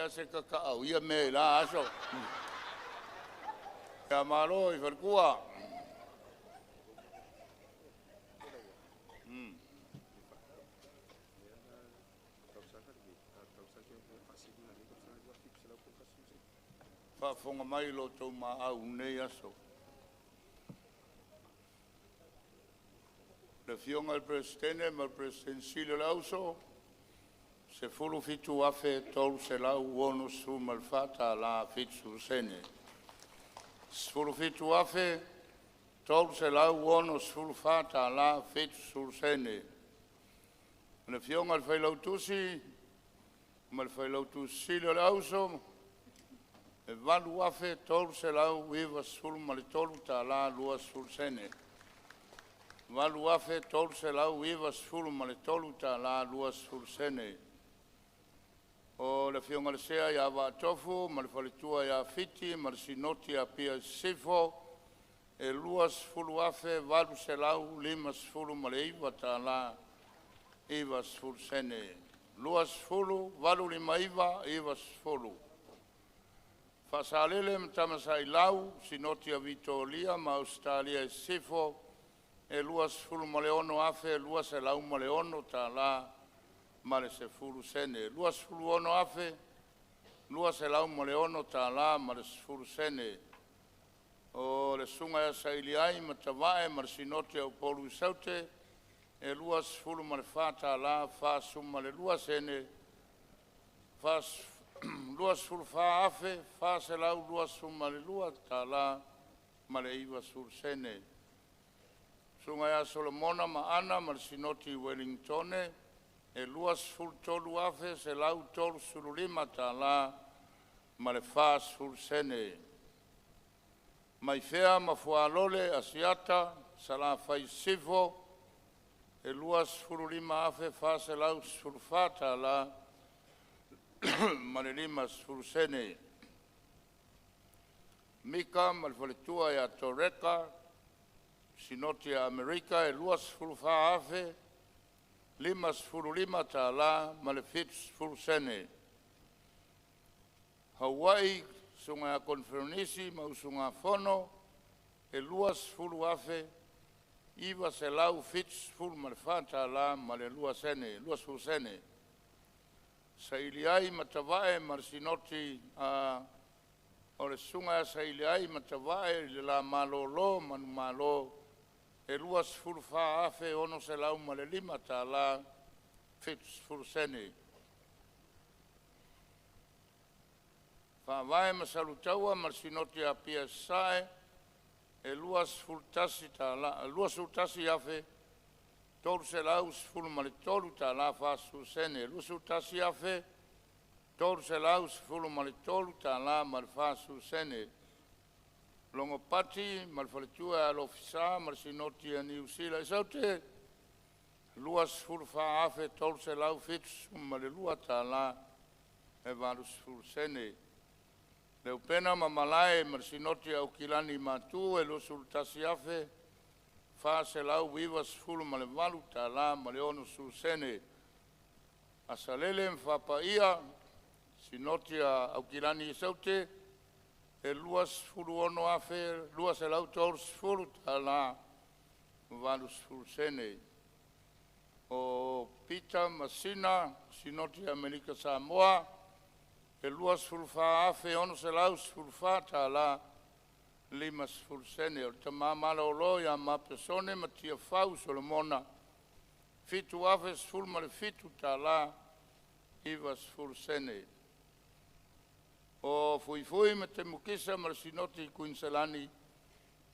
Se kakao ia me la aso. Ya malo I farkua. Fa fonga mai lo tau ma au nei aso. Le fionga il presidente ma il presidente lauso. Se fulu fitu afe tolu se lau uono su malfata la fitu sene. Se fulu fitu afe tolu se lau uono su fata la fitu sene. Ne fionga al fai lautusi, mal fai lautusi le lauso, e valu afe tolu se lau viva sul malitolu ta la lua sul sene. Valu afe tolu se lau viva sul malitolu ta la lua sul sene. O le fionga le sea ia wa tofu, ma le whalitua ia fiti, ma le sinoti a pia sifo, e luas fulu afe, walu se lau, limas fulu ma le iwa ta la, iwas fulu sene. Luas fulu, walu lima iwa, iwas fulu. Whasalele mtamasa I lau, sinoti a Vitoria, ma Australia e sifo, e luas fulu ma le ono afe, luas e lau ma le ono ta la, male se fulu sene. Luas fulu ono afe, luas e lau male ono ta la, male se fulu sene. O le sunga e saili ai, ma tawae, ma sinoti au polu saute, e luas fulu male fata la, fa summa le luas ene, luas fulu fa afe, fa se lau luas summa le lua ta la, male iwa sur sene. Sunga e Solomona ma ana, ma sinoti Wellingtone, e lua sfuru tolu afe se lau tolu sululima ta la ma le fa sfuru sene. Mai fea ma fualole asiata sa la fai sifo e lua sfuru lima afe fa se lau sfuru fata la ma le lima sfuru sene. Mika ma le faletua ya Toreka sinoti a Amerika e lua sfuru fa afe lima sfuru lima ta la ma le fit sfuru sene. Hawaii sunga konfernisi ma usunga fono e lua sfuru afe iwa se lau fit sfuru ma le fata la ma le lua sene, lua sfuru sene. Sa iliai matavae marsinoti o le sunga sa iliai matavae le la malolo manu malo e lua sfuru fa afe ono se lau ma le lima ta la fit sfuru sene. Fa vai masalutaua marsinoti a PSI e lua sfurtasi ta la lua sfurtasi afe tolu se lau sfuru ma le tolu ta la fa sfuru sene. Lua sfurtasi afe tolu se lau sfuru ma le tolu ta la ma le fa sfuru sene. Longo pati ma le faletua alofisa marsinoti a New Zealand e saute lua sfuru fa afe tolu se lau fitu ma le lua ta la e valu sfuru sene. Leu pena ma malae marsinoti au kilani matu e lo sultasi afe fa se lau viva sfulu ma le valu ta la ma le ono sulsene. Asalele mfapa ia sinoti au kilani saute e lua sfulu ono afe lua se lau tolu sfulu ta la valu sulsene. O Peter Masina sinoti Amerika Samoa e lua sfuru fa afe ono se lau sfuru fa ta la lima sfuru sene. O ta mamala o lo ya ma persone ma tia fau Solomona fitu afe sfuru ma le fitu ta la iwa sfuru sene. O fui ma te mukisa ma le sinoti Queenselani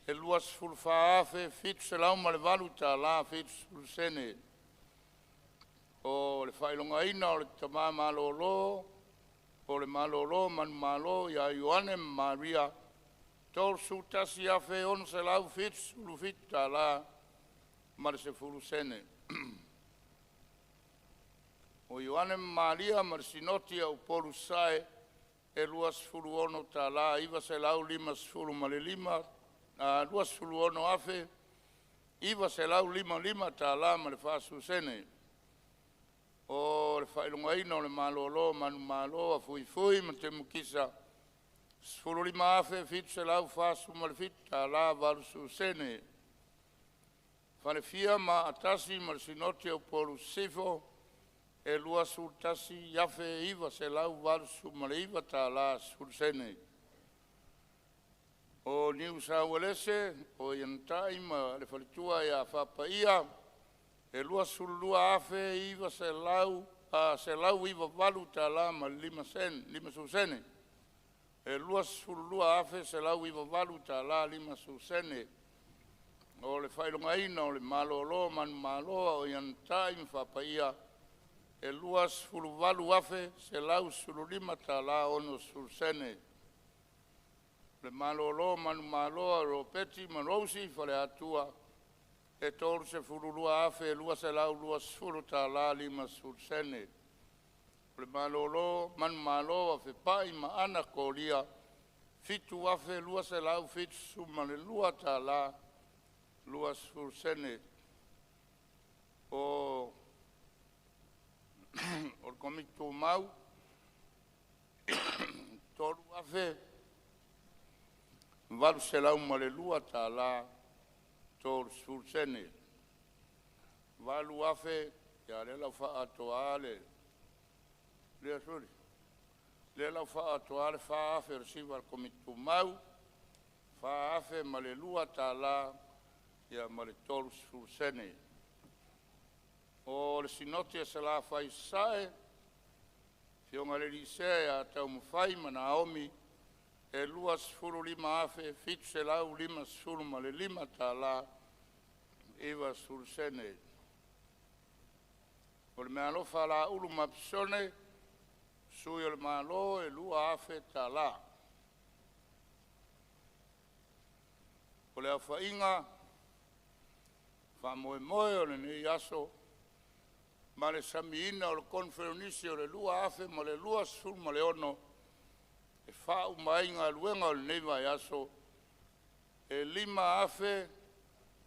e lua sfuru fa afe fitu se lau ma le valu ta la fitu sfuru sene. O le failonga ina o le ta mamala o lo o le malolo manu malo ya Ioane Maria tol sutasi afe on se lau fit sulu fit ta la mar se fulu sene. O Ioane Maria mar sinoti au polu sae e luas fulu ono ta la iwa se lau lima sfulu male lima luas fulu ono afe iwa se lau lima ta la male fasu sene. O le whailungaina o le malolo manu malo a fui ma te mukisa sfuru lima afe fitu se lau fasu ma le fitu ta la valu su sene. Fale fia ma atasi ma le sinoti au polu sifo e lua su tasi yafe iwa se lau valu su ma le iwa ta la su sene. O New South Wales o yantai ma le falitua ya whapaia e lua sulua afe iwa se lau iwa valu ta la ma lima su sene. E lua sulua afe se lau iwa valu ta la lima su sene. O le whailongaina o le malolo manu maloa o yantai mwhapaia e lua sulu valu afe se lau sulu lima ta la ono su sene. Le malolo manu maloa ropeti marosi fale atua e tolu se furulua afe e lua se lau lua sfuru ta la lima sur sene. Le malolo man malo afe pai ma ana kolia fitu afe lua se lau fitu suma le lua ta la lua sur sene. O komitu mau tolu afe valu se lau ma le lua ta la tol sur sene. Valu afe ya le lau faa toale le suri le lau faa toale faa afe resiva al komitu mau faa afe ma le lua ta la ya ma le tol sur sene. O le sinoti e se la fai sae fionga le lisea a tau mawhai ma Naomi e lua sfuru lima afe fitu se lau lima sfuru ma le lima ta la iwa sur sene. O le mea alofa la ulu mapisone, sui o le malo e lua afe ta la. O le awha inga, wha moe moe o le nei aso, ma le samiina o le konferenisi o le lua afe ma le lua sul ma le ono, e wha umainga luenga o le nei vai aso, e lima afe,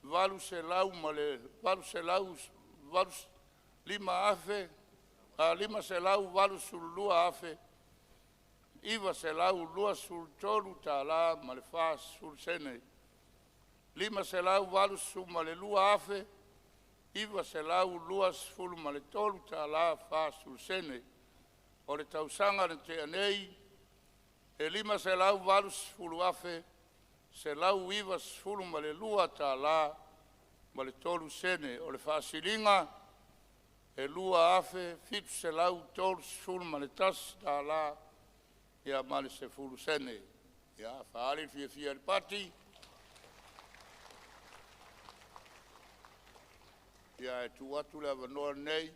valu se lau ma le, valu se lau, lima afe, lima se lau valu sul lua afe, iwa se lau lua sul tolu ta la ma le wha sul sene, lima se lau valu sul ma le lua afe, iwa se lau lua sul ma le tolu ta la wha sul sene, o le tausanga le te anei, e lima se lau valu sul afe, se lau iwa sul ma le lua ta la ma le tolu sene, o le wha silinga, e lua afe, fitu se lau tolu sul ma le tas ta la, ia ma le se fulu sene, ia whaari fia le pati, ia e tu atu le avanoa nei,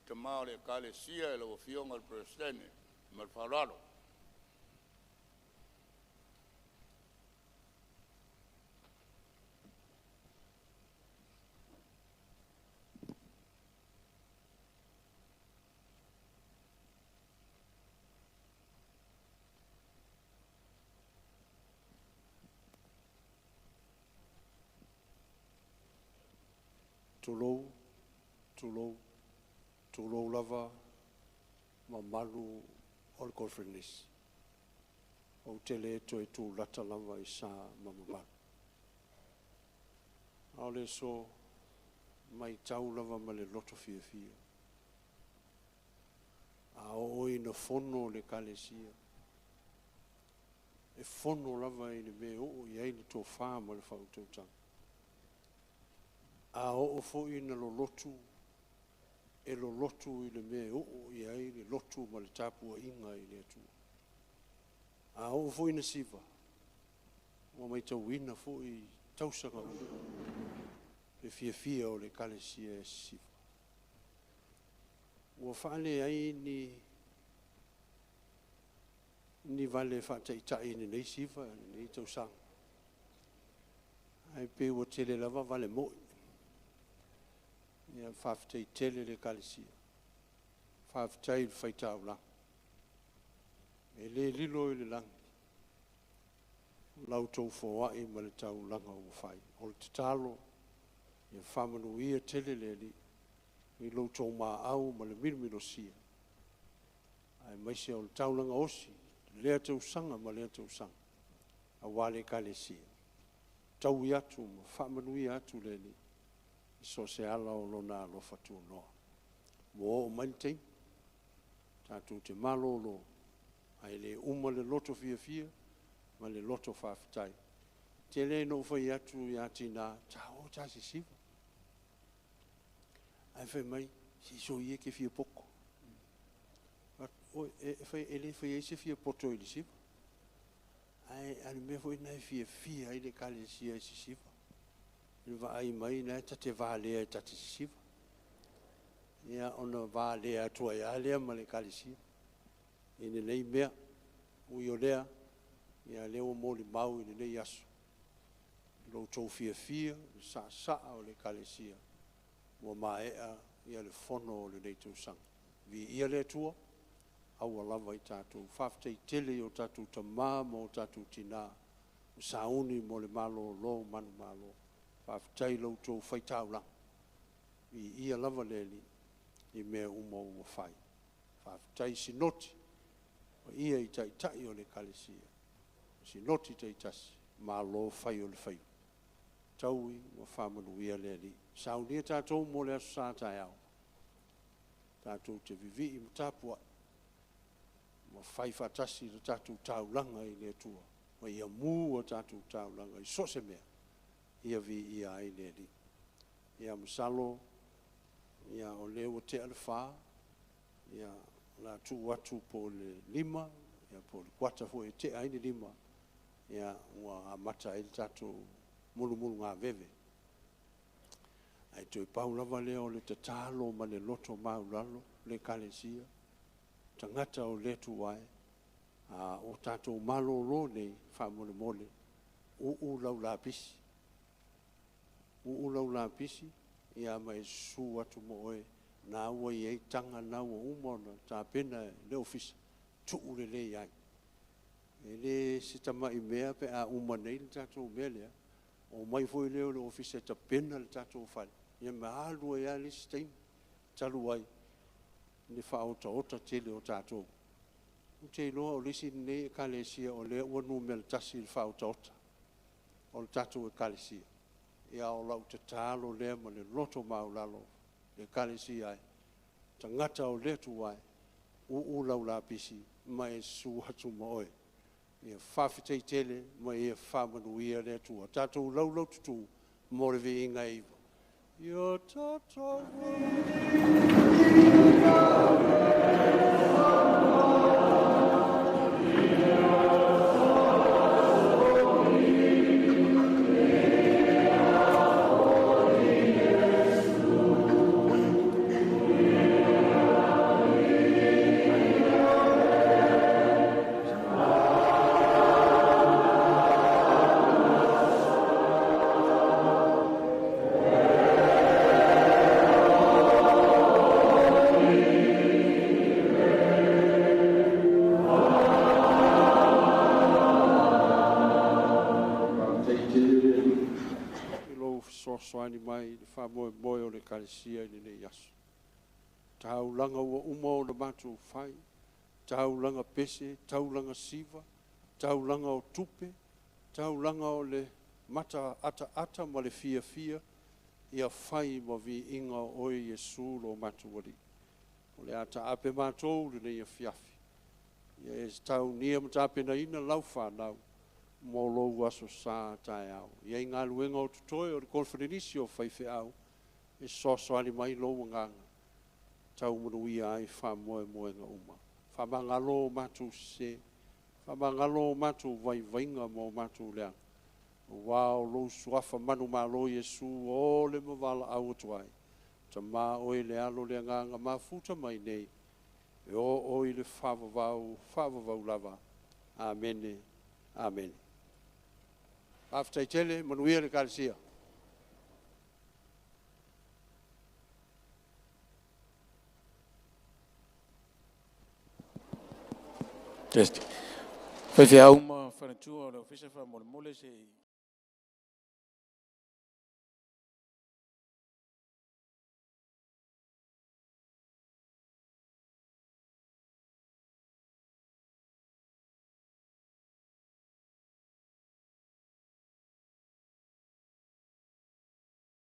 te mao le kale sia e lau fionga le presidente, ma le whauraro. Tulou lava ma malu o le konferenisi. O tele e toi tū lata lava I sa ma mamalu. Ao le so mai tau lava ma le loto fia fia. A oi na fono le kalesia. E fono lava I le me o iai ni tō whā ma le whautautanga. A o fo ina lo lotu e lo lotu I le me o I ai le lotu ma le tapua inga I le atu. A o fo ina siva. O mai tau ina fo I tausanga o. Le fia o le kalesia e siva. Ua whaale ai ni vale whaataitai ni nei siva, nei tausanga. Ai pe ua tele lava vale moi. Ia whawhitai tele le kalesia. Whawhitai le whaitau lang. E le lilo I le lang. Lau tau whawai ma le tau langa o whai. O le tatalo, ia whamanu ia tele le li. I lau tau maa au ma le mirimiro sia. Ai maise o le tau langa osi. Lea tau sanga ma lea tau sanga. A wale kalesia. Tau I atu ma whamanu ia atu le li. So se ala o lona lo fatu noa. Mo o manitei, tātou te malolo, ai le uma le loto fia fia, ma le loto whawhitai. Te le no whai atu I atina, tā si siva. Ai whai mai, si so ie ke fia poko. E le whai eise fia poto I le siva. Ai ane me whai nai fia I le kalesia I si siva. Iwa ai mai na tate vālea I tate sisiva. Ia ona vālea atua ia lea ma le kalisia. Ine nei mea, ui o lea, ia leo mo le mau ine nei aso. Lo tau fia, saa o le kalisia. Mua maea ia le fono o le nei tausanga. Vi ia le atua, aua lava I tātou. Whawhitai tele o tātou tamā mo tātou tina. Sauni mo le malo lo manu malo. Whawhitai lau tō whaitau lang. I ia lava leli, I mea uma whai. Whawhitai sinoti, o ia I tai o le kalesia. Sinoti tai tasi, mā lo whai o le whai. Taui, ma whamanu ia leli. Saunia tātou mo le aso sātai au. Tātou te vivi I mtapua. Ma whai whatasi le tātou tau langa I le atua. Ma ia mū o tātou tau langa I sose mea. Ia vi ia ai neri. Ia masalo, ia o leo te alfa, ia la tu watu po le lima, ia po le kwata fo e te aini lima, ia ua amata il tatu mulu ngā veve. Ai toi pau lava lea o le tatalo ma le loto maulalo, le kalesia. Tangata o le tuai. O tātou malo lo nei whamole mole. U lau la pisi. U lau la pisi. Ia mai su atu mo oe. Nā ua i ei tanga nā ua umona. Tā pena le ofisa. Tu ule le iai. E le sita mai mea pe a umanei le tātou mea lea. O mai foi leo le ofisa ta pena le tātou whare. Ia me alua ia le stein. Talu ai. Ne whaota ota tele o tātou. Te loa o lisi nei e kalesia o lea ua numel tasi le whaota ota. O le tātou e kalesia. Ia o lau te tālo lea ma le loto maulalo. Le kalesia ai. Tangata o lea tuai. U lau la pisi. Ma e su hatu ma oe. Ia whawhitei tele ma ia whamanuia lea tua. Tātou lau tutu. More vi inga iwa. Ia tātou. Soani mai le whamoe moe o le kalesia i le yasu. Taulanga ua uma o le matu whai, taulanga pese, taulanga siva, taulanga o tupe, taulanga o le mata ata ma le fia ia whai ma vi inga o Yesu lo matu wari. O le ata ape matou le ia fiafi. Ia e tau nia mata ape na ina lau whanau. Mo lou aso sa tae au. Ia ngā luenga o tutoe o le konferenisi o whaife au. E soso ali mai lou nganga. Tau manuia ai whamoe moenga uma. Whamangalo matu se. Whamangalo matu vai vainga mo matu leang. Wao lou suafa manu malo Yesu o le mawala au atuai. Ta mā oe le alo le nganga mā futa mai nei. E o oi le whavavau lava. Amene. Amen. After tele manuia le kalesia. Testi. Fai fia uma whanatua o le ofisa wha mole se